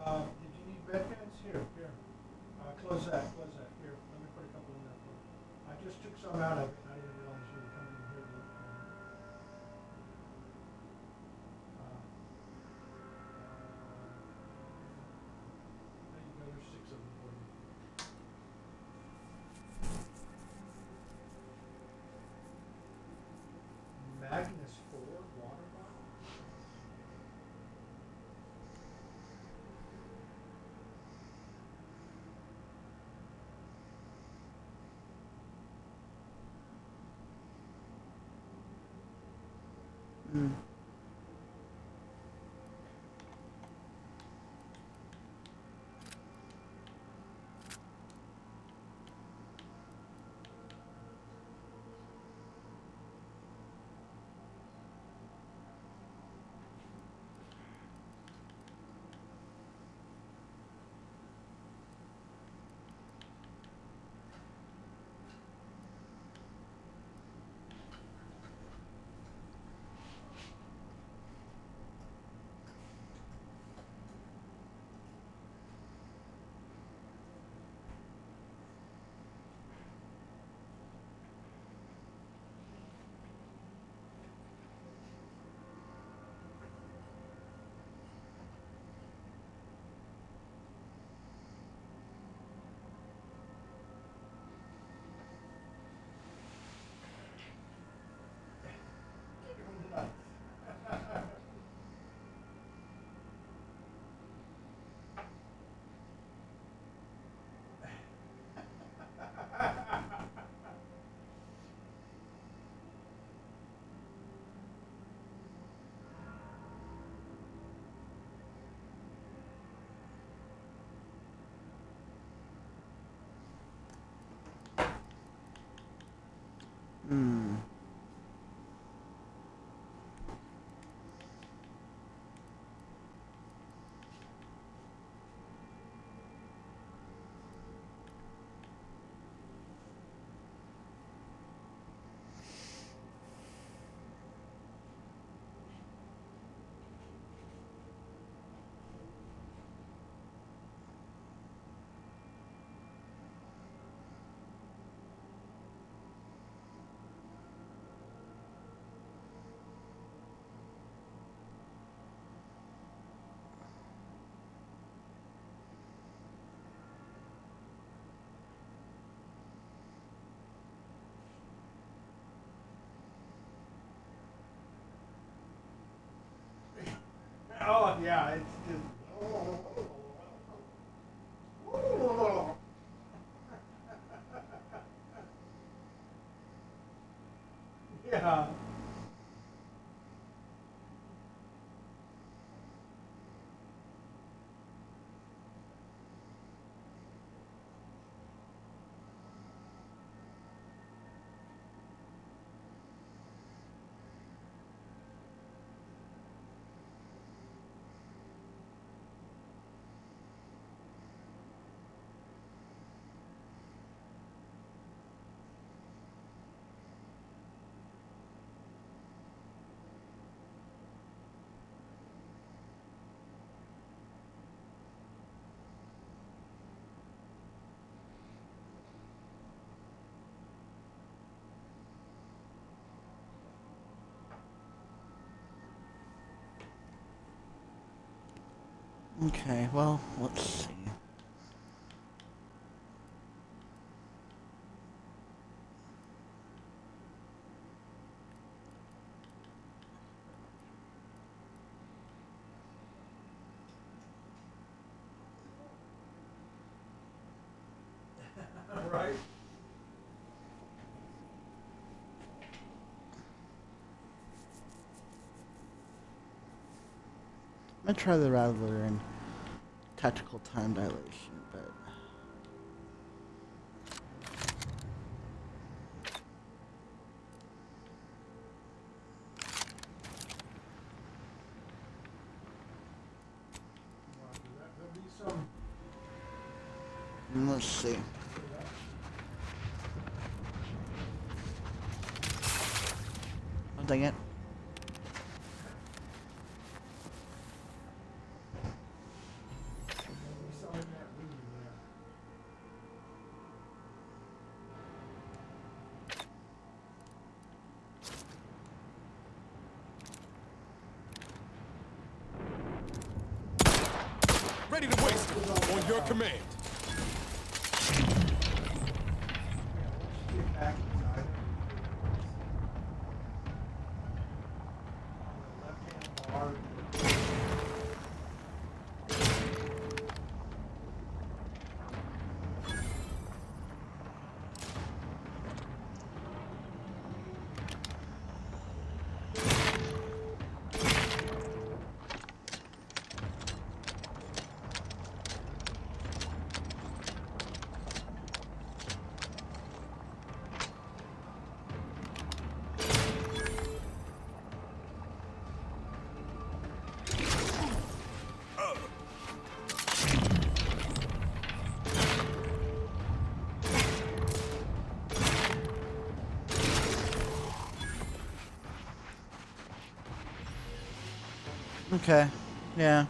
Speaker 3: Did you need bed pants? Here. Close that. Here, let me put a couple in there for you. I just took some out of it. I didn't realize you were coming in here to look for them. There you go, there's 6 of them for you. Magnus 4 water bottle?
Speaker 1: Mm. Hmm.
Speaker 3: Oh yeah, it's just. Yeah.
Speaker 1: Okay, well, let's see.
Speaker 3: Right.
Speaker 1: I'm gonna try the Rattler and tactical time dilation, but
Speaker 3: There'll be some.
Speaker 1: let's see. Oh, dang it.
Speaker 7: Ready to waste it. On your command.
Speaker 1: Okay, yeah.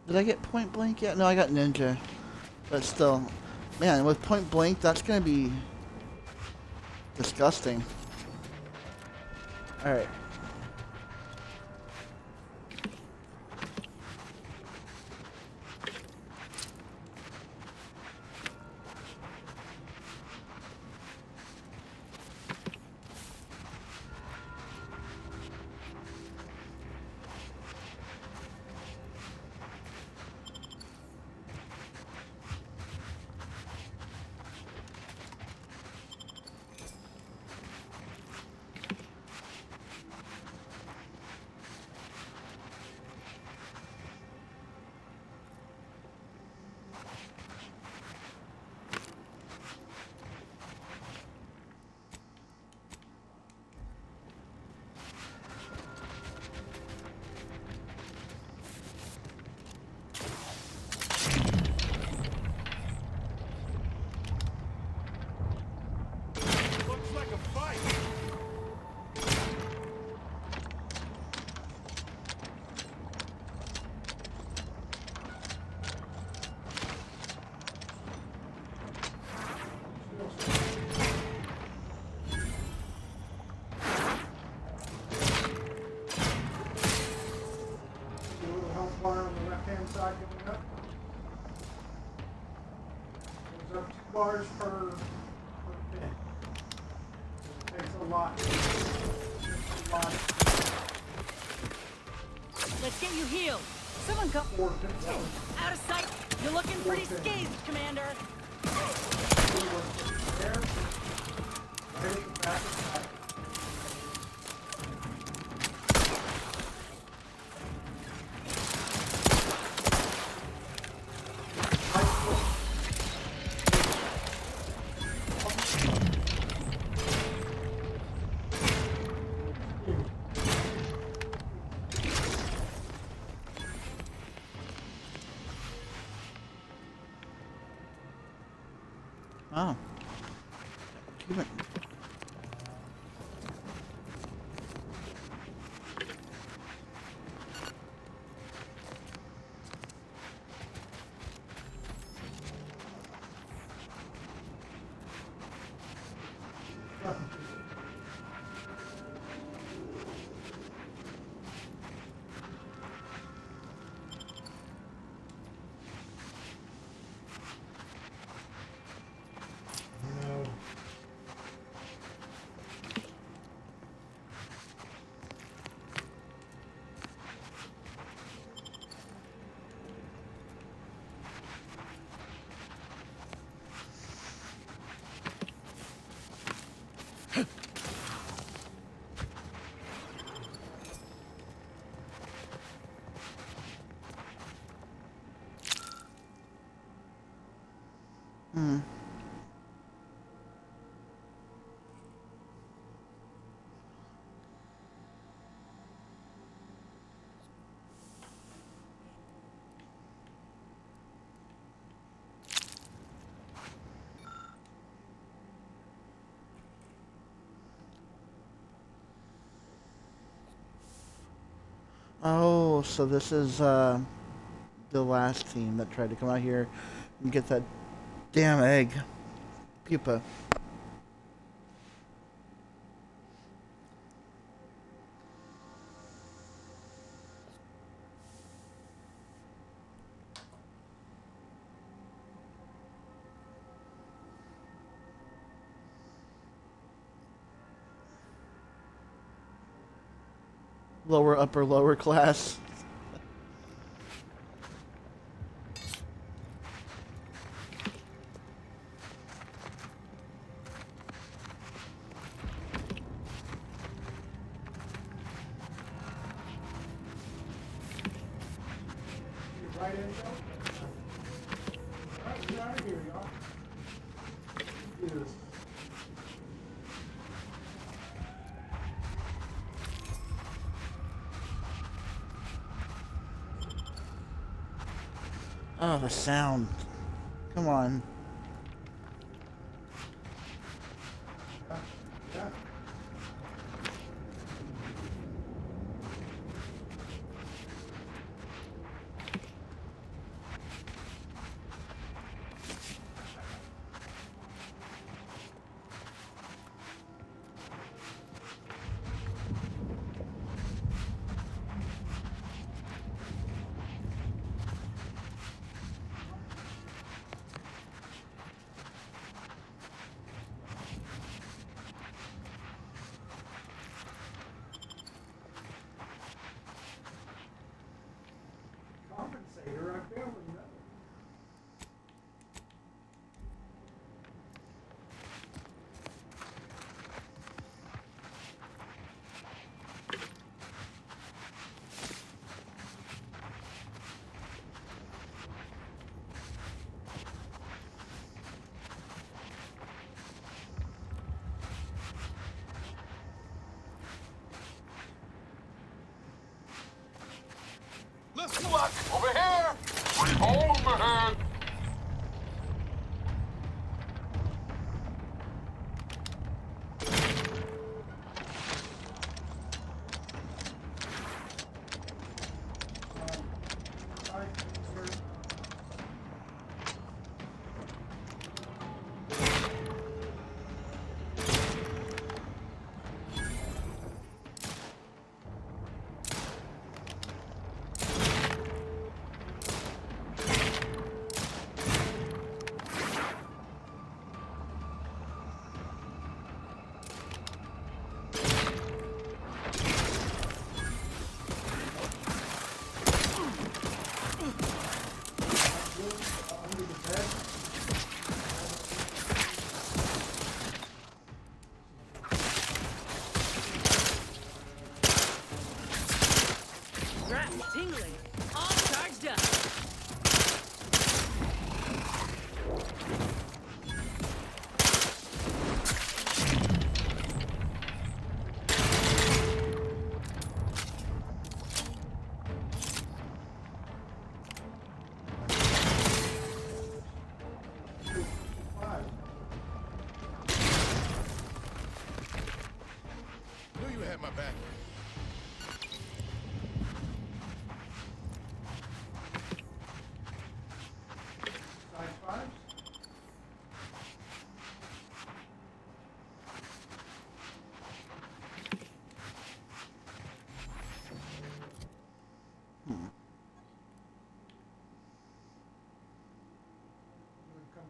Speaker 1: Did I get point blank yet? No, I got ninja. But still, man, with point blank, that's gonna be disgusting. Alright.
Speaker 3: side going up. Goes up 2 bars per pin. It takes a lot. Takes a lot.
Speaker 18: Let's get you healed. Someone come. Out of sight. You're looking pretty scathed, Commander.
Speaker 3: There. Right at the back of the back.
Speaker 1: Oh. Achievement. Hmm. Oh, so this is the last team that tried to come out here and get that damn egg. Pupa. Lower, upper, lower class.
Speaker 3: Right in, Joe? Alright, get out of here, y'all. Do this.
Speaker 1: Oh, the sound. Come on.
Speaker 3: Yeah. Compensator, I barely know.
Speaker 7: Listen, look, over here! Overhead!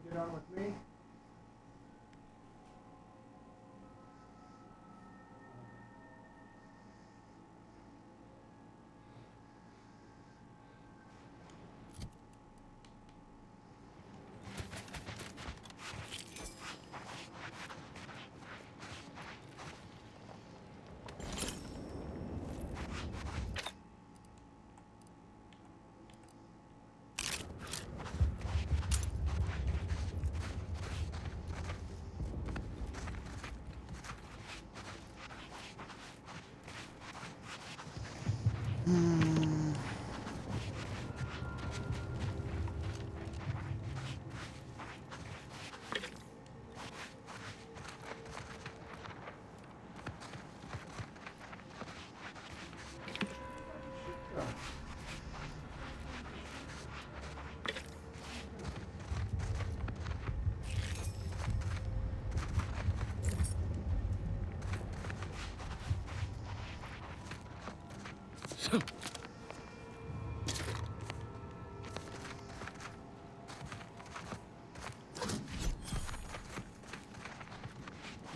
Speaker 3: get on with me?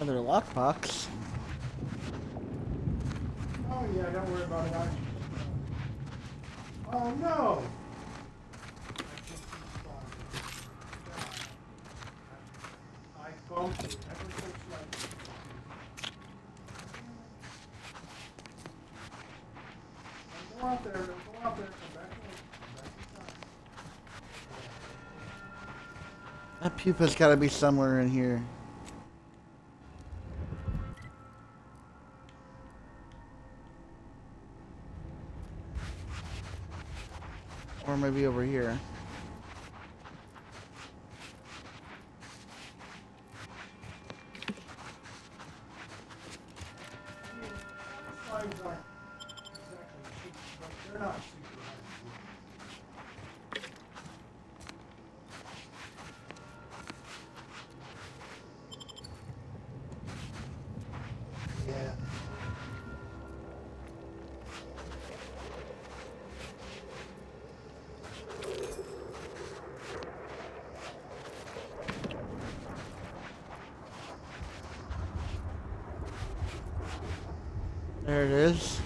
Speaker 1: Another lockbox.
Speaker 3: Oh yeah, don't worry about it. Oh no! I bumped it ever so slightly. Don't go out there, don't go out there, come back inside.
Speaker 1: That pupa's gotta be somewhere in here. Or maybe over here.
Speaker 3: Slides aren't exactly cheap, but they're not super high. Yeah.
Speaker 1: There it is.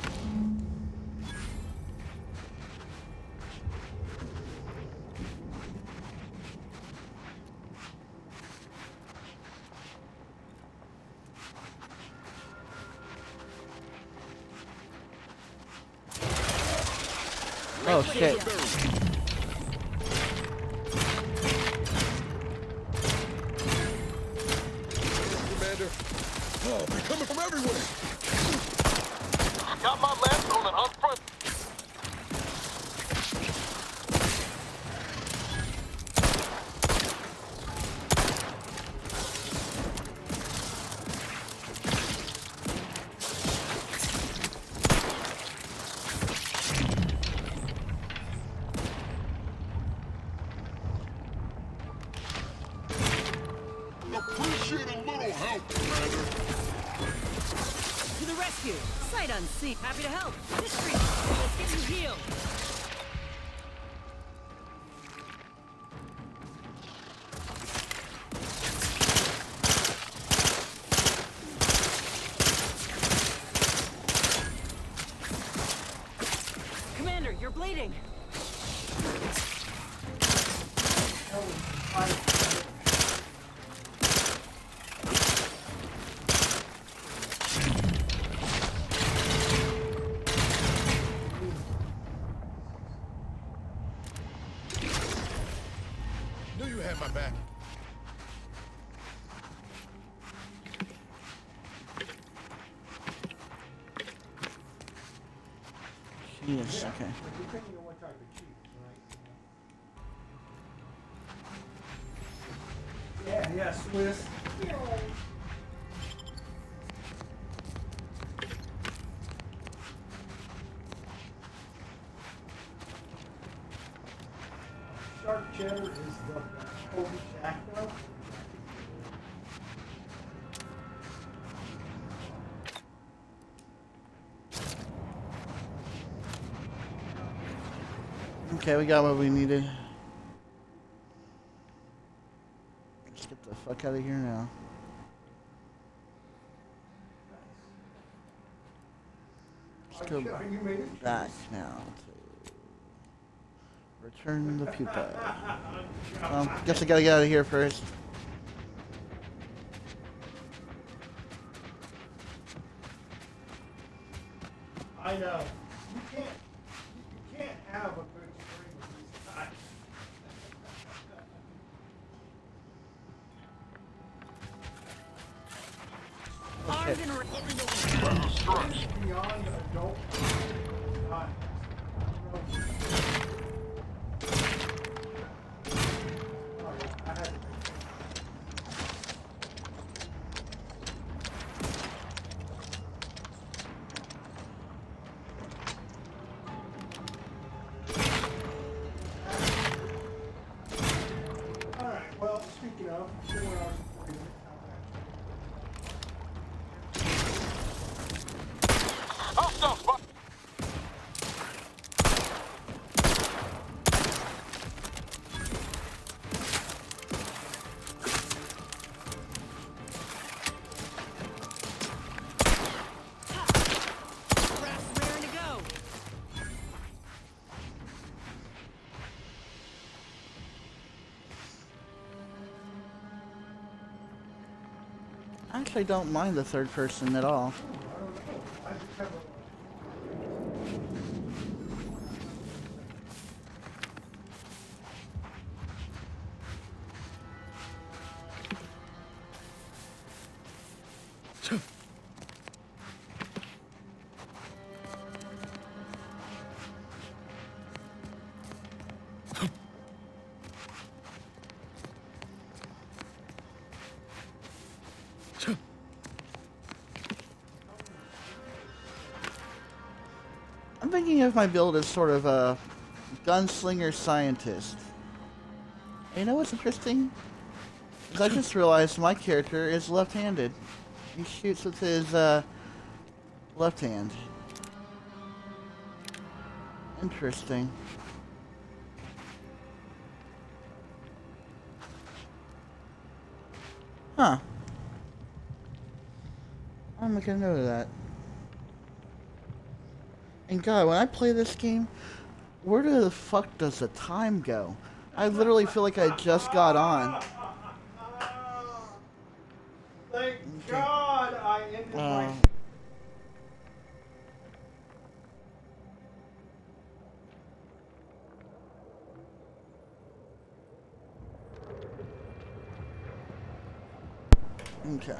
Speaker 1: Oh shit.
Speaker 7: Commander. Oh, they're coming from everywhere.
Speaker 9: Got my left on an up front.
Speaker 7: Appreciate a little help, Commander.
Speaker 18: To the rescue! Sight unseen. Happy to help. This street. Let's get you healed. Commander, you're bleeding.
Speaker 7: Knew you had my back.
Speaker 1: Yes, okay.
Speaker 3: Depending on what type of cheese, right? Yeah, Swiss. Sharp cheddar is the Kobe Jack though.
Speaker 1: Okay, we got what we needed. Let's get the fuck out of here now. Let's go back now to return the pupa. Guess I gotta get out of here first.
Speaker 3: I know. You can't have a good string with these guys.
Speaker 18: I'm gonna
Speaker 3: beyond adult. Alright, well, speaking of, 4 hours and 40 minutes.
Speaker 18: raring to go.
Speaker 1: I actually don't mind the third person at all. I'm thinking of my build as sort of a gunslinger scientist. And you know what's interesting? Is I just realized my character is left-handed. He shoots with his left hand. Interesting. Huh. I'm making a note of that. And God, when I play this game, where the fuck does the time go? I literally feel like I just got on.
Speaker 3: Thank God I ended my...
Speaker 1: Okay.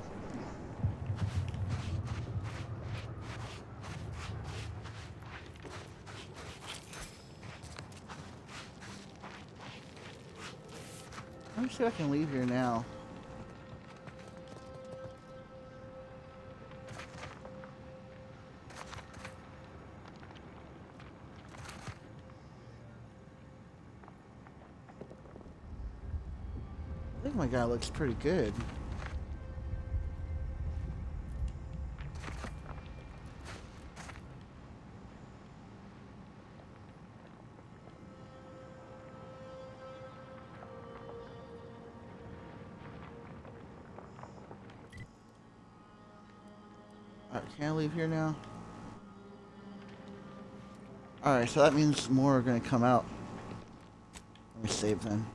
Speaker 1: Let me see if I can leave here now. I think my guy looks pretty good. Alright, can I leave here now? Alright, so that means more are gonna come out. Let me save then.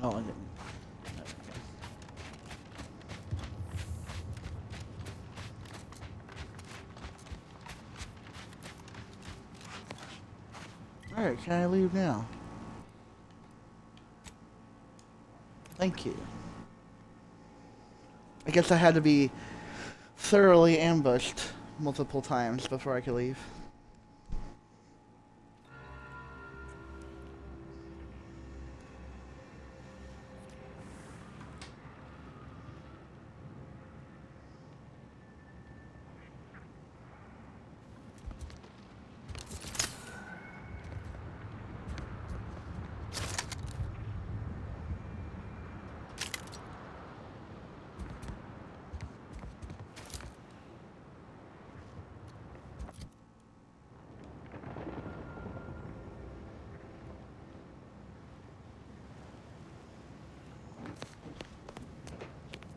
Speaker 1: Oh, I didn't. Alright, can I leave now? Thank you. I guess I had to be thoroughly ambushed multiple times before I could leave.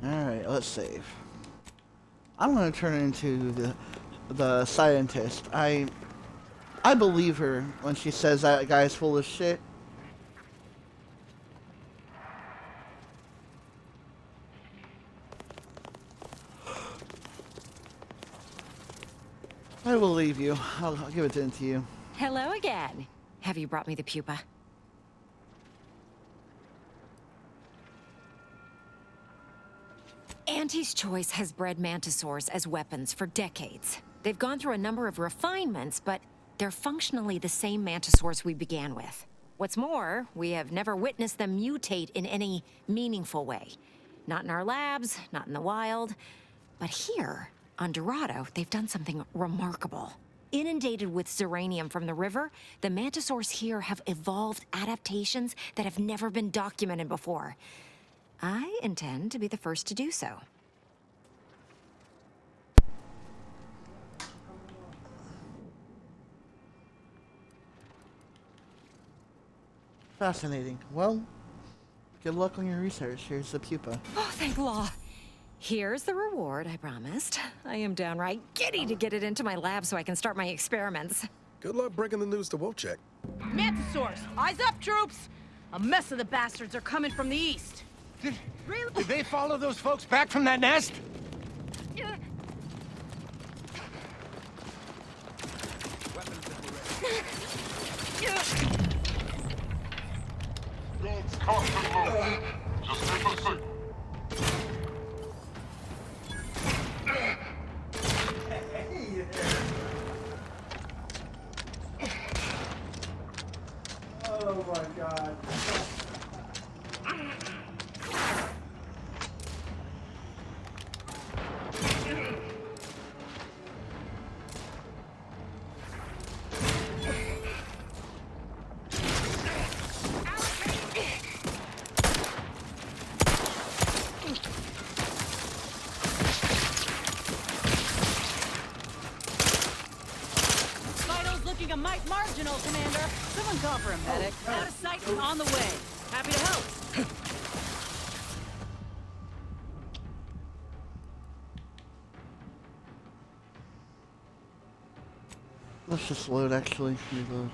Speaker 1: Alright, let's save. I'm gonna turn into the scientist. I believe her when she says that guy's full of shit. I will leave you. I'll give it to you.
Speaker 13: Hello again. Have you brought me the pupa? Auntie's Choice has bred mantisaurs as weapons for decades. They've gone through a number of refinements, but they're functionally the same mantisaurs we began with. What's more, we have never witnessed them mutate in any meaningful way. Not in our labs, not in the wild. But here, on Dorado, they've done something remarkable. Inundated with zeranium from the river, the mantisaurs here have evolved adaptations that have never been documented before. I intend to be the first to do so.
Speaker 1: Fascinating. Well, good luck on your research. Here's the pupa.
Speaker 13: Oh, thank law. Here's the reward I promised. I am downright giddy to get it into my lab so I can start my experiments.
Speaker 7: Good luck breaking the news to Wojciech.
Speaker 18: Mantisaurs, eyes up, troops! A mess of the bastards are coming from the east.
Speaker 9: Did they follow those folks back from that nest?
Speaker 2: It's constant move. Just keep us safe.
Speaker 3: Oh my god.
Speaker 18: Vital's looking a mite marginal, Commander. Someone call for a medic. Out of sight and on the way. Happy to help.
Speaker 1: Let's just load, actually. Reload.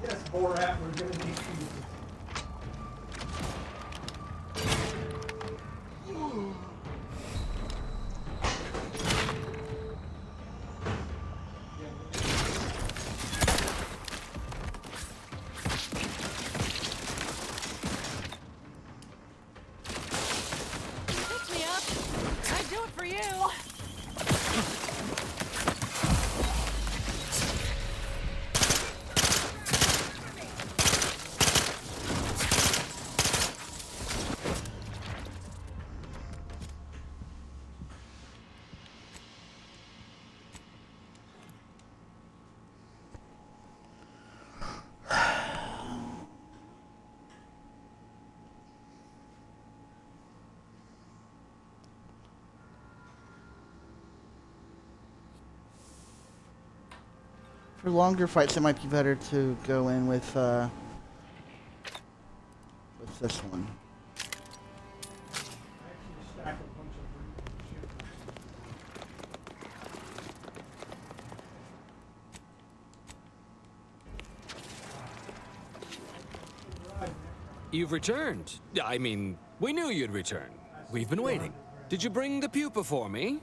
Speaker 3: Yes, Borat, we're gonna need you.
Speaker 18: Pick me up. I'd do it for you.
Speaker 1: For longer fights, it might be better to go in with this one.
Speaker 12: You've returned. I mean, we knew you'd return. We've been waiting. Did you bring the pupa for me?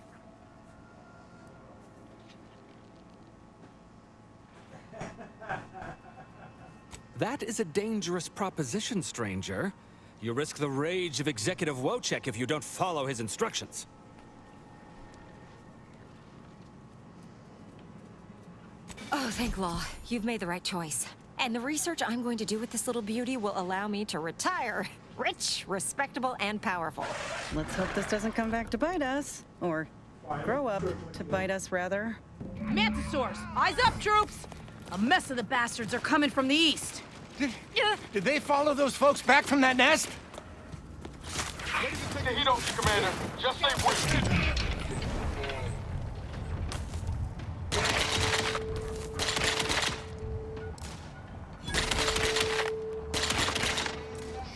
Speaker 12: That is a dangerous proposition, stranger. You risk the rage of Executive Wojciech if you don't follow his instructions.
Speaker 13: Oh, thank law. You've made the right choice. And the research I'm going to do with this little beauty will allow me to retire. Rich, respectable, and powerful.
Speaker 8: Let's hope this doesn't come back to bite us. Or grow up to bite us, rather.
Speaker 18: Mantisaurs, eyes up, troops! A mess of the bastards are coming from the east.
Speaker 9: Did they follow those folks back from that nest?
Speaker 2: Ready to take the heat off you, Commander. Just say wait.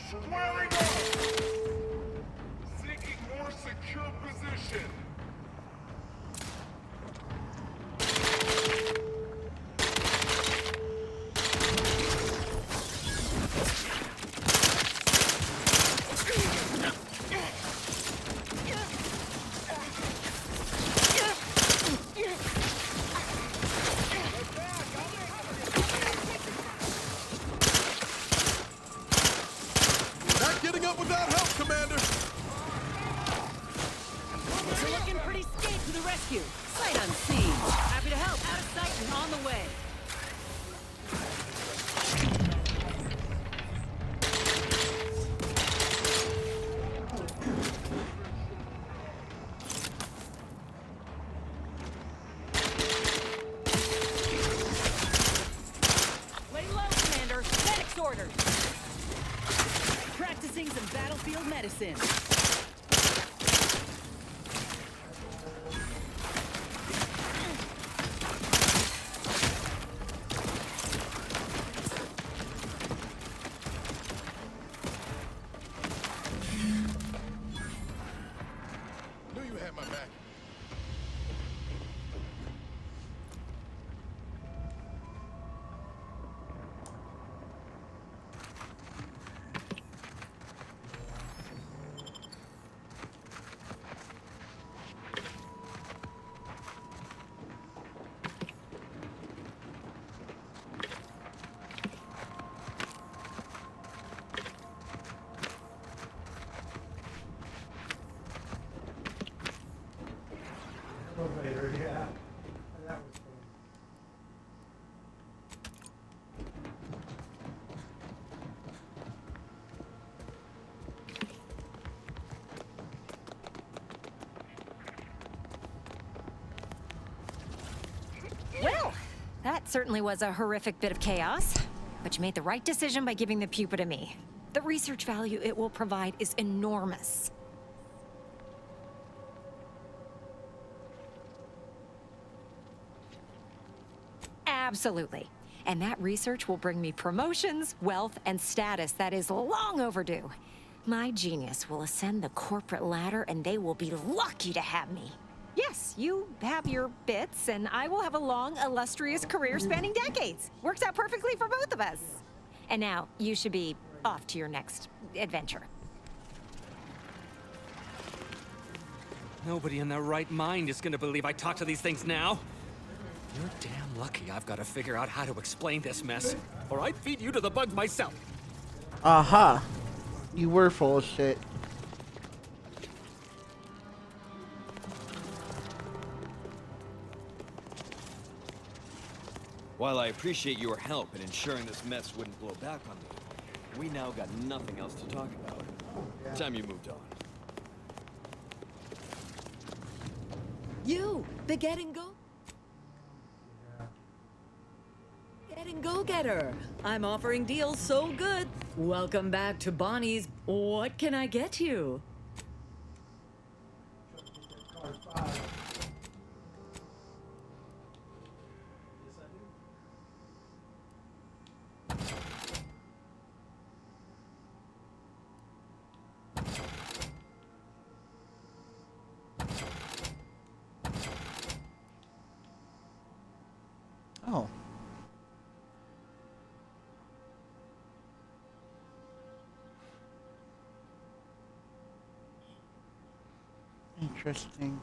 Speaker 9: Squaring off! Seeking more secure position.
Speaker 7: Not getting up without help, Commander!
Speaker 18: You're looking pretty scared to the rescue. Sight unseen. Happy to help. Out of sight and on the way. Lay low, Commander. Medics orders. Practicing some battlefield medicine.
Speaker 7: Knew you had my back.
Speaker 3: Elevator, yeah. That was fun.
Speaker 13: Well, that certainly was a horrific bit of chaos. But you made the right decision by giving the pupa to me. The research value it will provide is enormous. Absolutely. And that research will bring me promotions, wealth, and status that is long overdue. My genius will ascend the corporate ladder, and they will be lucky to have me. Yes, you have your bits, and I will have a long, illustrious career spanning decades. Works out perfectly for both of us. And now, you should be off to your next adventure.
Speaker 12: Nobody in their right mind is gonna believe I talk to these things now. You're damn lucky I've got to figure out how to explain this mess, or I'd feed you to the bugs myself.
Speaker 1: Aha! You were full of shit.
Speaker 16: While I appreciate your help in ensuring this mess wouldn't blow back on me, we now got nothing else to talk about. Time you moved on.
Speaker 14: You, the get and go? Get and go getter. I'm offering deals so good. Welcome back to Bonnie's. What can I get you?
Speaker 1: Oh. Interesting.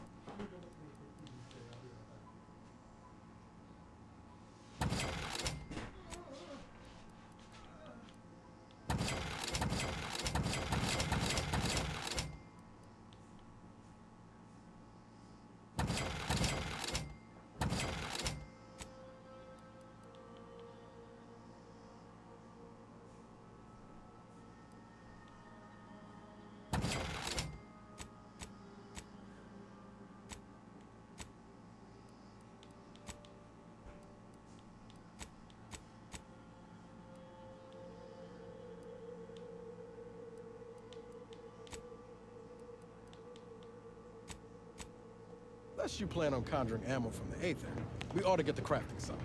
Speaker 7: Unless you plan on conjuring ammo from the Aether, we ought to get to crafting some.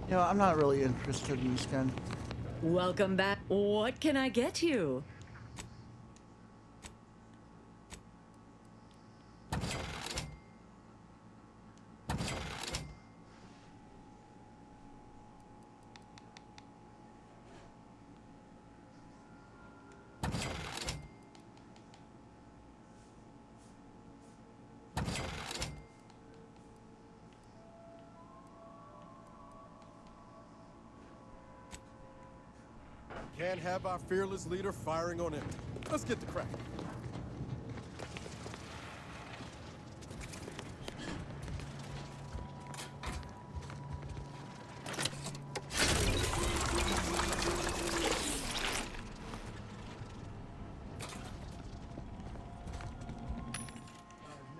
Speaker 1: You know, I'm not really interested in this gun.
Speaker 14: Welcome back. What can I get you?
Speaker 7: Can't have our fearless leader firing on empty. Let's get to crafting.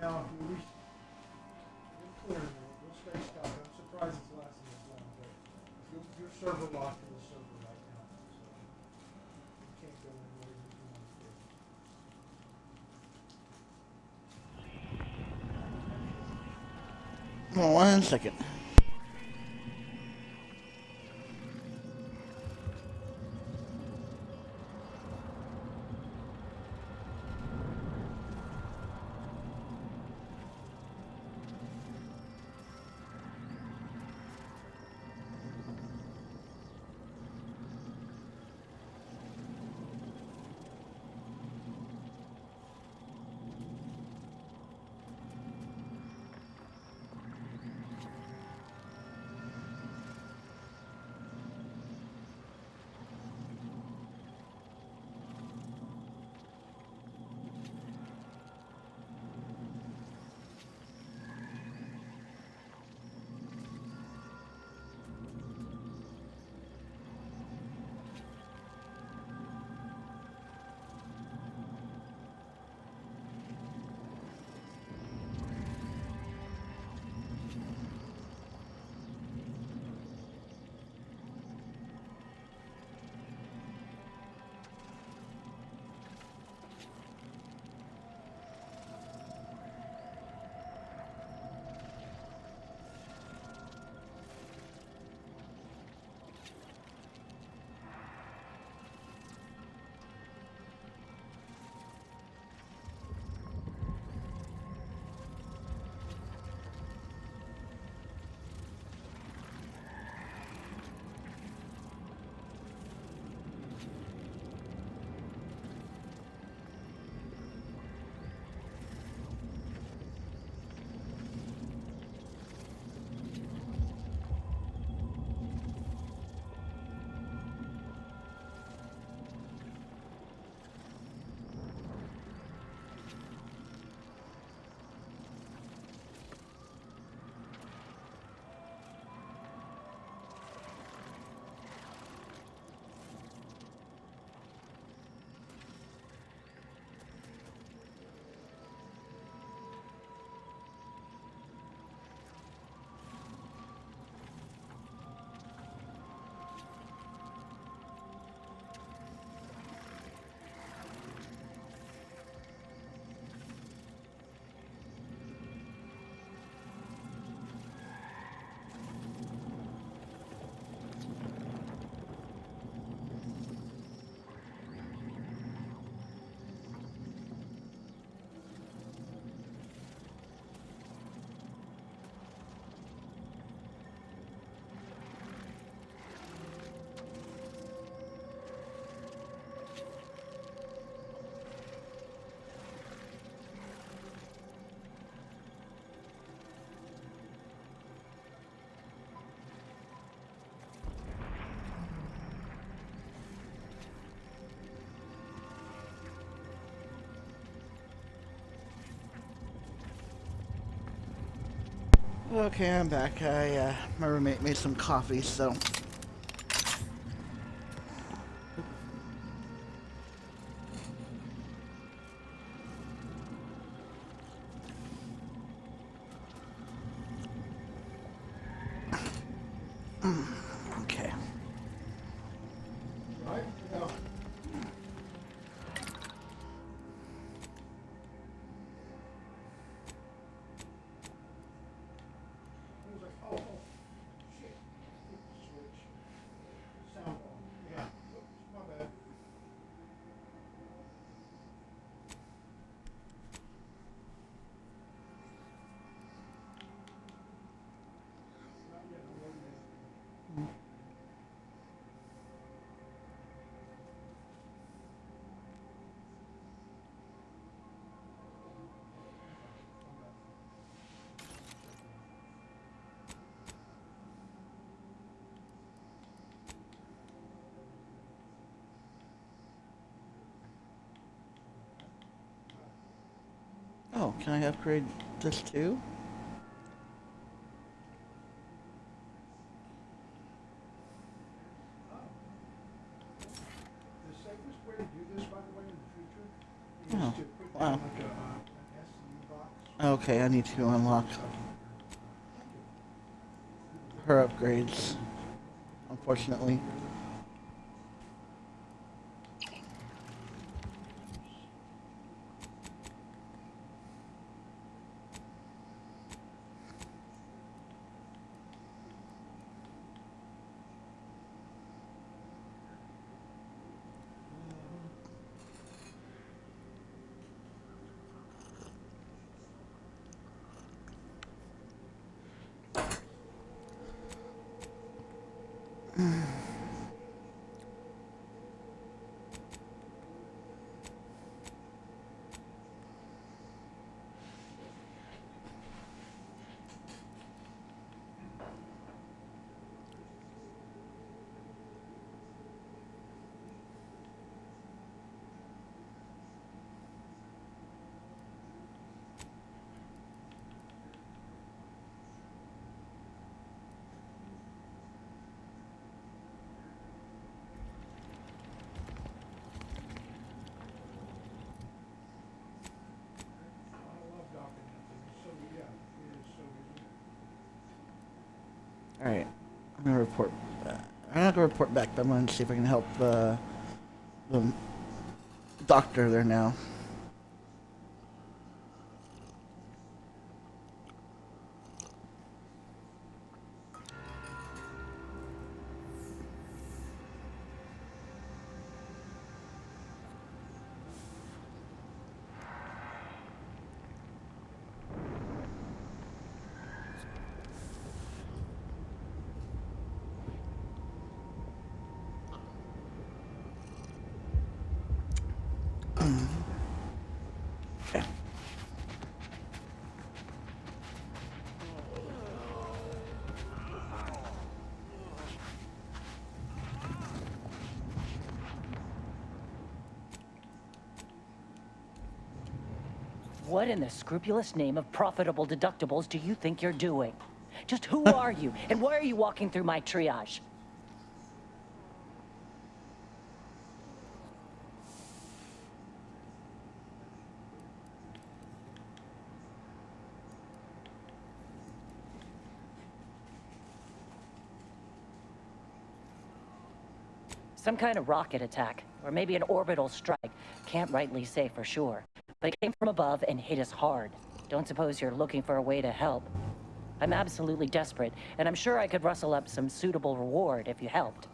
Speaker 3: Now, if you wish, we're clear now. We'll stay stopped. I'm surprised it's lasting this long, but your server locked to the server right now, so you can't go anywhere you want to.
Speaker 1: Hold on 1 second. Okay, I'm back. My roommate made some coffee, so. Okay.
Speaker 3: Right? Yeah. He was like, oh, shit. Switch. Sound on. Yeah. Oops, my bad. Not yet, I'm loading it.
Speaker 1: Oh, can I upgrade this too?
Speaker 3: The safest way to do this, by the way, in the future, is
Speaker 1: Oh,
Speaker 3: to put
Speaker 1: wow.
Speaker 3: down like an SU box.
Speaker 1: Okay, I need to unlock her upgrades, unfortunately.
Speaker 3: I love documenting. So, yeah, it is so easy.
Speaker 1: Alright, I'm gonna report back. I'm not gonna report back, but I'm gonna see if I can help the doctor there now. Okay.
Speaker 18: What in the scrupulous name of profitable deductibles do you think you're doing? Just who are you, and why are you walking through my triage? Some kind of rocket attack, or maybe an orbital strike. Can't rightly say for sure. But it came from above and hit us hard. Don't suppose you're looking for a way to help. I'm absolutely desperate, and I'm sure I could rustle up some suitable reward if you helped.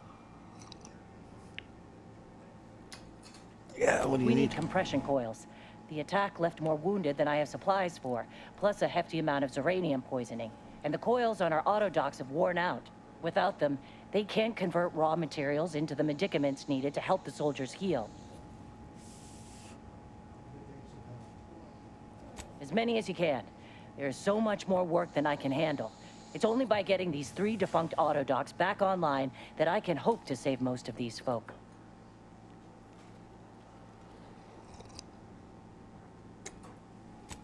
Speaker 1: Yeah, what do you
Speaker 18: We
Speaker 1: need?
Speaker 18: need compression coils. The attack left more wounded than I have supplies for, plus a hefty amount of zeranium poisoning. And the coils on our auto docks have worn out. Without them, they can't convert raw materials into the medicaments needed to help the soldiers heal. As many as you can. There's so much more work than I can handle. It's only by getting these 3 defunct auto docks back online that I can hope to save most of these folk.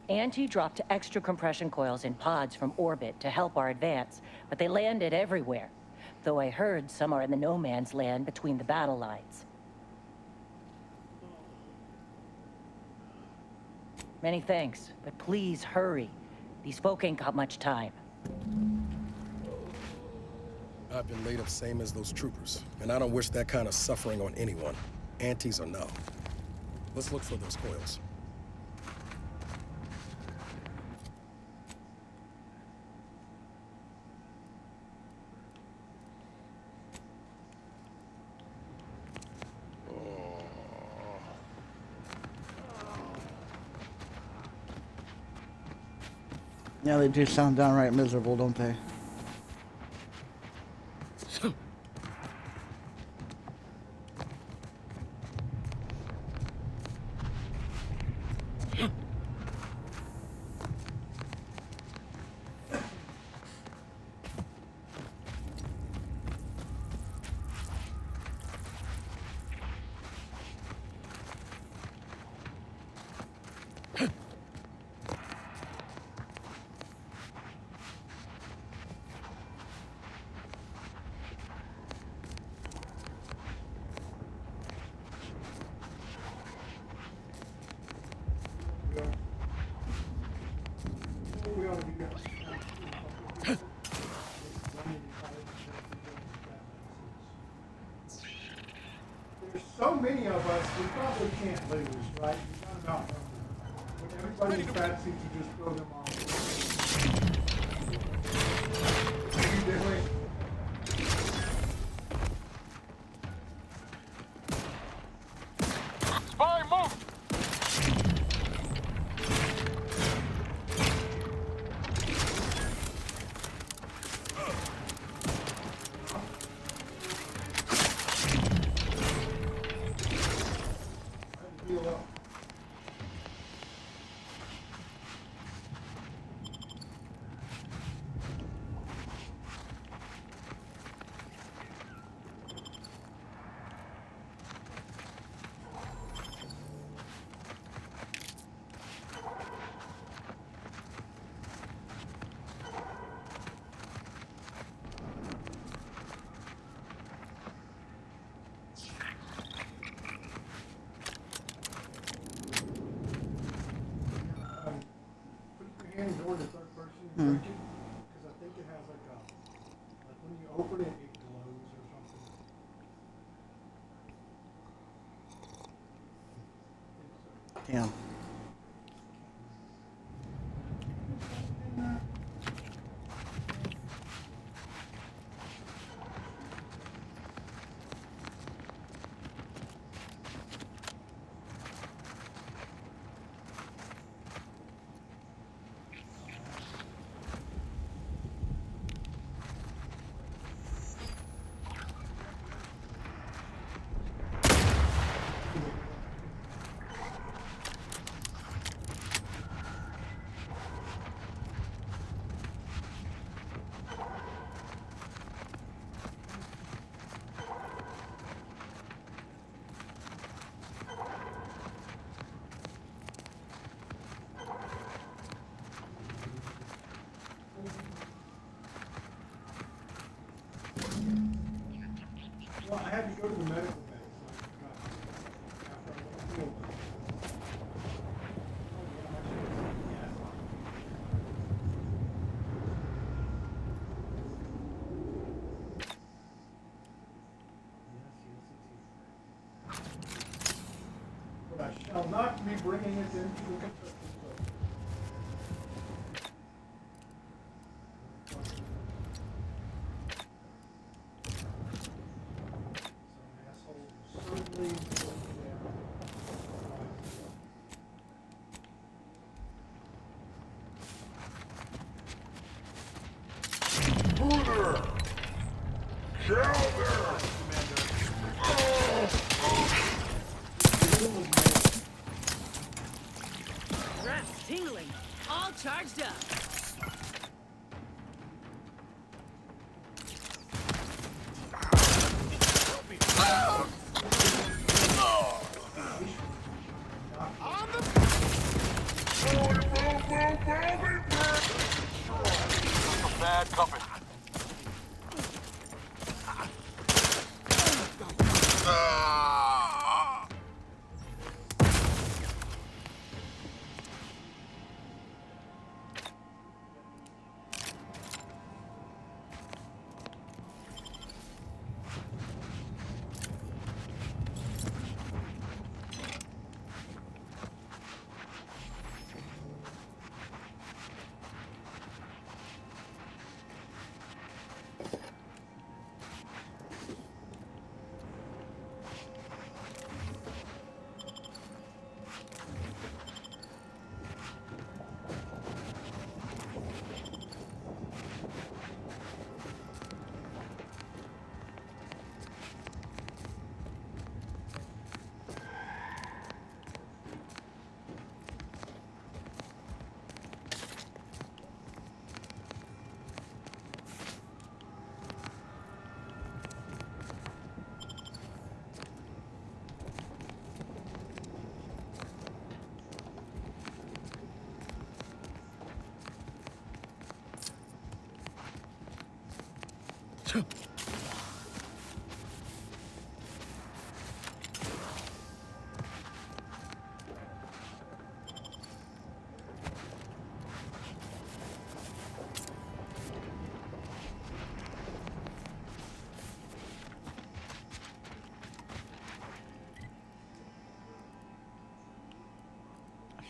Speaker 18: Auntie dropped extra compression coils in pods from orbit to help our advance, but they landed everywhere. Though I heard some are in the no man's land between the battle lines. Many thanks, but please hurry. These folk ain't got much time.
Speaker 7: I've been laid up same as those troopers, and I don't wish that kind of suffering on anyone. Antis or no. Let's look for those coils.
Speaker 1: Yeah, they do sound downright miserable, don't they?
Speaker 3: There's so many of us, we probably can't lose, right? It's not about numbers. But everybody in fact seems to just throw them off. What are you doing?
Speaker 2: Spy, move!
Speaker 3: Hand toward the third person drinking, because I think it has like when you open it, it glows or something.
Speaker 1: Damn.
Speaker 3: Well, I had to go to the medical bay, so but I shall not be bringing it into the construction zone.
Speaker 14: Reps tingling, all charged up.
Speaker 2: On the... Some bad company.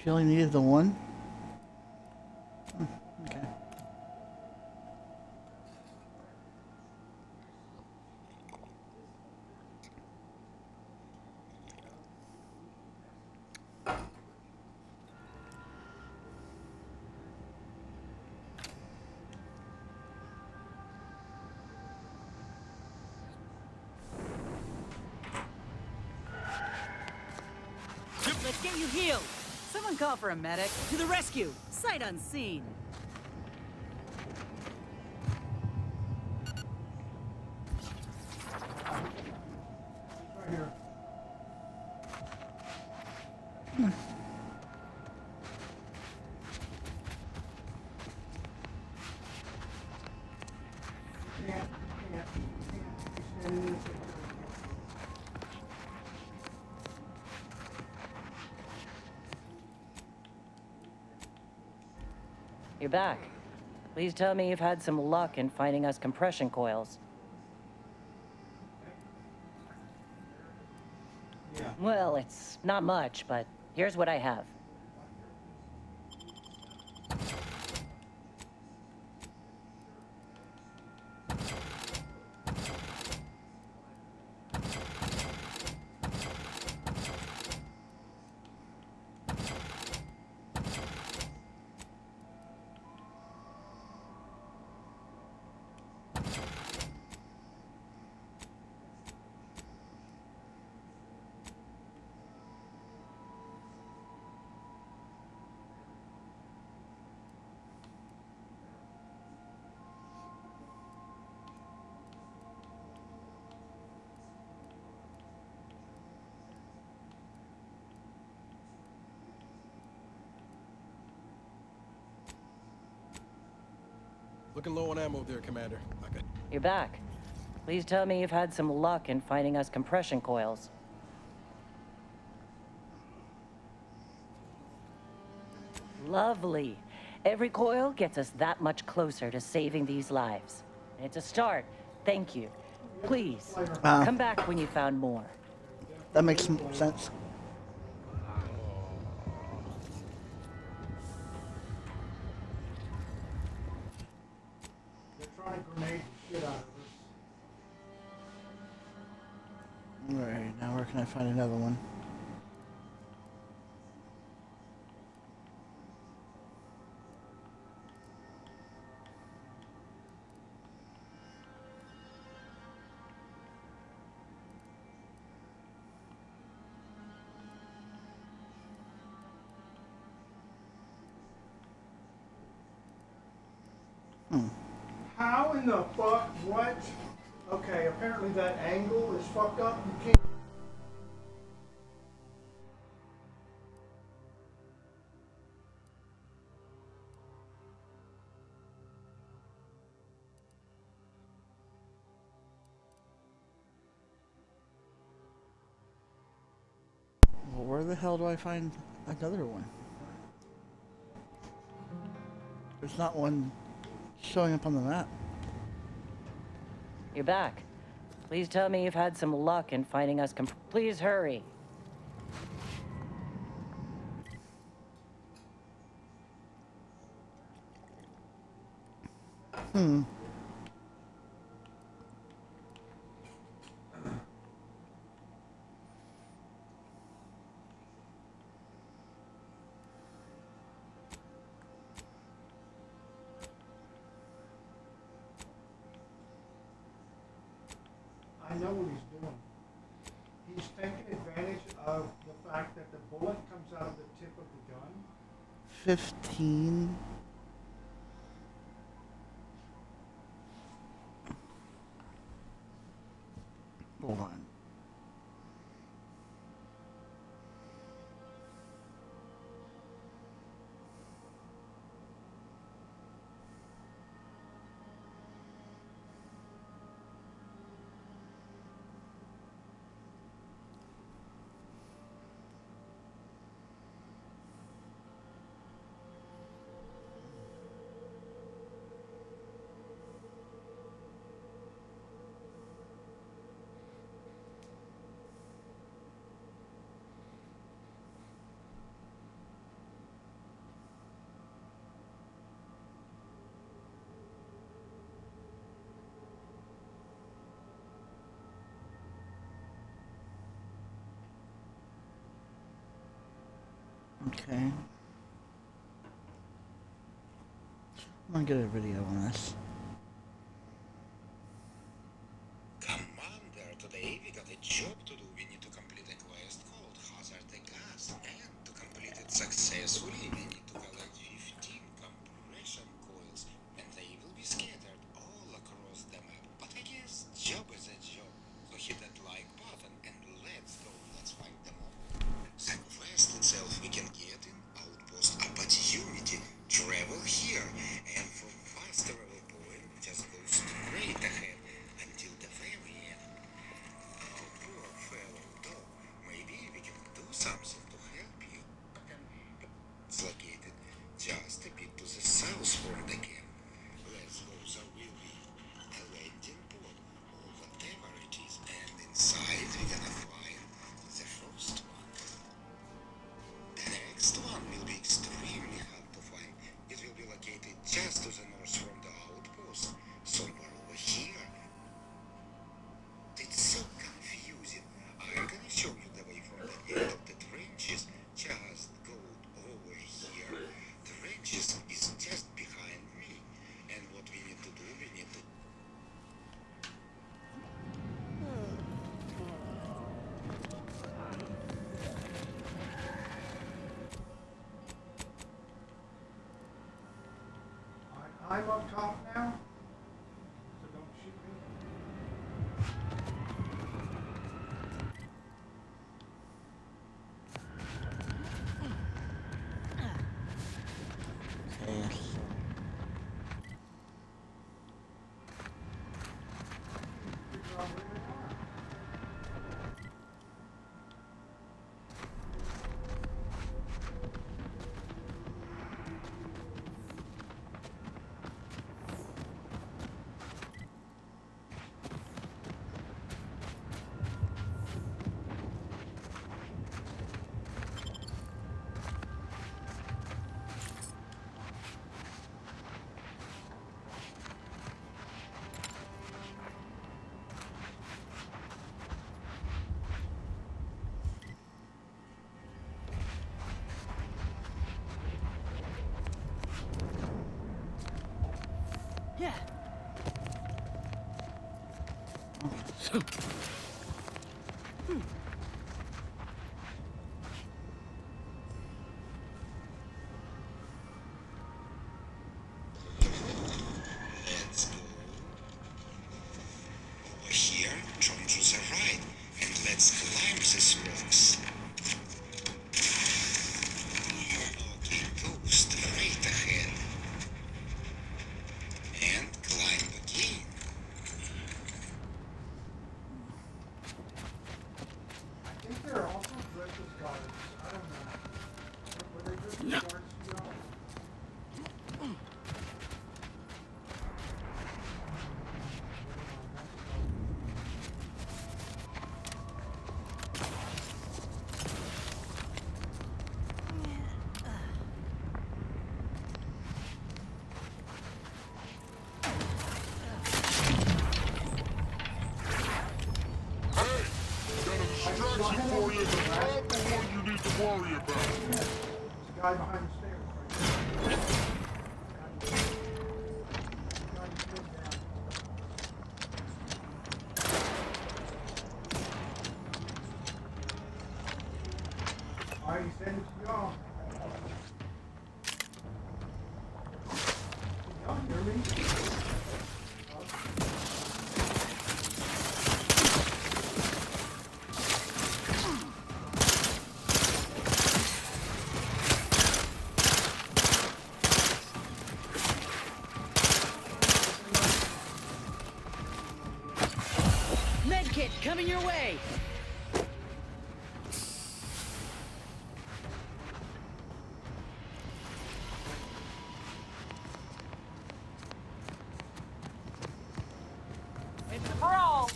Speaker 1: She only needed the one? Okay.
Speaker 19: Let's get you healed. Someone call for a medic. To the rescue. Sight unseen.
Speaker 3: Right here.
Speaker 18: You're back. Please tell me you've had some luck in finding us compression coils.
Speaker 3: Yeah.
Speaker 18: Well, it's not much, but here's what I have.
Speaker 7: Looking low on ammo there, Commander. I got...
Speaker 18: You're back. Please tell me you've had some luck in finding us compression coils. Lovely. Every coil gets us that much closer to saving these lives. And it's a start. Thank you. Please, come back when you found more.
Speaker 1: That makes sense.
Speaker 3: They're trying to grenade the shit out of us.
Speaker 1: Alright, now where can I find another one?
Speaker 3: How in the fuck? What? Okay, apparently that angle is fucked up. You can't.
Speaker 1: the hell do I find another one? There's not one showing up on the map.
Speaker 18: You're back. Please tell me you've had some luck in finding us. Please hurry.
Speaker 3: I know what he's doing. He's taking advantage of the fact that the bullet comes out of the tip of the gun.
Speaker 1: 15. Hold on. Okay. I'm gonna get a video on this.
Speaker 20: Commander, today we got a job to do. We need to complete a quest called Hazard the Gas. And to complete it successfully, we need to collect 15 compression coils. And they will be scattered all across the map. But I guess job is a job. So hit that like button and let's go. Let's find them all. The quest itself we can get in Outpost Opportunity. Travel here. And from fast travel point, just go straight ahead until the very end. Oh, poor fellow, though. Maybe we can do something to help you. It's located just a bit to the south from the camp. Let's go, there will be a landing pod or whatever it is, and inside we're gonna find the first one. The next one will be extremely hard to find. It will be located just to the north from the outpost, somewhere over here. It's so confusing. I'm gonna show you the way from the end of the trenches. Just go over here. The trenches is just behind me. And what we need to do, we need to...
Speaker 3: I'm up top now, so don't shoot me.
Speaker 1: Okay.
Speaker 19: Yeah.
Speaker 20: Let's go over here, turn to the right, and let's climb these rocks. Okay, go straight ahead. And climb again.
Speaker 2: worry about.
Speaker 3: There's a guy behind the stairs right there. Got his head down. All right, he's heading to y'all. Can y'all hear me?
Speaker 19: Medkit coming your way.
Speaker 14: It's a brawl.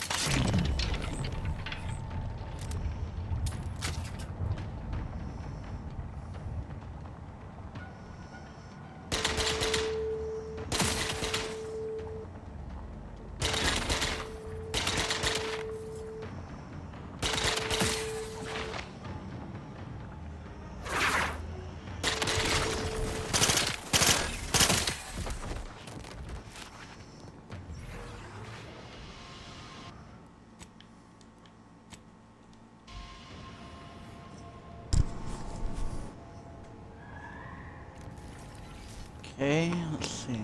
Speaker 1: Okay, let's see.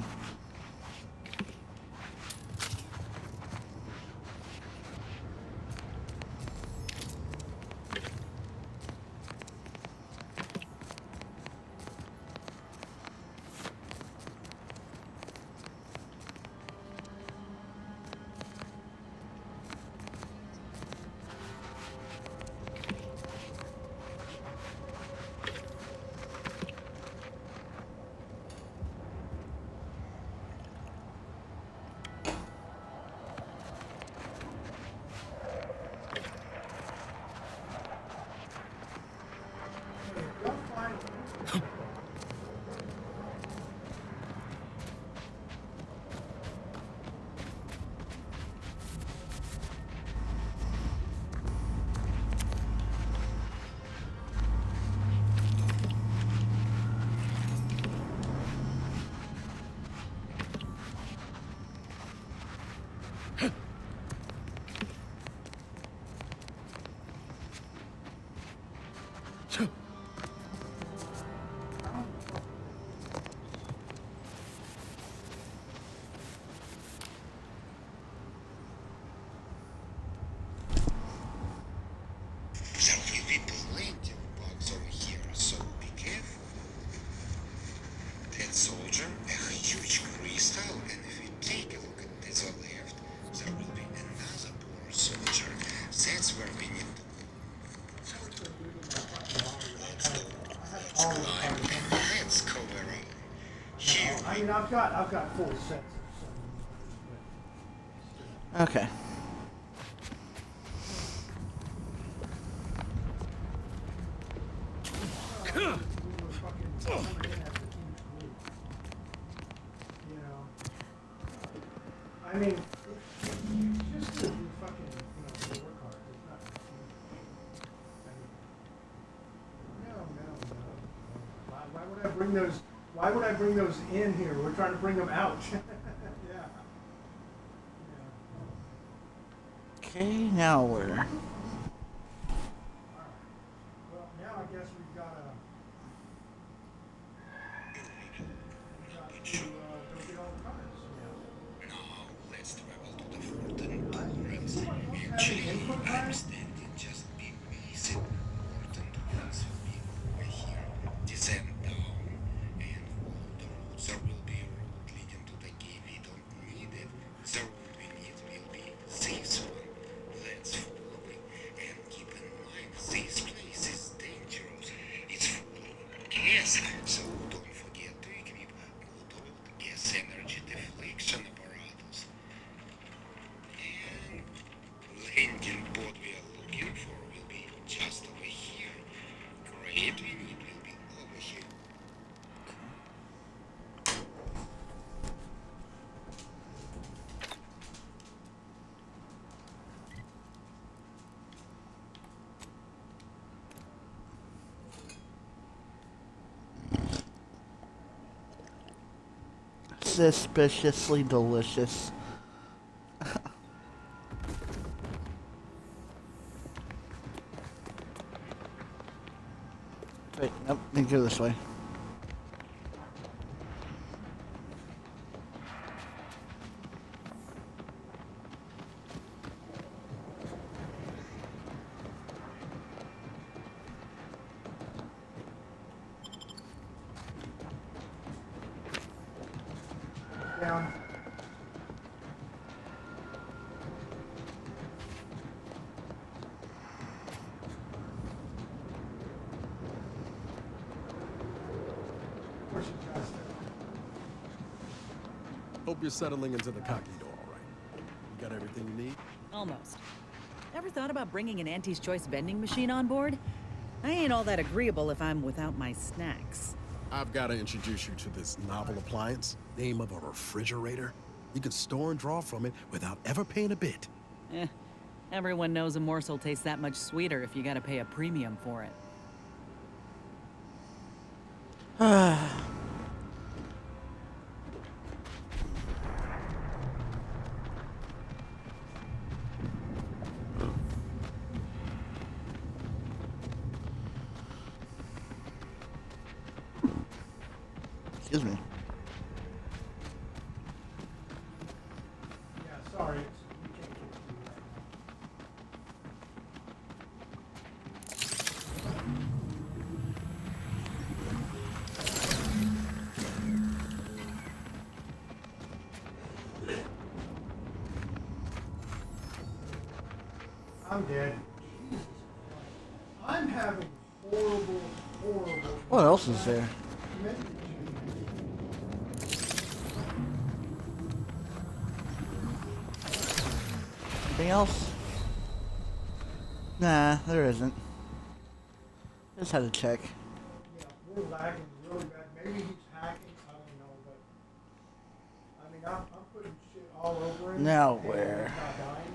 Speaker 20: There will be plenty of bugs over here, so be careful. That soldier, a huge crystal, and if you take a look at the left, there will be another poor soldier. That's where we need to go. Let's climb. Let's go around. Here
Speaker 3: I mean, I've got full sets of some.
Speaker 1: Okay.
Speaker 3: I mean, it's just that you fucking, you work hard. It's not. No. Why would I bring those? Why would I bring those in here? We're trying to bring them out. Yeah.
Speaker 1: Okay, now where?
Speaker 3: Well, now I guess we've got to. Go get all the cards.
Speaker 20: Now, let's travel to the fort and ruins. Actually, I'm standing just beneath it. Important ruins will be over here. Descend down, and follow the road. There will be a road leading to the cave. We don't need it. The road we need will be this one. Let's follow it, and keep in mind, this place is dangerous. It's full of gas, so don't forget to equip good old gas energy deflection apparatus. And landing pod we are looking for will be just over here. Crate we need will be over here.
Speaker 1: suspiciously delicious. Wait, nope, need to go this way.
Speaker 3: Down.
Speaker 7: Hope you're settling into the cognito all right. You got everything you need?
Speaker 19: Almost. Ever thought about bringing an Auntie's Choice vending machine on board? I ain't all that agreeable if I'm without my snacks.
Speaker 7: I've got to introduce you to this novel appliance, name of a refrigerator. You can store and draw from it without ever paying a bit.
Speaker 19: Everyone knows a morsel tastes that much sweeter if you gotta pay a premium for it.
Speaker 1: Excuse me.
Speaker 3: Yeah, sorry. We can't get to you right now. I'm dead. Jesus Christ. I'm having horrible.
Speaker 1: What else is there? Anything else? Nah, there isn't. Just had to check.
Speaker 3: Yeah, we're lagging really bad. Maybe he's hacking. I don't know, but I mean, I'm putting shit all over him.
Speaker 1: Now
Speaker 3: and
Speaker 1: where?
Speaker 3: he's not dying.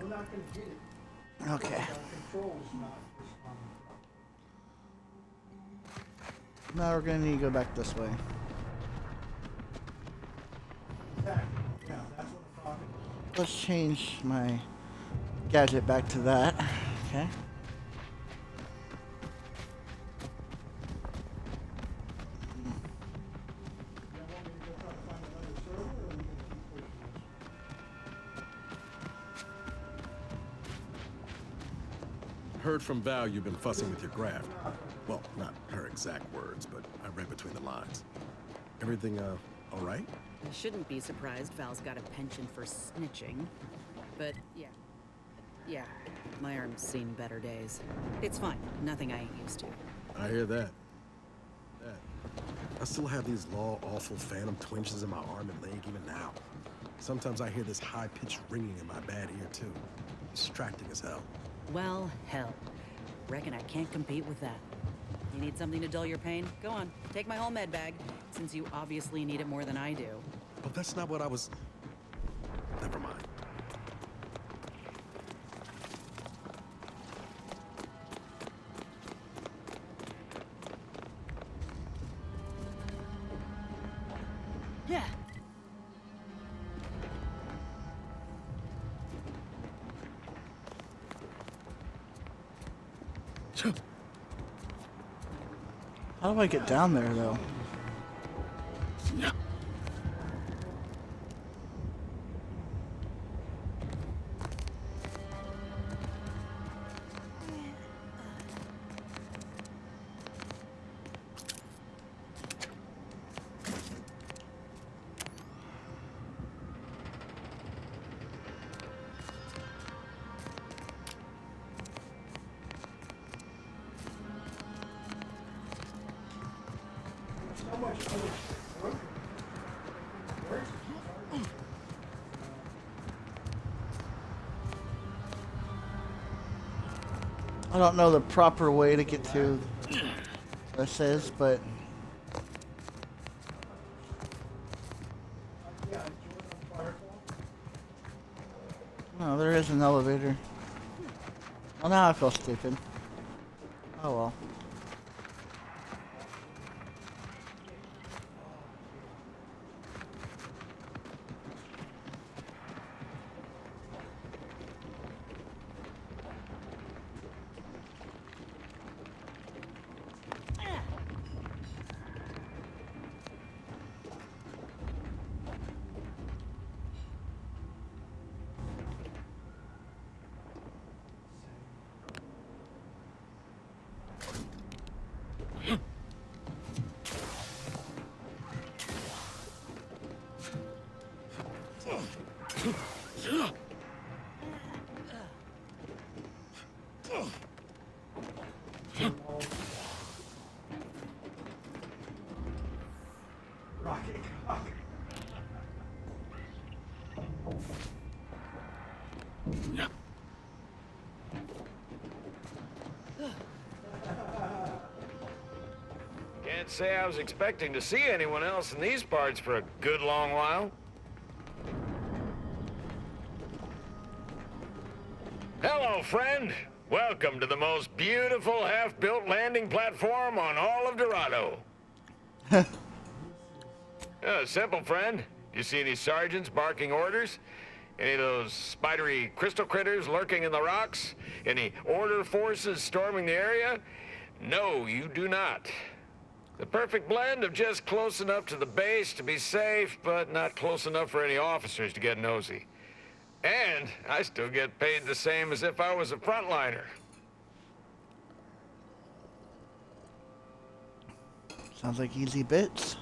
Speaker 3: We're not going to get it.
Speaker 1: Okay.
Speaker 3: Our control's not responding.
Speaker 1: Now we're gonna need to go back this way.
Speaker 3: Exactly. Yeah, that's what I'm talking about.
Speaker 1: Let's change my gadget back to that. Okay.
Speaker 7: Heard from Val you've been fussing with your graft. Well, not her exact words, but I read between the lines. Everything, all right?
Speaker 19: I shouldn't be surprised Val's got a penchant for snitching. But yeah, my arm's seen better days. It's fine. Nothing I ain't used to.
Speaker 7: I hear that. I still have these law-awful phantom twinges in my arm and leg even now. Sometimes I hear this high-pitched ringing in my bad ear, too. Distracting as hell.
Speaker 19: Well, hell. Reckon I can't compete with that. You need something to dull your pain? Go on, take my whole med bag, since you obviously need it more than I do.
Speaker 7: But that's not what I was... Never mind.
Speaker 19: Yeah.
Speaker 1: How do I get down there, though? I don't know the proper way to get to this is, but no, there is an elevator. Well, now I feel stupid. Oh well.
Speaker 3: Rocket cock.
Speaker 21: Can't say I was expecting to see anyone else in these parts for a good long while. Hello, friend. Welcome to the most beautiful half-built landing platform on all of Dorado. Simple, friend. You see any sergeants barking orders? Any of those spidery crystal critters lurking in the rocks? Any order forces storming the area? No, you do not. The perfect blend of just close enough to the base to be safe, but not close enough for any officers to get nosy. And I still get paid the same as if I was a frontliner.
Speaker 1: Sounds like easy bits.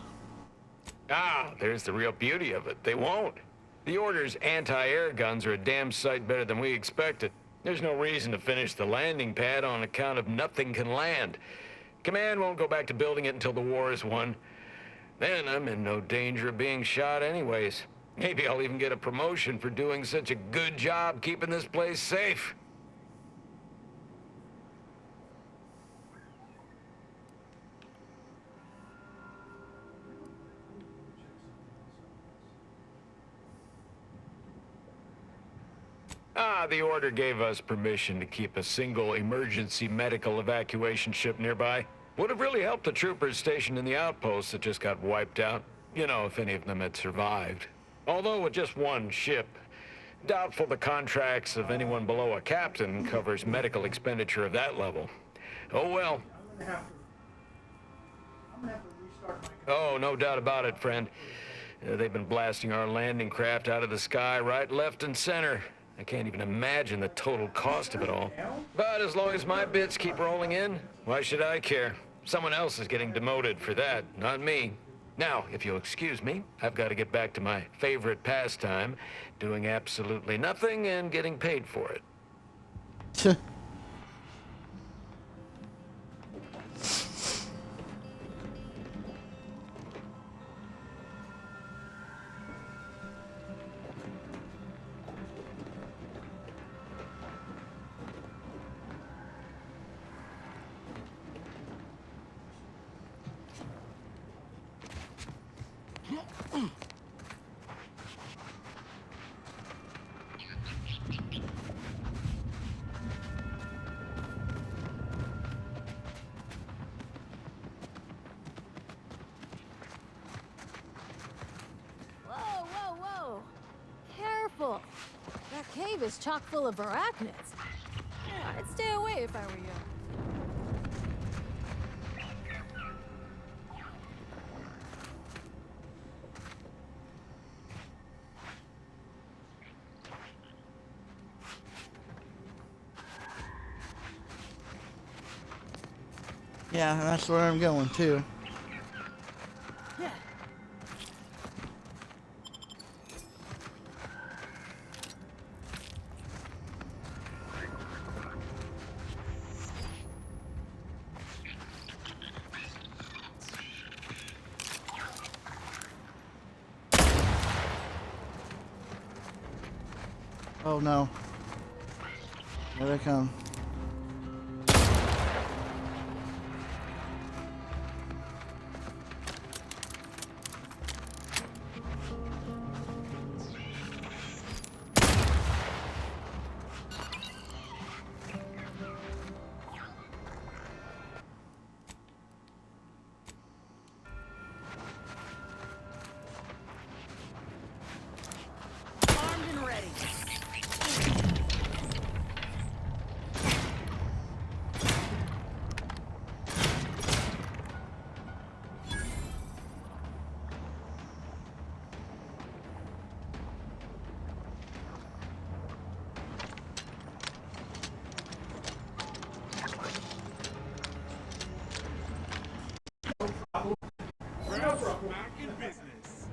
Speaker 21: Ah, there's the real beauty of it. They won't. The Order's anti-air guns are a damn sight better than we expected. There's no reason to finish the landing pad on account of nothing can land. Command won't go back to building it until the war is won. Then I'm in no danger of being shot anyways. Maybe I'll even get a promotion for doing such a good job keeping this place safe. The Order gave us permission to keep a single emergency medical evacuation ship nearby. Would have really helped the troopers stationed in the outposts that just got wiped out. You know, if any of them had survived. Although with just one ship, doubtful the contracts of anyone below a captain covers medical expenditure of that level. Oh well. Oh, no doubt about it, friend. They've been blasting our landing craft out of the sky right, left, and center. I can't even imagine the total cost of it all. But as long as my bits keep rolling in, why should I care? Someone else is getting demoted for that, not me. Now, if you'll excuse me, I've got to get back to my favorite pastime, doing absolutely nothing and getting paid for it.
Speaker 22: Careful. That cave is chock full of arachnids. I'd stay away if I were you.
Speaker 1: Yeah, that's where I'm going too. Oh no. Here they come.
Speaker 19: Armed and ready.
Speaker 2: Back in business.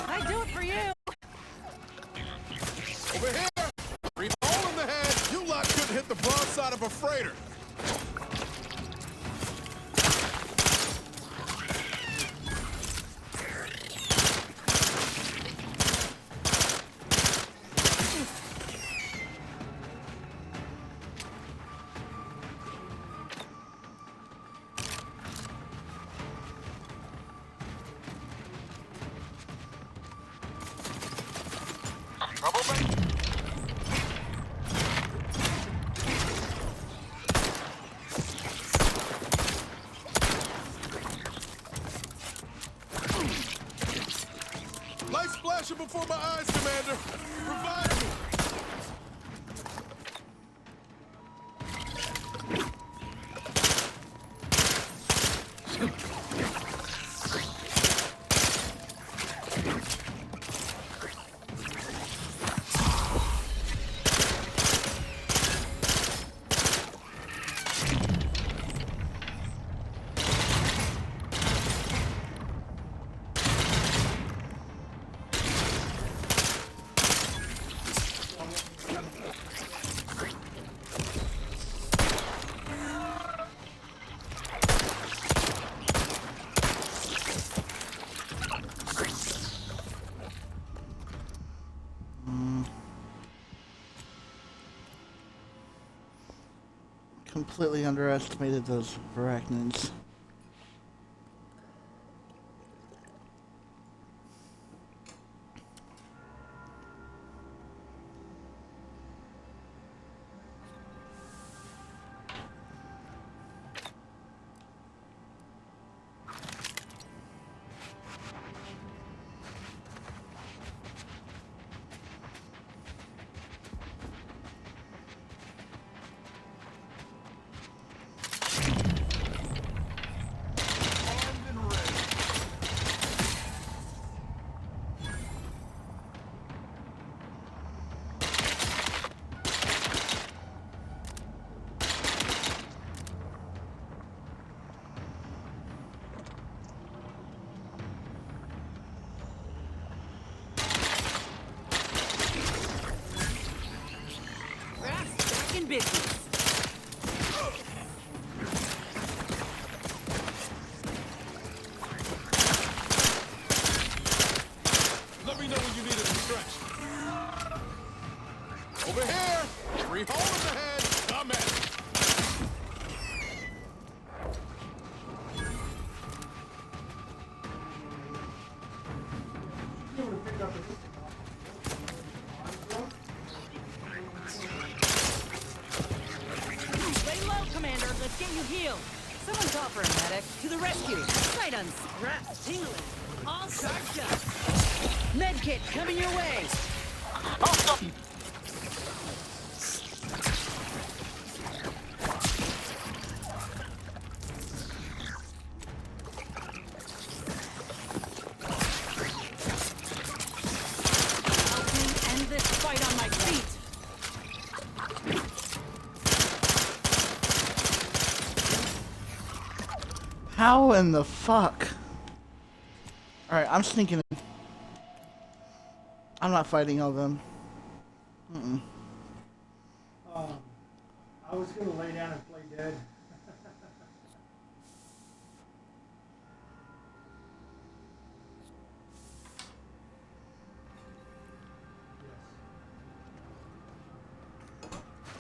Speaker 19: I'd do it for you.
Speaker 2: Over here! Three hole in the head! You lot couldn't hit the broadside of a freighter! Lights flashing before my eyes, Commander! Revive me!
Speaker 1: Completely underestimated those arachnids.
Speaker 19: Back in business.
Speaker 2: Let me know when you need a stretch. Over here! Three hole in the head! Come at it!
Speaker 19: Lay low, Commander. Let's get you healed. Someone call for a medic. To the rescue. Right on scratch. Tingling. All charged up. Medkit coming your way. Help me end this fight
Speaker 1: How in the fuck? Alright, I'm sneaking in. I'm not fighting all of them. Mm-mm.
Speaker 3: I was gonna lay down and play dead.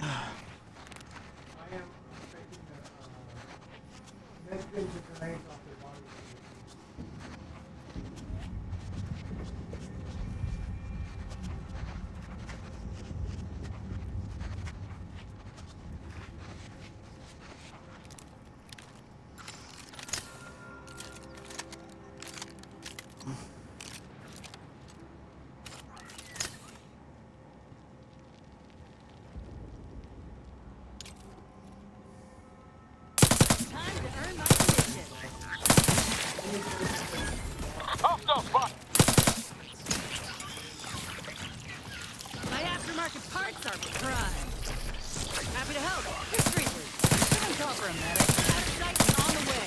Speaker 3: I am taking medkits and grenades off their bodies.
Speaker 2: Hostile spot!
Speaker 19: My aftermarket parts are prime. Happy to help. History, please. Someone call for a medic. Out of sight and on the way.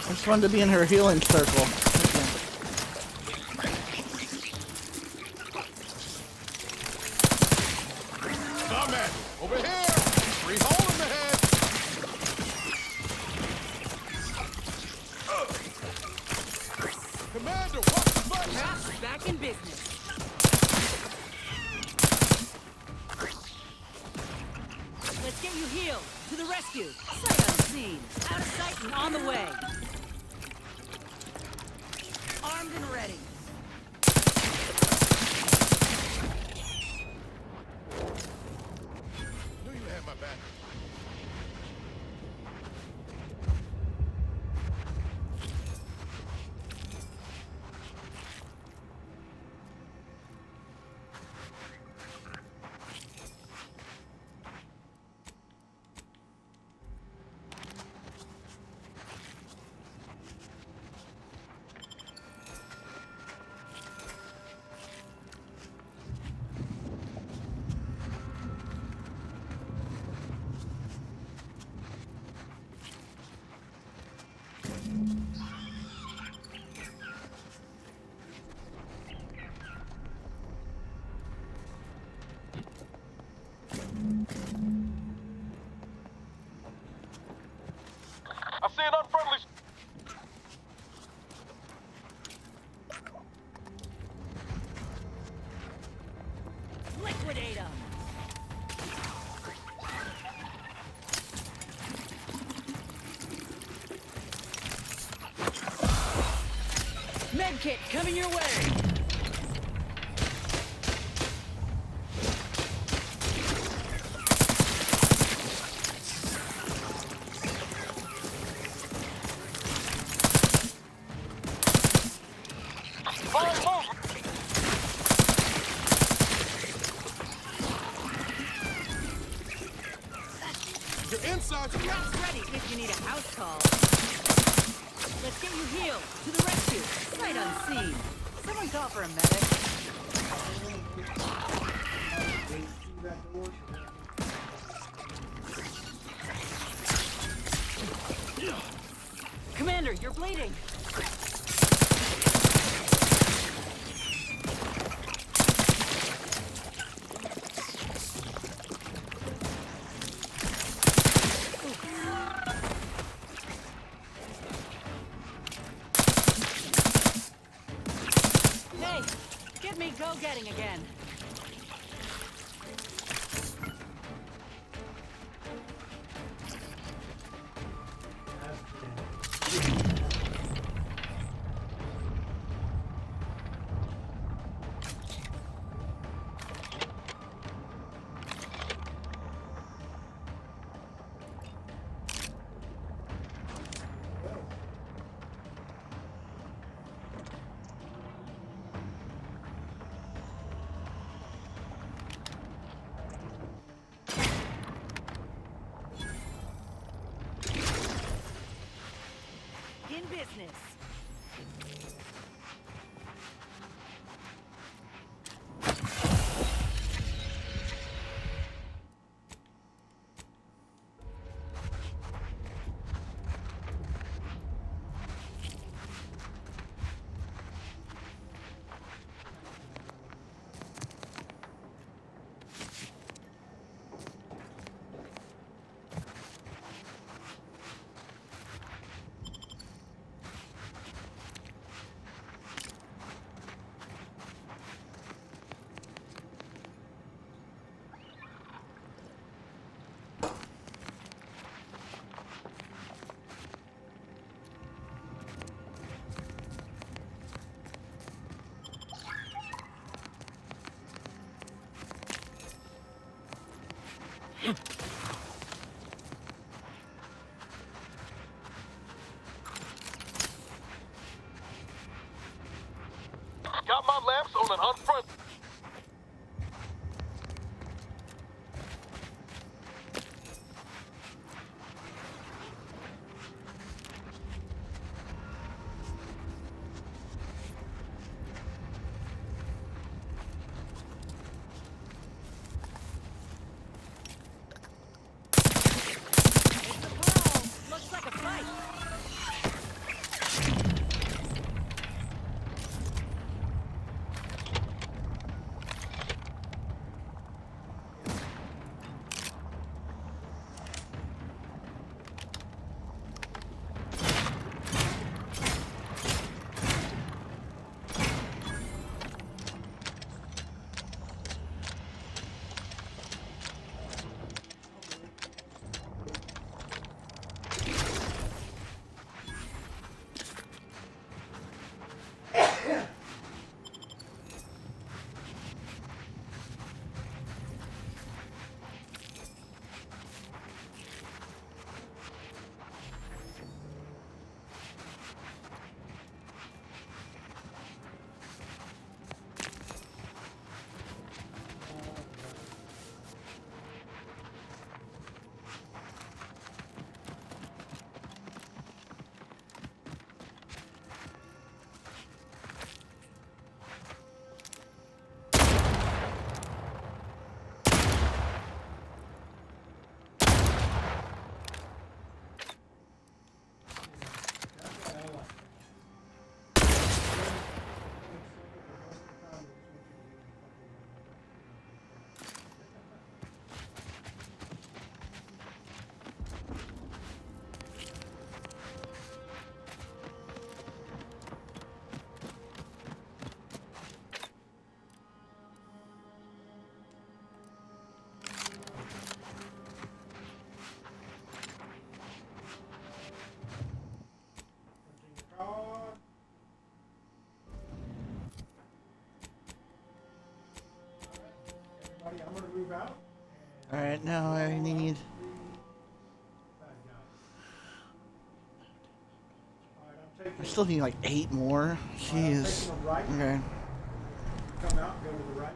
Speaker 1: I just wanted to be in her healing circle.
Speaker 2: Come at me. Over here! Free hole in the head! Commander, watch the butt!
Speaker 19: Craft back in business. Let's get you healed. To the rescue. Sight unseen. Out of sight and on the way. Armed and ready.
Speaker 2: Knew you had my back. I see an unfriendly...
Speaker 19: Liquidate them. Medkit coming your way.
Speaker 2: You're inside.
Speaker 19: Traps ready if you need a house call. Let's get you healed. To the rescue. Sight unseen. Someone call for a medic. Commander, you're bleeding. Hey, get me go-getting again. In business.
Speaker 2: Got my lamps on an unfront.
Speaker 19: Looks like a fight.
Speaker 3: Everybody, I'm gonna move out.
Speaker 1: Alright, now I need... I still need like 8 more. Jeez. Okay.
Speaker 3: Come out and go to the right.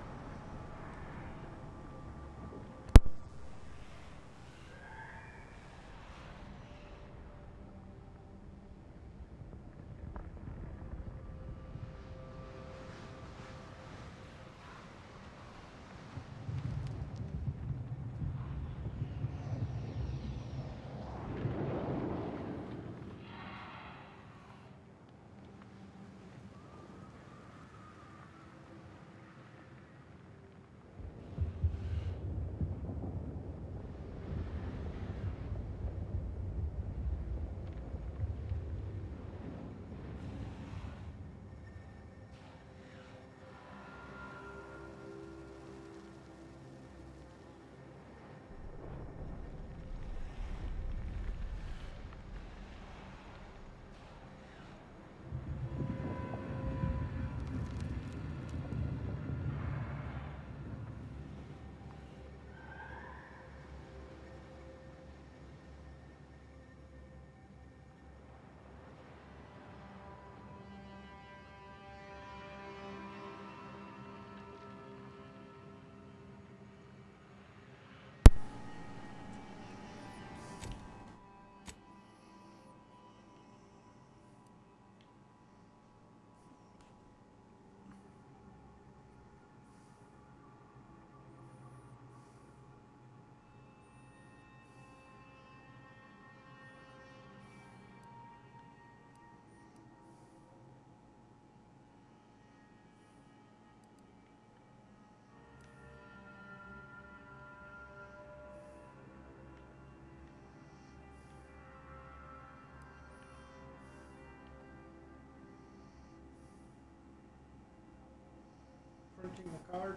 Speaker 3: Printing the card.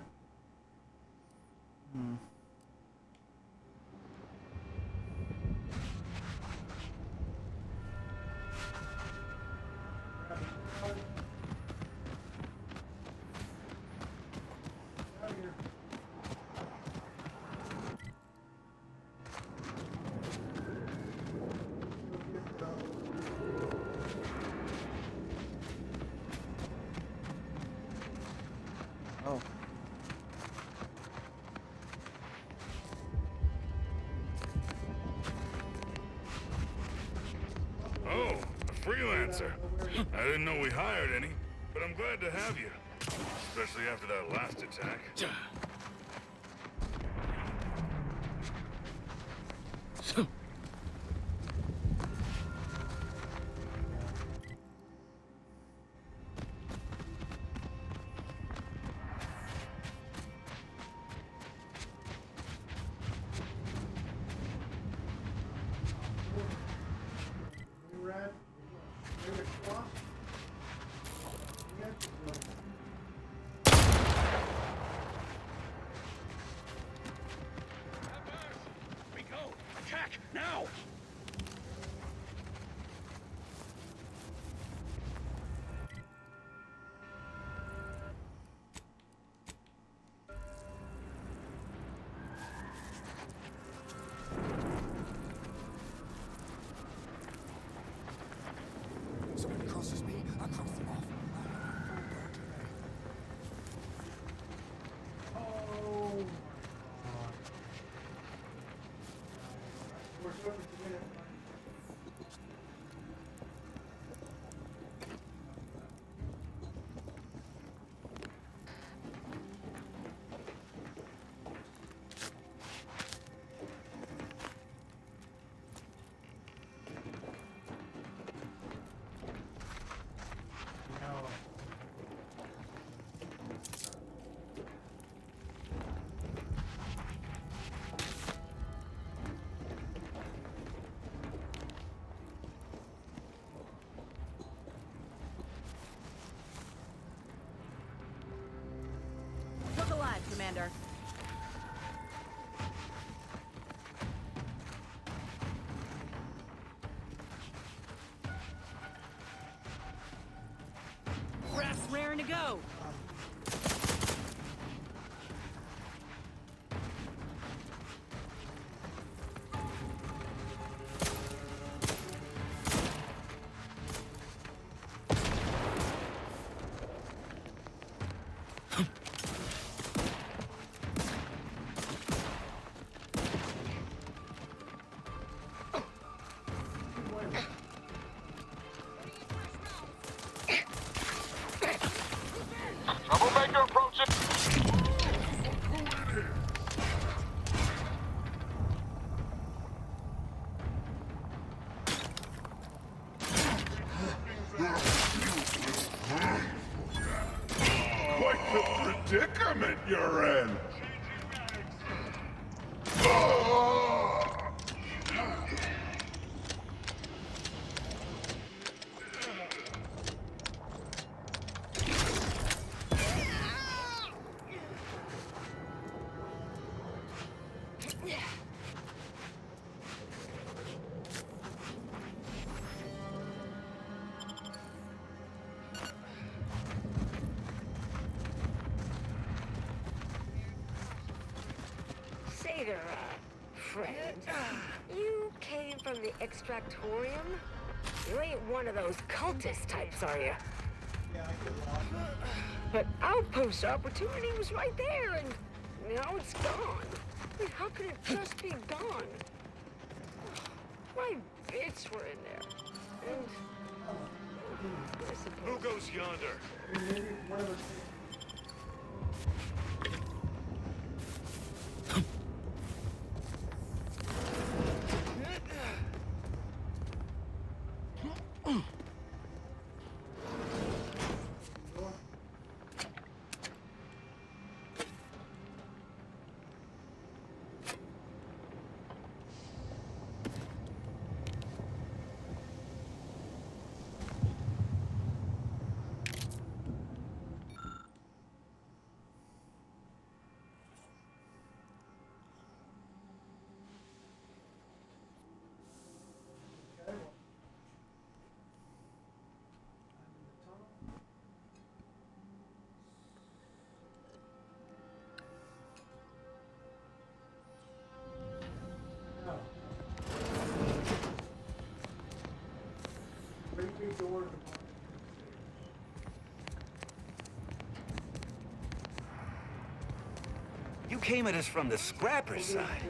Speaker 2: freelancer. I didn't know we hired any, but I'm glad to have you. Especially after that last attack. We go! Attack! Now!
Speaker 7: Somebody crosses me, I cross them off.
Speaker 19: Look alive, Commander. Brass raring to go.
Speaker 2: Troublemaker approaching!
Speaker 4: Quite the predicament you're in!
Speaker 5: Say there, friend. You came from the Extractorium? You ain't one of those cultist types, are you? But Outpost Opportunity was right there, and now it's gone. I mean, how could it just be gone? My bits were in there. And I suppose...
Speaker 2: Who goes yonder?
Speaker 23: You came at us from the scrapper side.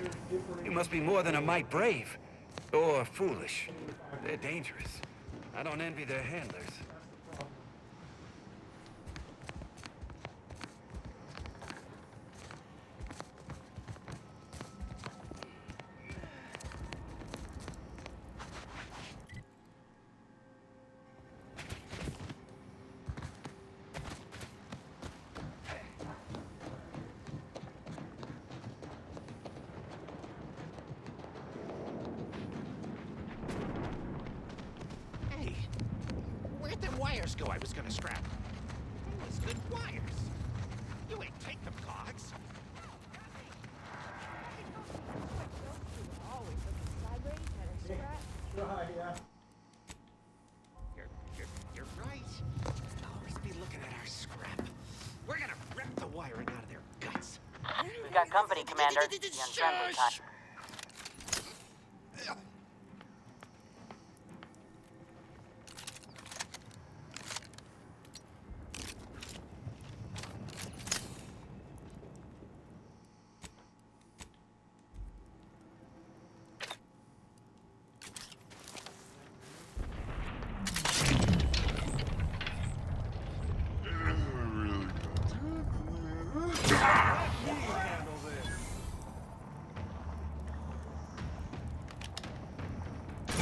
Speaker 23: You must be more than a mite brave. Or foolish. They're dangerous. I don't envy their handlers.
Speaker 6: Hey, where'd them wires go I was gonna scrap? They was good wires. You ain't take them cogs.
Speaker 22: Always looking sideways at a scrap.
Speaker 3: Yeah.
Speaker 6: You're right. Always be looking at our scrap. We're gonna rip the wiring out of their guts.
Speaker 18: We've got company, Commander. The unfriendly kind.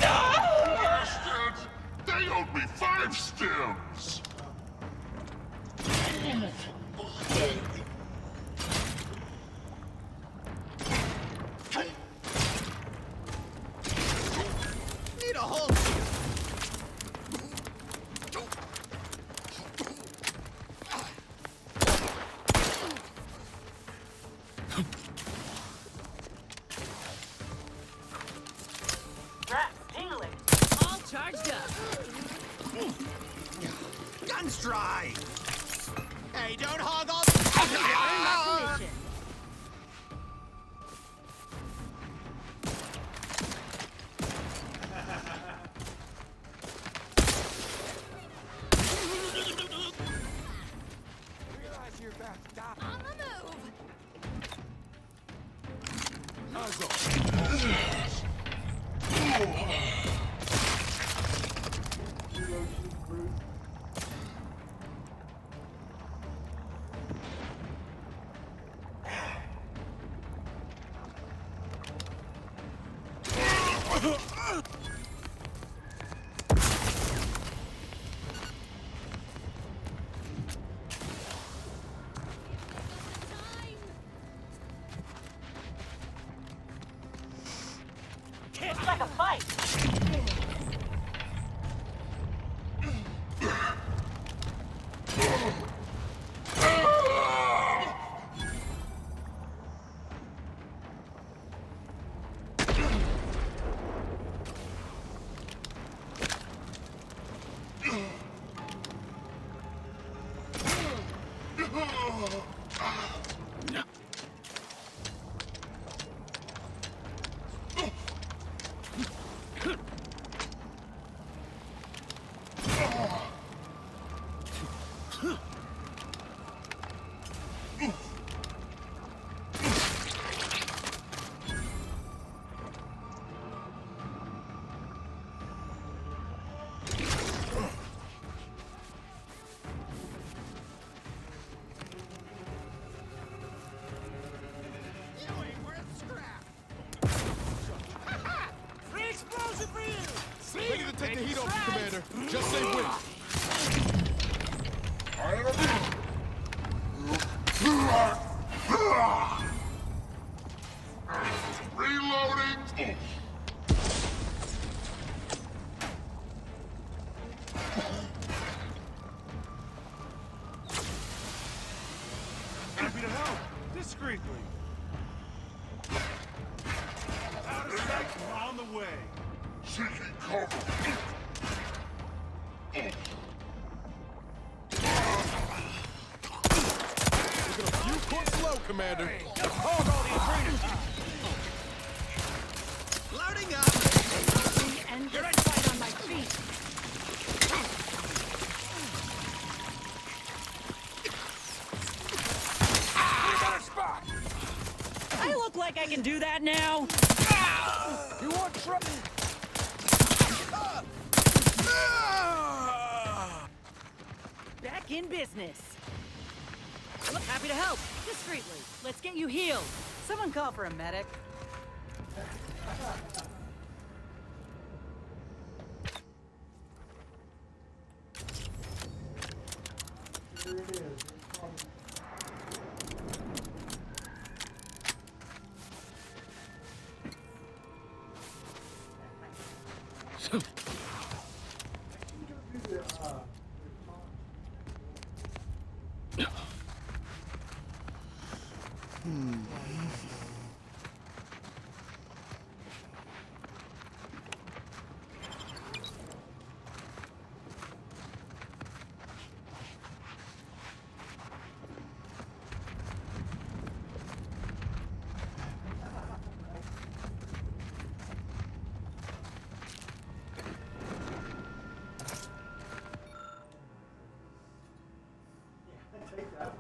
Speaker 4: Bastards! They owed me 5 stems!
Speaker 6: Need a hold.
Speaker 19: All charged up.
Speaker 6: Guns dry. Hey, don't hog all
Speaker 19: Earn my permission.
Speaker 6: Realize you're about to die.
Speaker 22: On the move.
Speaker 18: Looks like a fight.
Speaker 6: Free explosion for you!
Speaker 7: Ready to take the heat off you, Commander. Just say when.
Speaker 4: Reloading!
Speaker 6: Happy to help. Discreetly. Out of sight, we're on the way.
Speaker 4: Seeking cover.
Speaker 7: Looking a few cooks low, Commander.
Speaker 6: Hold all the intruders. Loading up.
Speaker 19: And you're right on my feet.
Speaker 6: We got a spot.
Speaker 19: I look like I can do that now.
Speaker 6: You want trouble?
Speaker 19: in business. Look, happy to help. Discreetly. Let's get you healed. Someone call for a medic.
Speaker 3: Here it is. It's called take that one.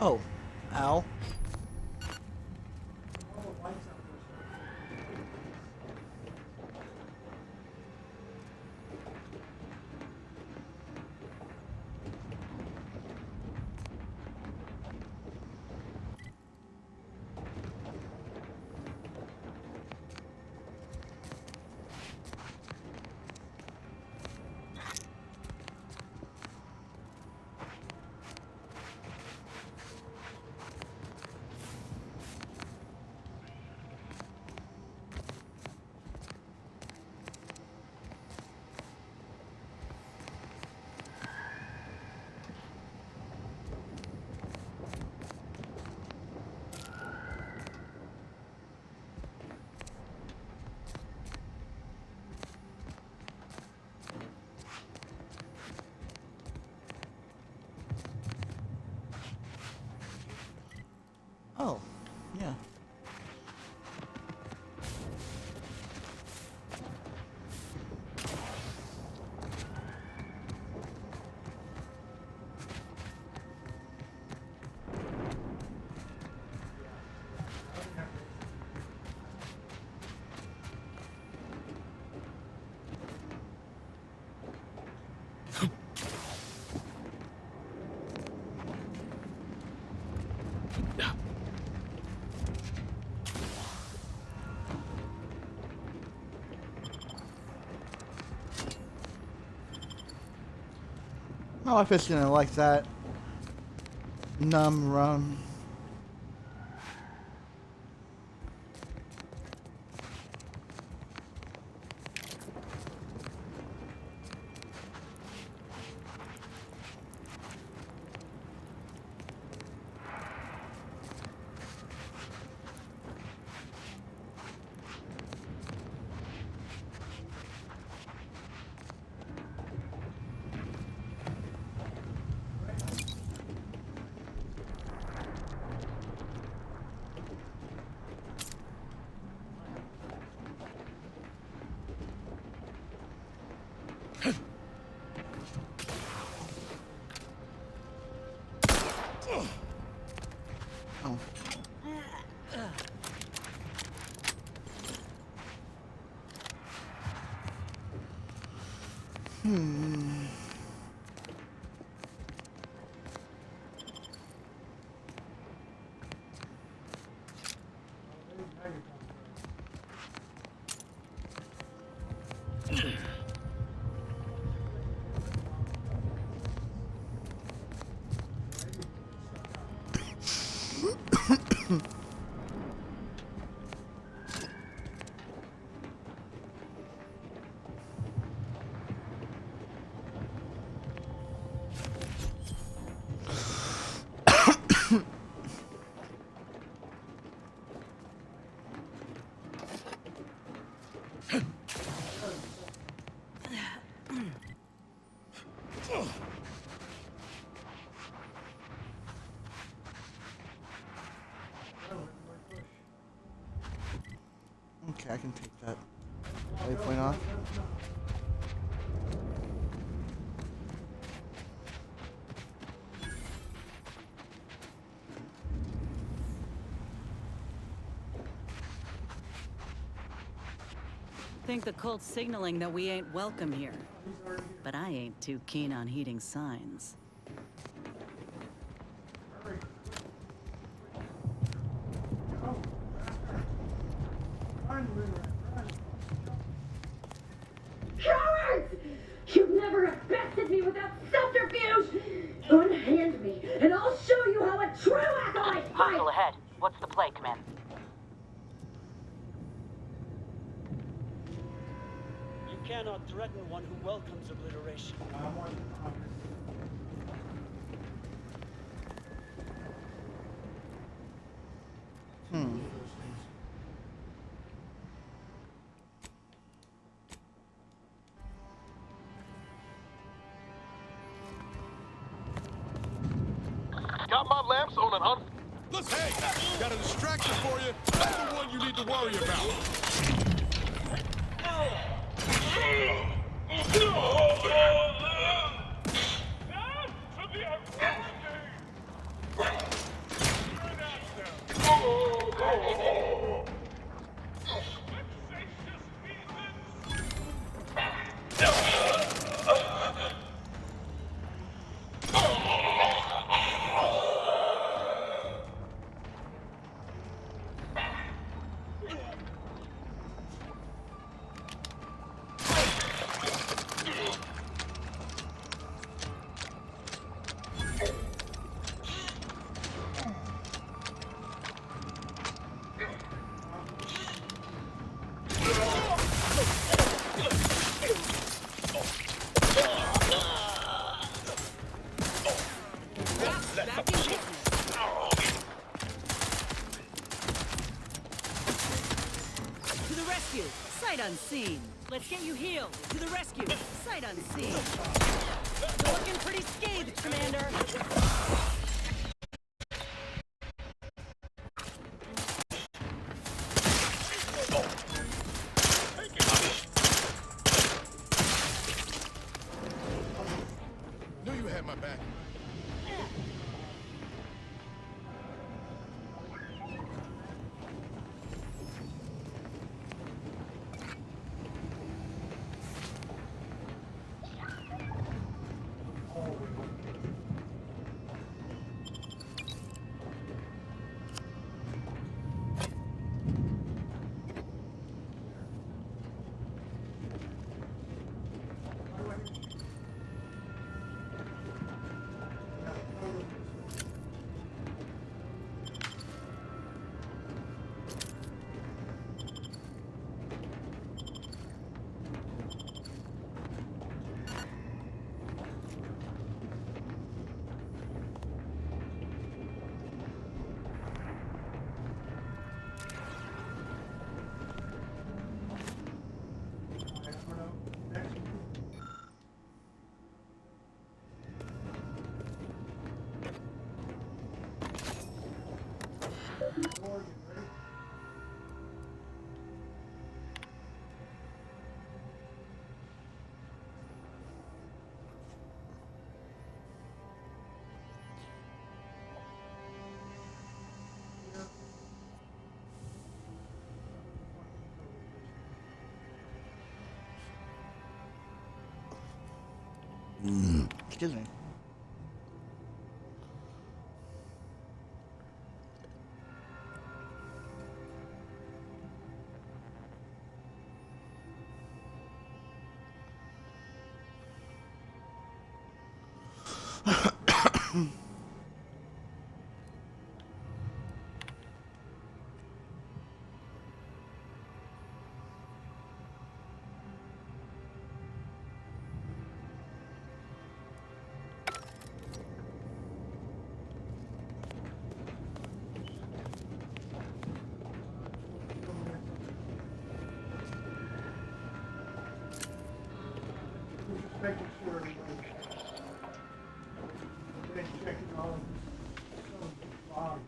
Speaker 1: Oh, ow. Oh, yeah. My wife is gonna like that. Numb rum. Hmm. Okay, I can take that waypoint off.
Speaker 8: Think the cult's signaling that we ain't welcome here. But I ain't too keen on heeding signs.
Speaker 11: Cowards! You've never bested me without subterfuge! Unhand me, and I'll show you how a true acolyte fights!
Speaker 18: Hostile ahead. What's the play, Command?
Speaker 15: You cannot threaten one who welcomes obliteration.
Speaker 1: Hmm.
Speaker 4: Got my lamps on an un... Listen, hey, got a distraction for you. Not the one you need to worry about.
Speaker 19: To the rescue! Sight unseen! Let's get you healed! To the rescue! Sight unseen! You're looking pretty scathed, Commander!
Speaker 4: Knew you had my back.
Speaker 1: Excuse me.
Speaker 3: Just making sure everybody been checking all of this body.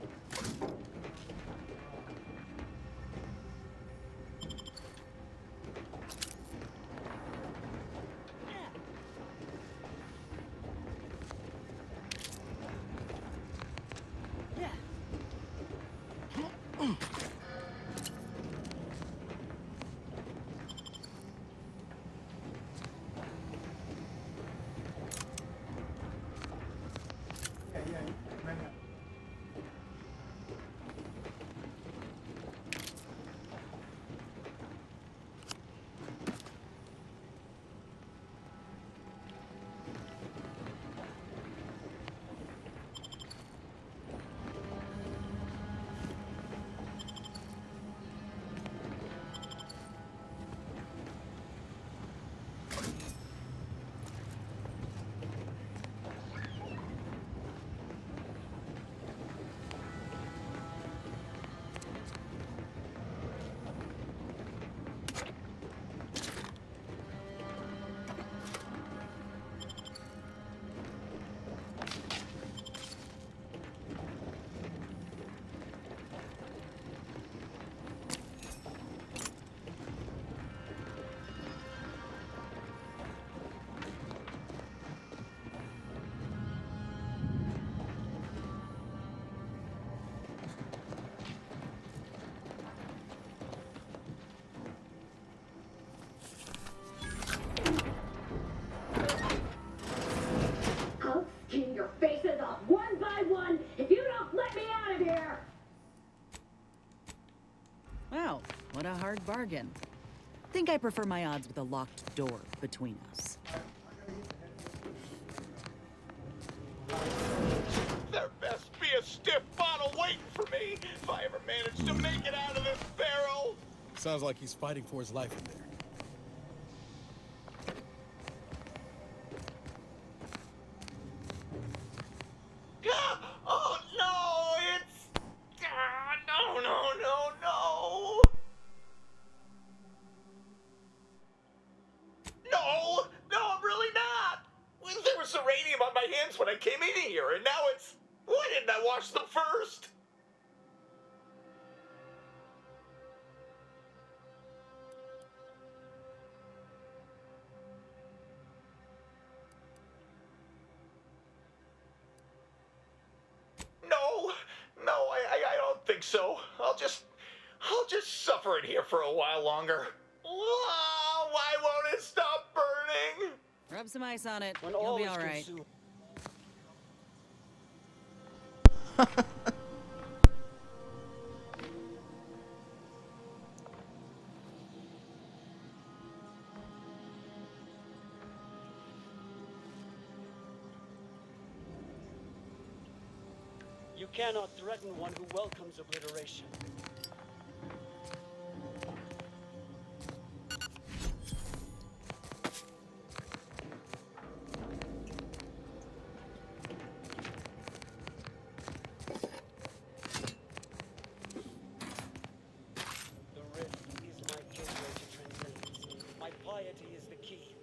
Speaker 11: I'll skin your faces off one by one if you don't let me out of here!
Speaker 8: Wow, what a hard bargain. Think I prefer my odds with a locked door between us.
Speaker 4: There best be a stiff bottle waiting for me if I ever manage to make it out of this barrel.
Speaker 7: Sounds like he's fighting for his life in there.
Speaker 4: Oh no, it's no. No, I'm really not. There was uranium on my hands when I came in here, and now it's... Why didn't I wash them first? No, I don't think so. I'll just suffer in here for a while longer. Oh, why won't it stop burning?
Speaker 8: Rub some ice on it.
Speaker 15: When
Speaker 8: You'll
Speaker 15: all
Speaker 8: be
Speaker 15: is
Speaker 8: all right.
Speaker 15: consumed. You cannot threaten one who welcomes obliteration. The rift is my gateway to transcendence. My piety is the key.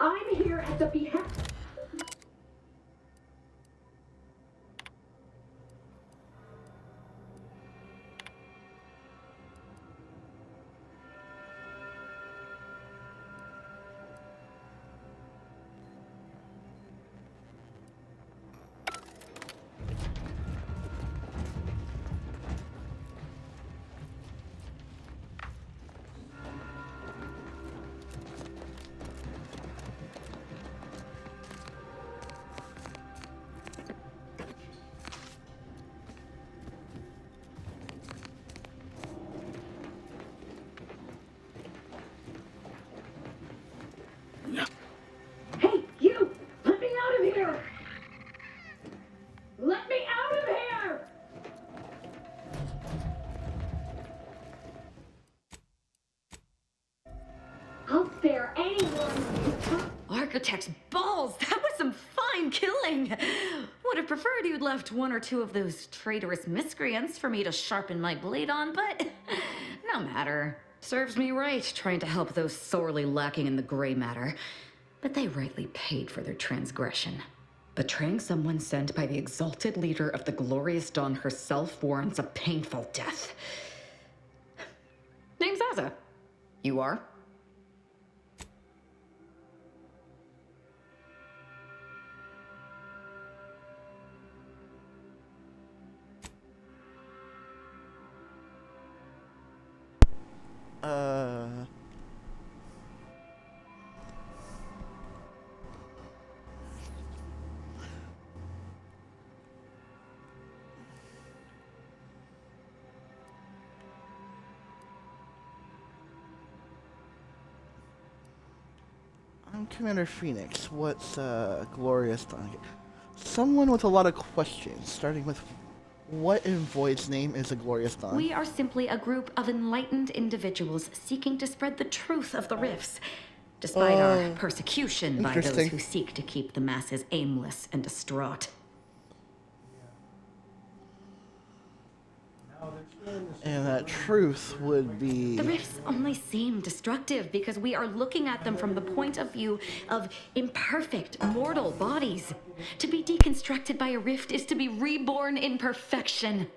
Speaker 11: I'm here at the behest. Hey, you! Let me out of here! Let me out of here! I'll spare anyone.
Speaker 14: Architect's balls! That was some fine killing! Would have preferred you'd left one or two of those traitorous miscreants for me to sharpen my blade on, but no matter. Serves me right trying to help those sorely lacking in the gray matter. But they rightly paid for their transgression. Betraying someone sent by the exalted leader of the glorious dawn herself warrants a painful death. Name's Azza. You are?
Speaker 1: I'm Commander Phoenix. What's glorious dawn? Someone with a lot of questions, starting with what in Void's name is a glorious dawn?
Speaker 14: We are simply a group of enlightened individuals seeking to spread the truth of the rifts, despite our persecution by those who seek to keep the masses aimless and distraught.
Speaker 1: And that truth would be...
Speaker 14: The rifts only seem destructive because we are looking at them from the point of view of imperfect, mortal bodies. To be deconstructed by a rift is to be reborn in perfection.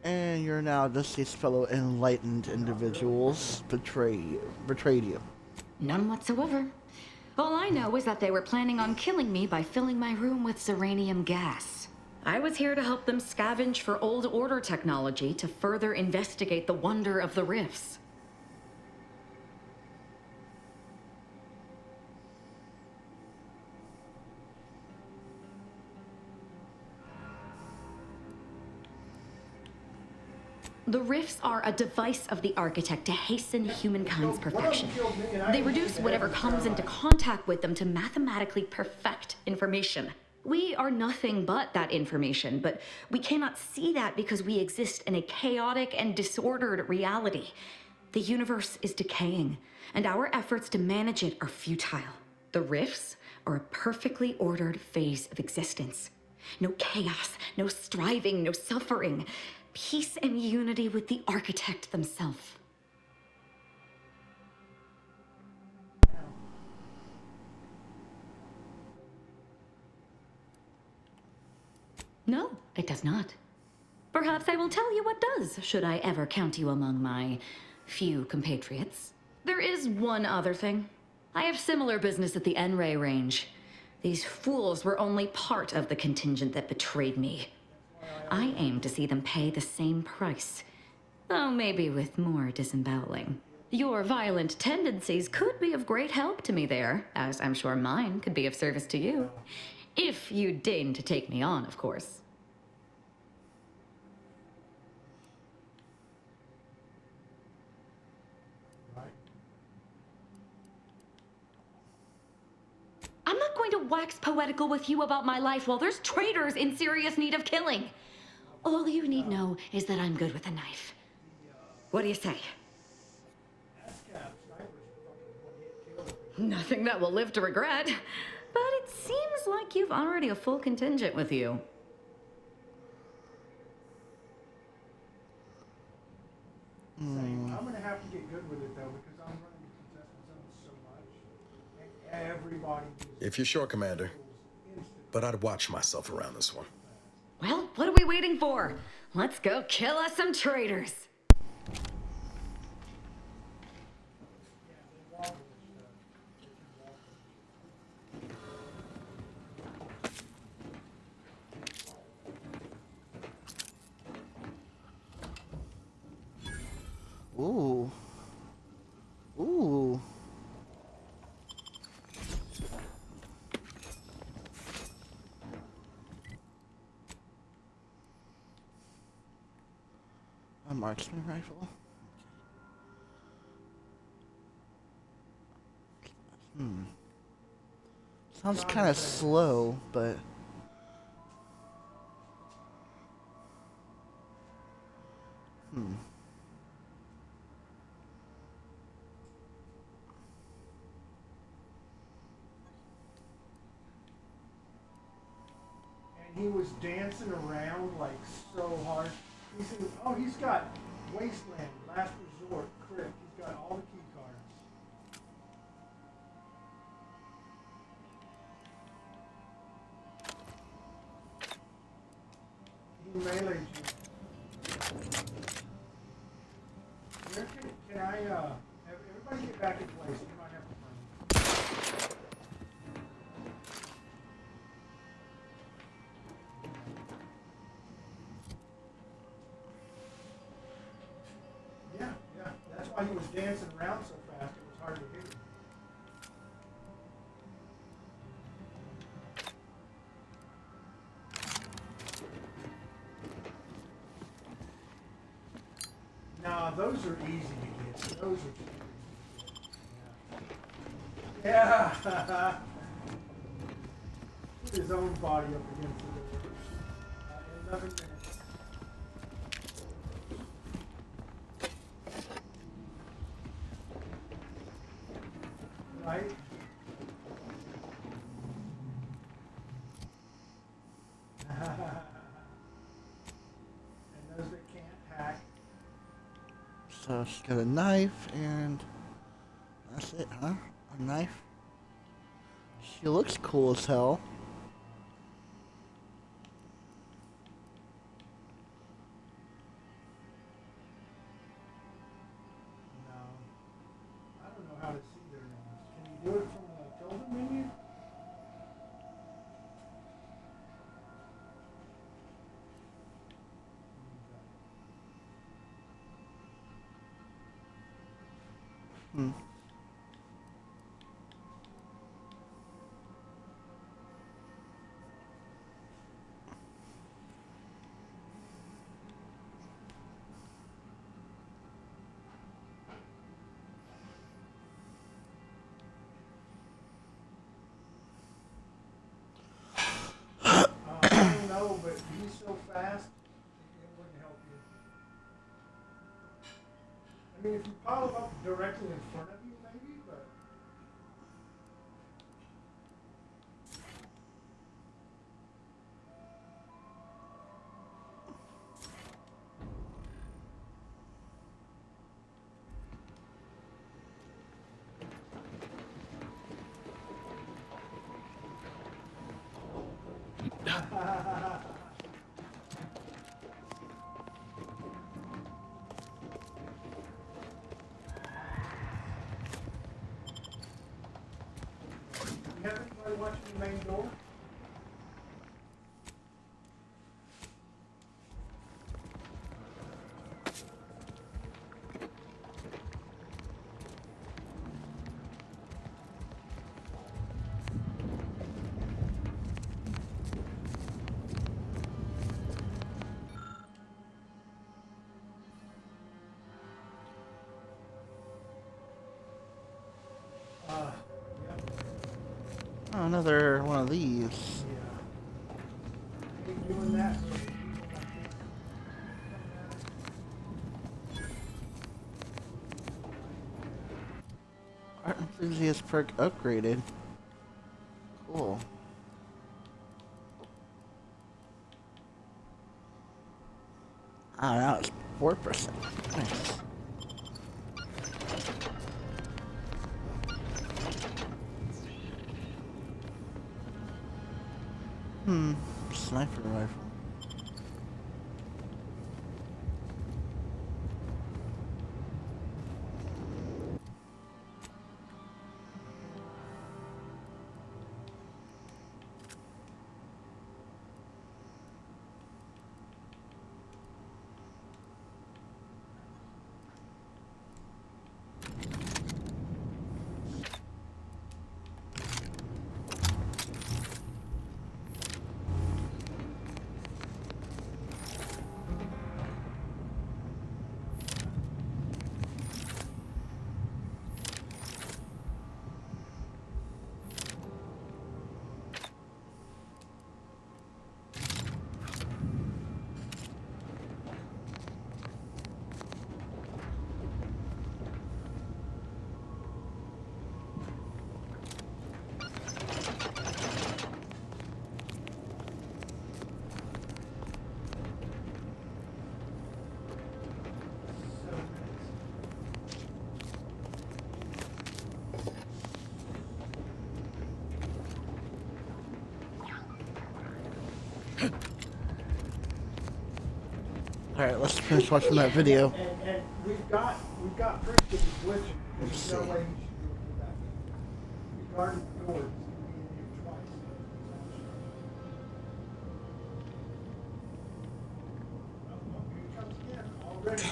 Speaker 1: And you're now just these fellow enlightened individuals betrayed you.
Speaker 14: None whatsoever. All I know is that they were planning on killing me by filling my room with zeranium gas. I was here to help them scavenge for old order technology to further investigate the wonder of the rifts. The rifts are a device of the architect to hasten humankind's perfection. They reduce whatever comes into contact with them to mathematically perfect information. We are nothing but that information, but we cannot see that because we exist in a chaotic and disordered reality. The universe is decaying, and our efforts to manage it are futile. The rifts are a perfectly ordered phase of existence. No chaos, no striving, no suffering. Peace and unity with the architect themselves. No, it does not. Perhaps I will tell you what does, should I ever count you among my few compatriots. There is one other thing. I have similar business at the N-Ray range. These fools were only part of the contingent that betrayed me. I aim to see them pay the same price, though maybe with more disemboweling. Your violent tendencies could be of great help to me there, as I'm sure mine could be of service to you. If you deign to take me on, of course. I'm not going to wax poetical with you about my life while there's traitors in serious need of killing. All you need know is that I'm good with a knife. What do you say?
Speaker 9: Nothing that will live to regret. But it seems like you've already a full contingent with you.
Speaker 3: I'm gonna have to get good with it though, because I'm running the contestant zone so much, and everybody.
Speaker 7: If you're sure, Commander. But I'd watch myself around this one.
Speaker 9: Well, what are we waiting for? Let's go kill us some traitors.
Speaker 1: Ooh. Ooh. A marksman rifle? Sounds kind of slow, but...
Speaker 3: And he was dancing around like so hard. He said, "Oh, he's got Wasteland, Last Resort, Crypt. He's got all the key cards." He meleeed you. Here, can I, everybody get back in place. You might have to find. Yeah, that's why he was dancing around so fast. It was hard to hit him. Nah, those are easy to get. Those are easy to get. Yeah. Put his own body up against the door. 11 minutes. Right? And those that can't hack.
Speaker 1: So she's got a knife, and that's it, huh? A knife? She looks cool as hell.
Speaker 3: No. I don't know how to see their names. Can you do it from the tilde menu? I don't know, but he's so fast, it wouldn't help you. I mean, if you pile them up directly in front of you, maybe, but... You have anybody watching the main door?
Speaker 1: Oh, another one of these.
Speaker 3: Keep doing that.
Speaker 1: Enthusiast perk upgraded. Cool. Ah, now it's 4%. Nice. Sniper rifle. Alright, let's finish watching that video.
Speaker 3: And we've got proof that it's glitching. There's no way you should be able to go back in. We guarded the doors. Me and you twice. Here it comes again. Already.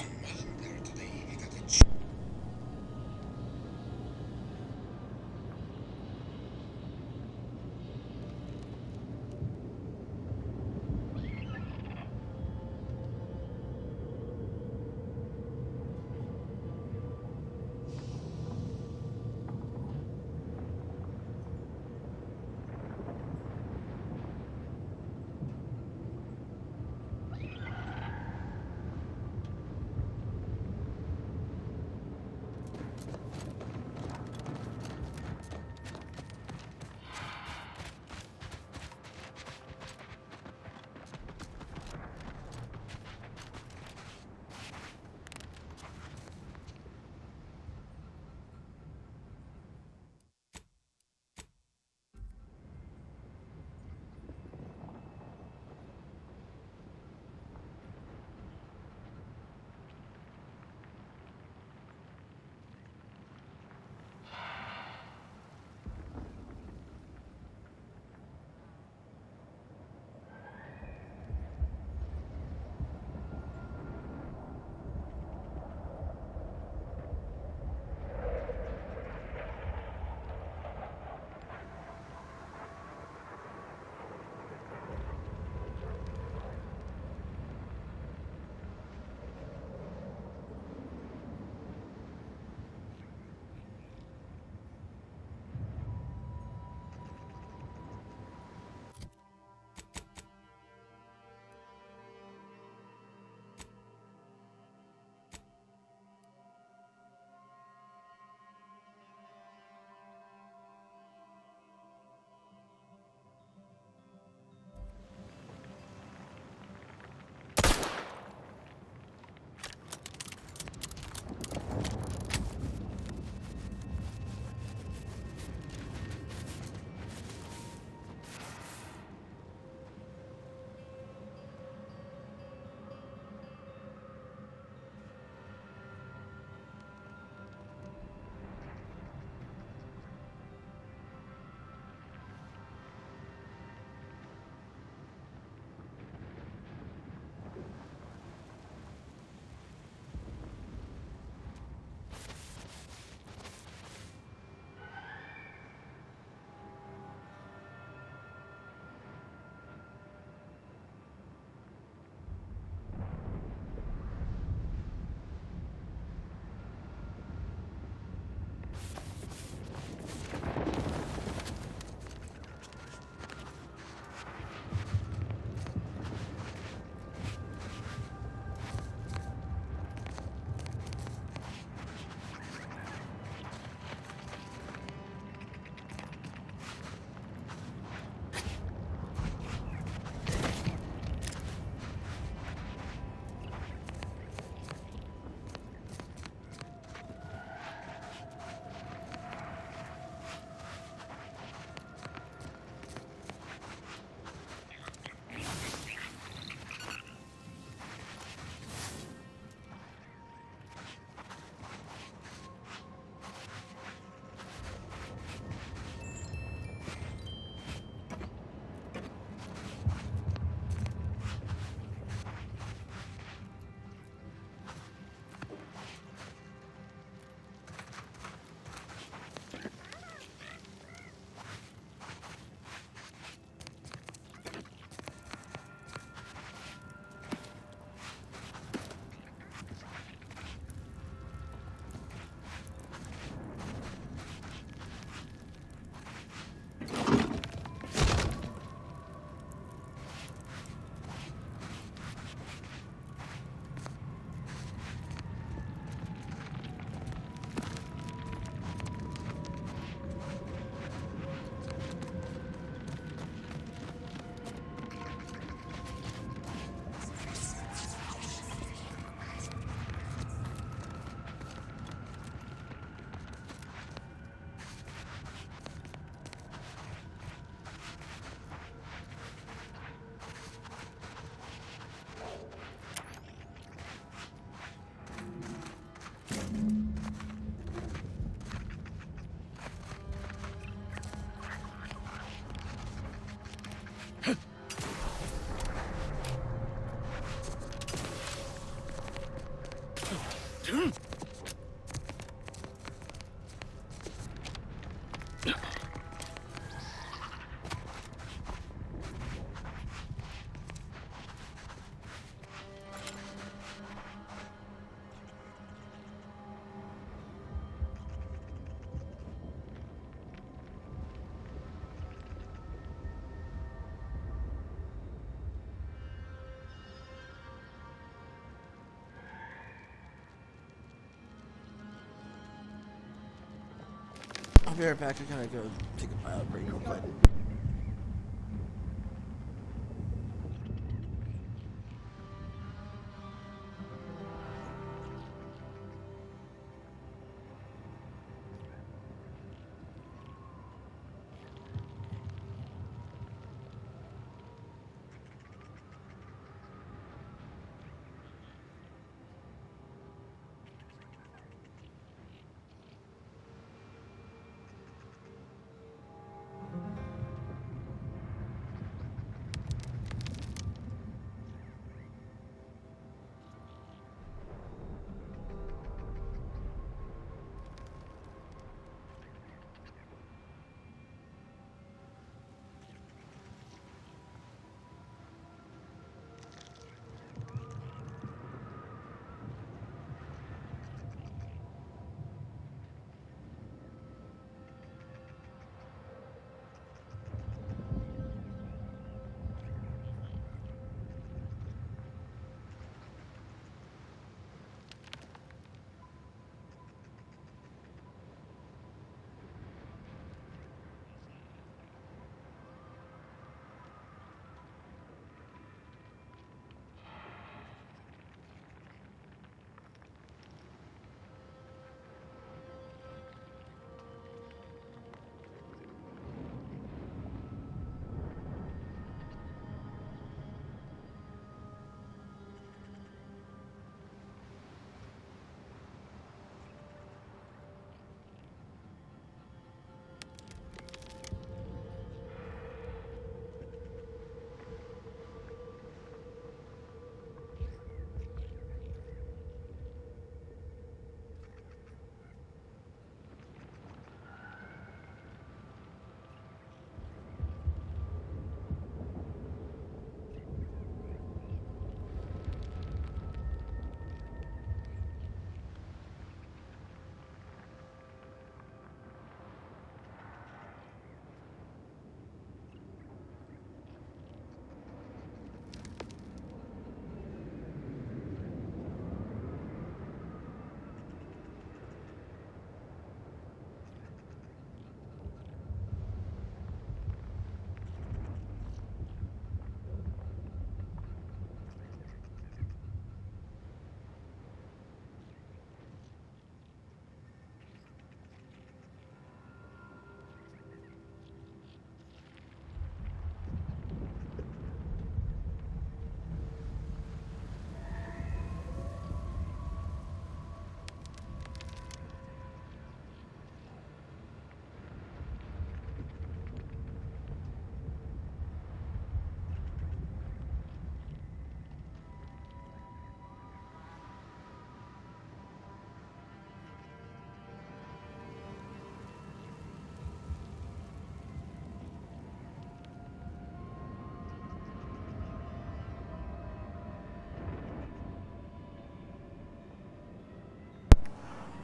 Speaker 1: I'll be right back. I gotta go take a bio break real quick.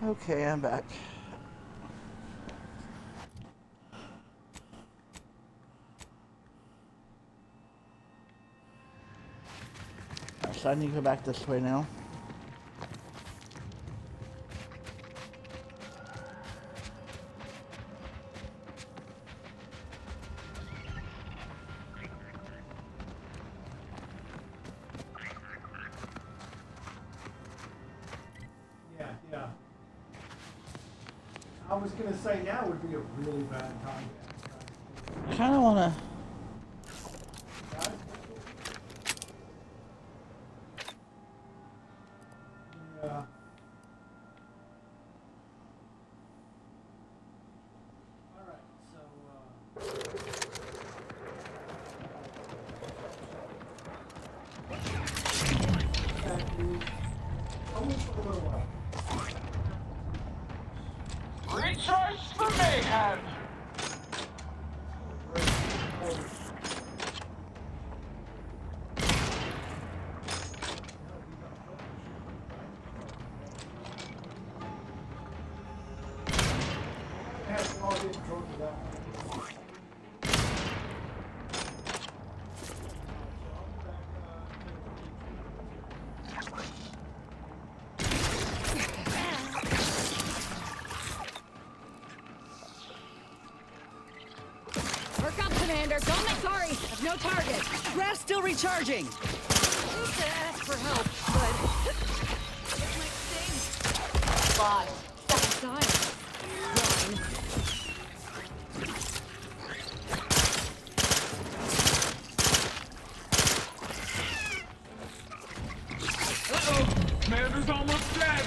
Speaker 1: Okay, I'm back. Alright, so I need to go back this way now.
Speaker 3: Yeah. I was gonna say now would be a really bad time.
Speaker 1: I kind of want to...
Speaker 3: Yeah. Alright,
Speaker 4: Recharge for mayhem!
Speaker 22: Commander. Don't make sorry. I've no target.
Speaker 19: Graph's still recharging.
Speaker 22: Used to ask for help, but it might sting. Bye. Science.
Speaker 10: Uh-oh! Commander's almost dead!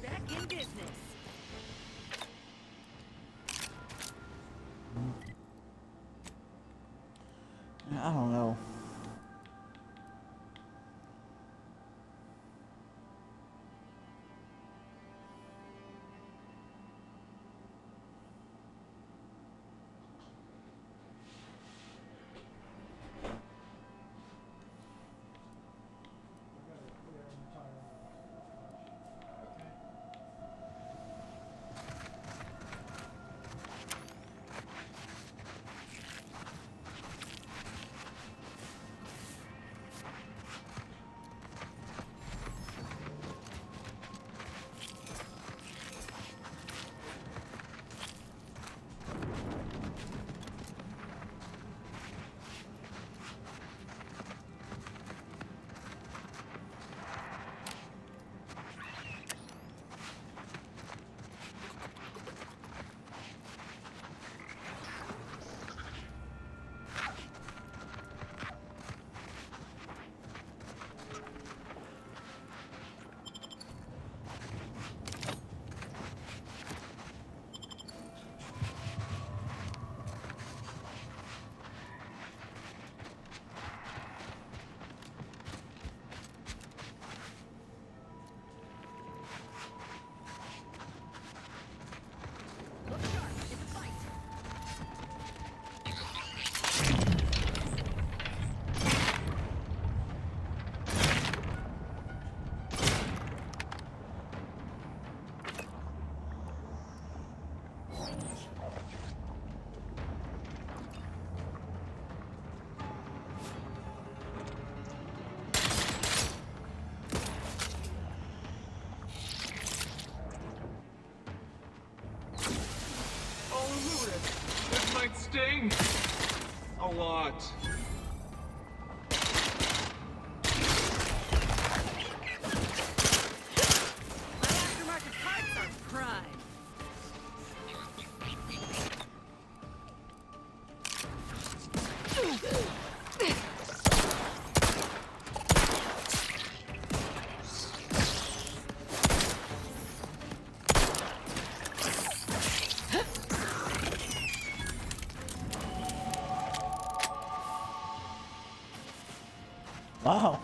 Speaker 19: Back in business.
Speaker 1: I don't know.
Speaker 10: This might sting! A lot.
Speaker 19: My aftermarket parts are prime.
Speaker 1: Wow.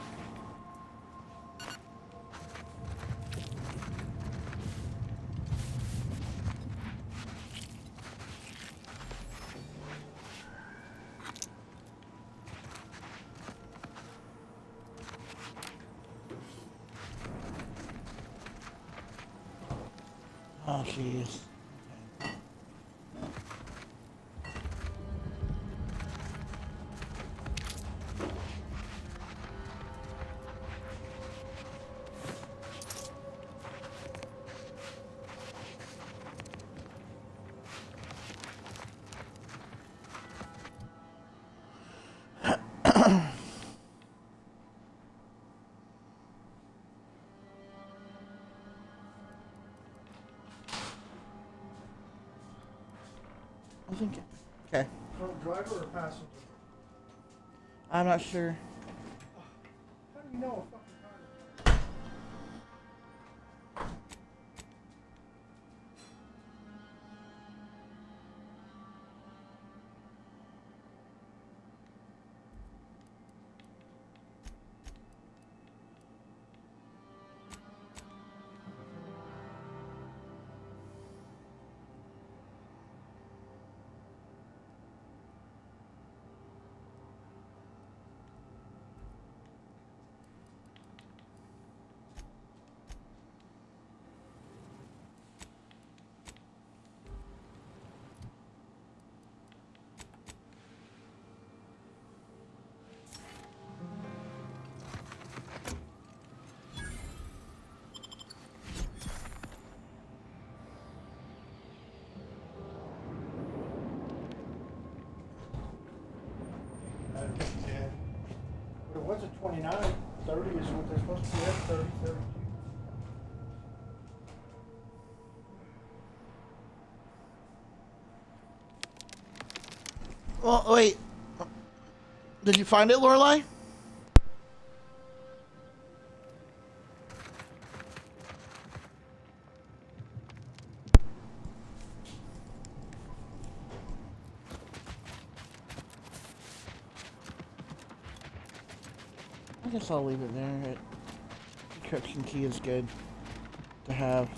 Speaker 1: Oh, jeez. I think. Okay.
Speaker 3: Oh, driver or passenger?
Speaker 1: I'm not sure.
Speaker 3: How do you know a fucking they're supposed to be at 30, 32.
Speaker 1: Well, wait. Did you find it, Lorelai? I guess I'll leave it there. Encryption key is good to have.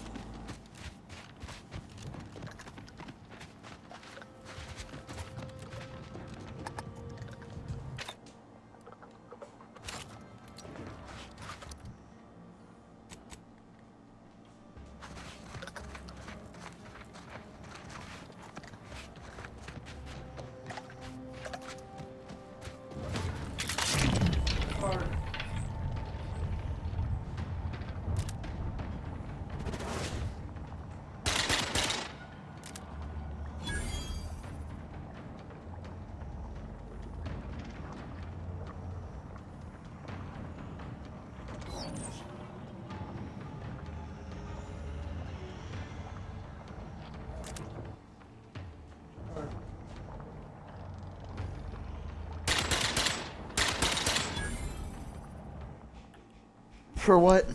Speaker 1: For what?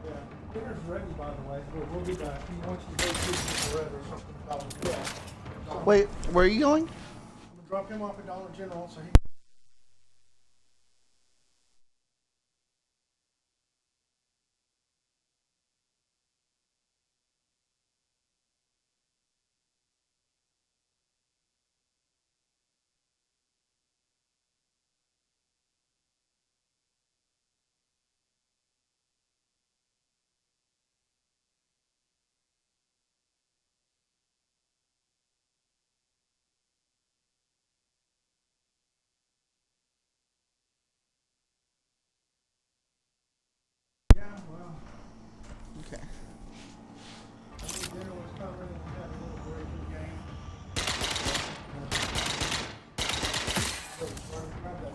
Speaker 3: Yeah, dinner's ready, by the way, but we'll be back. He wants you to go to the bread or something. Yeah.
Speaker 1: Wait, where are you going?
Speaker 3: I'm gonna drop him off at Dollar General so he. Yeah, well.
Speaker 1: Okay.
Speaker 3: I knew dinner was coming and we had a little breaking game. So, grab that.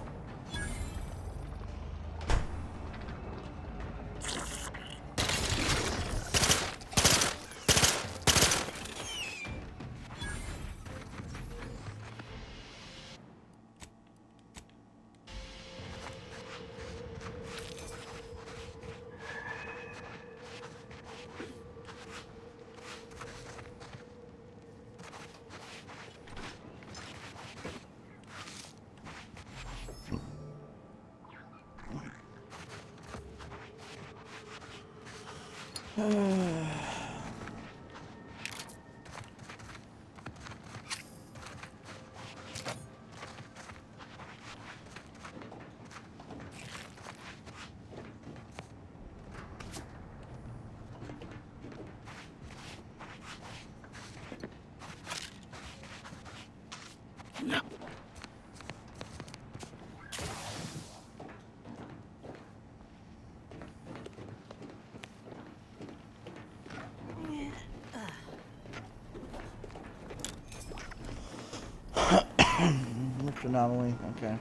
Speaker 1: Which anomaly? Okay.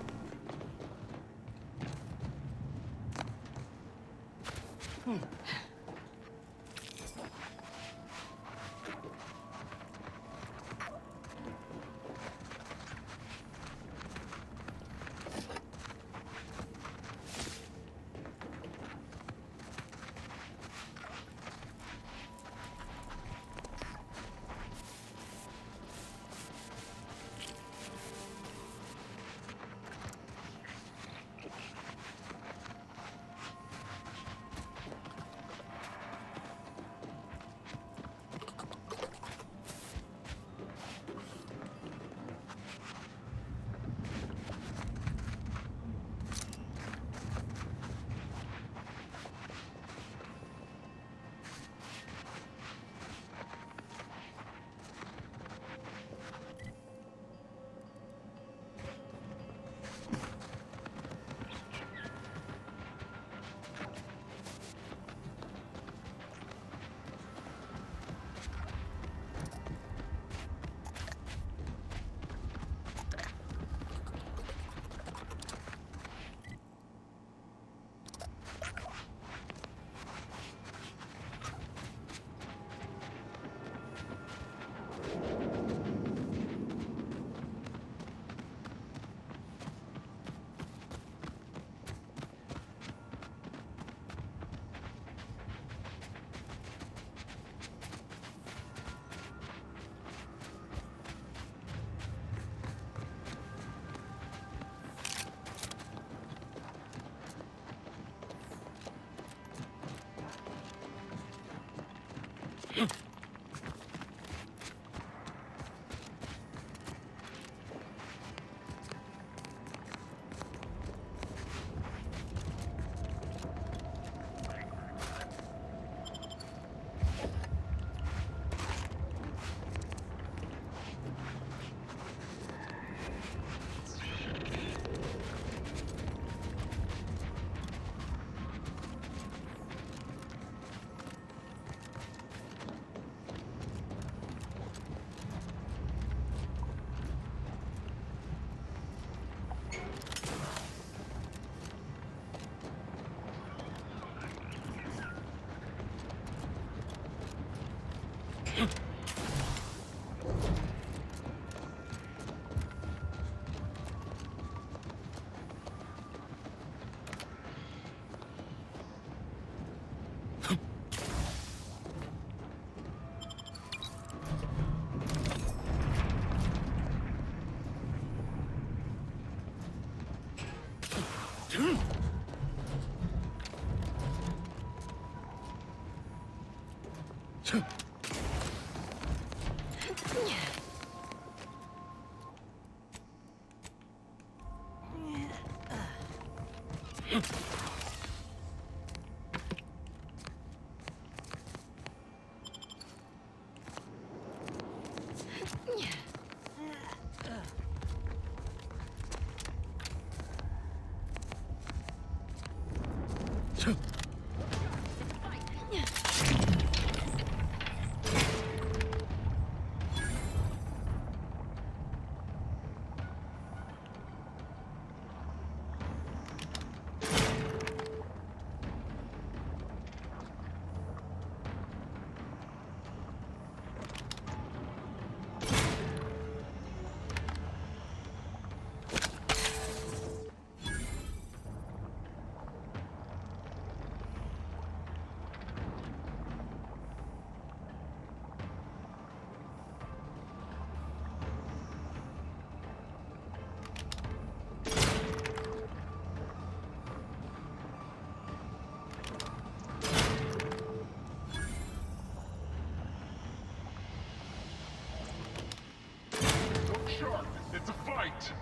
Speaker 10: Shark, it's a fight!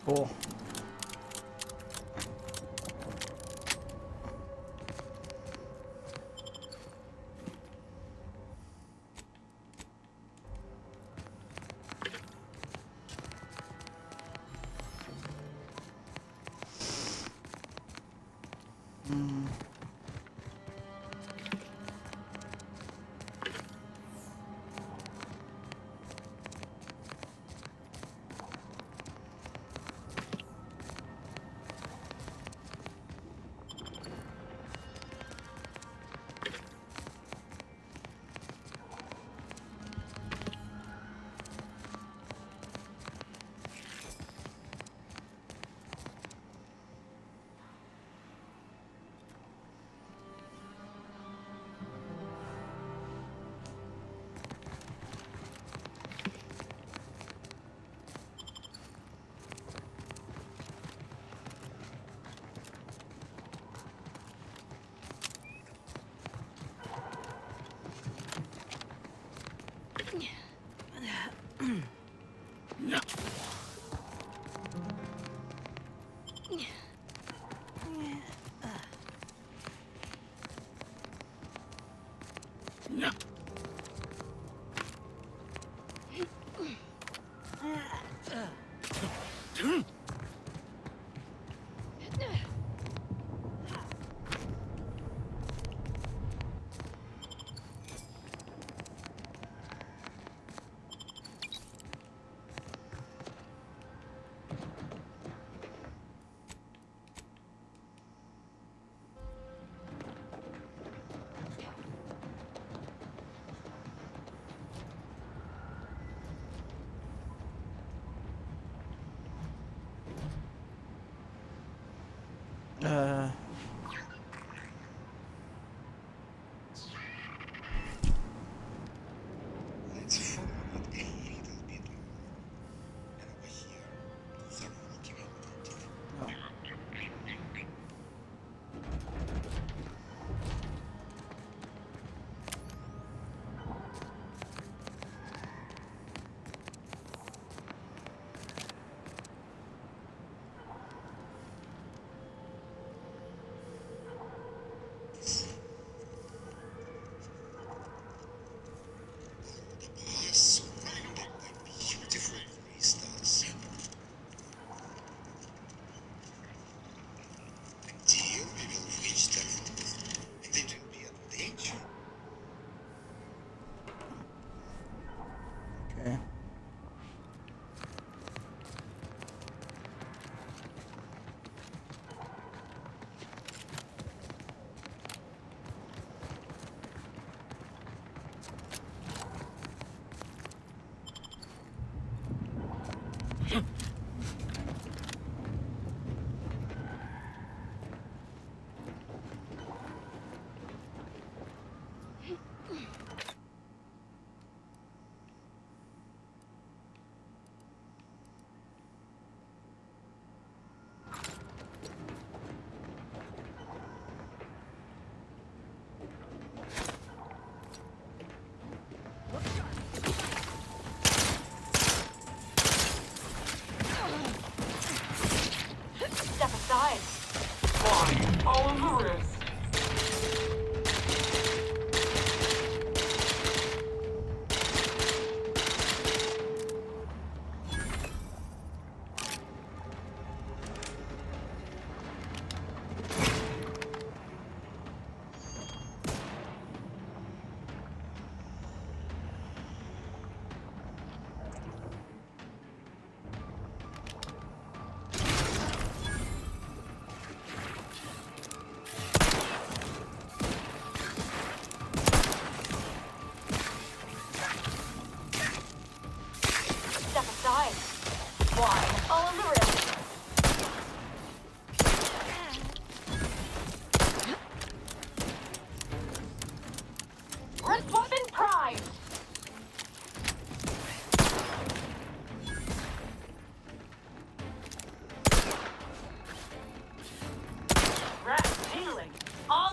Speaker 1: Cool.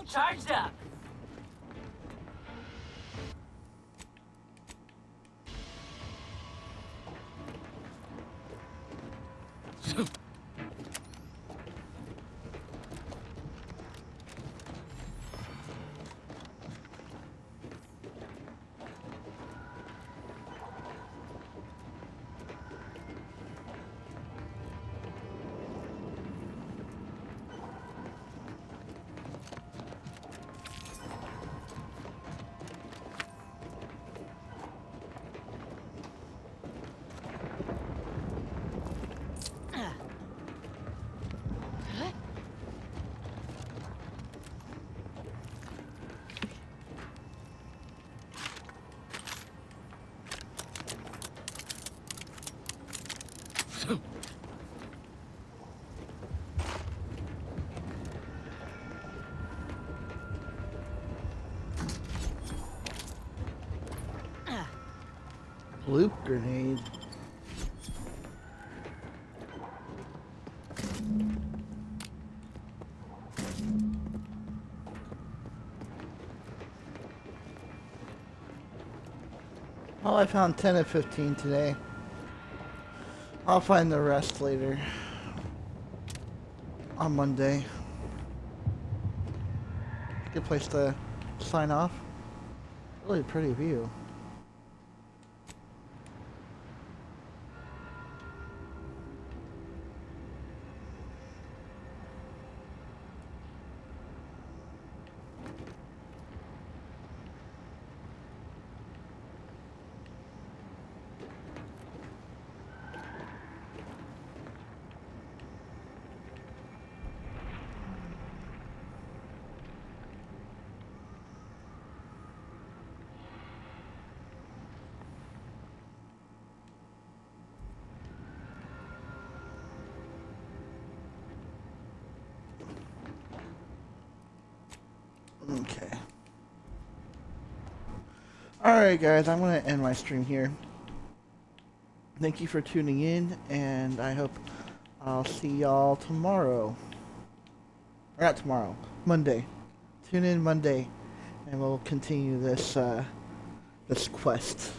Speaker 19: Charged up.
Speaker 1: Loop grenade. Well, I found 10 of 15 today. I'll find the rest later. On Monday. Good place to sign off. Really pretty view. Okay. Alright guys, I'm going to end my stream here. Thank you for tuning in, and I hope I'll see y'all tomorrow. Or not tomorrow, Monday. Tune in Monday, and we'll continue this, this quest.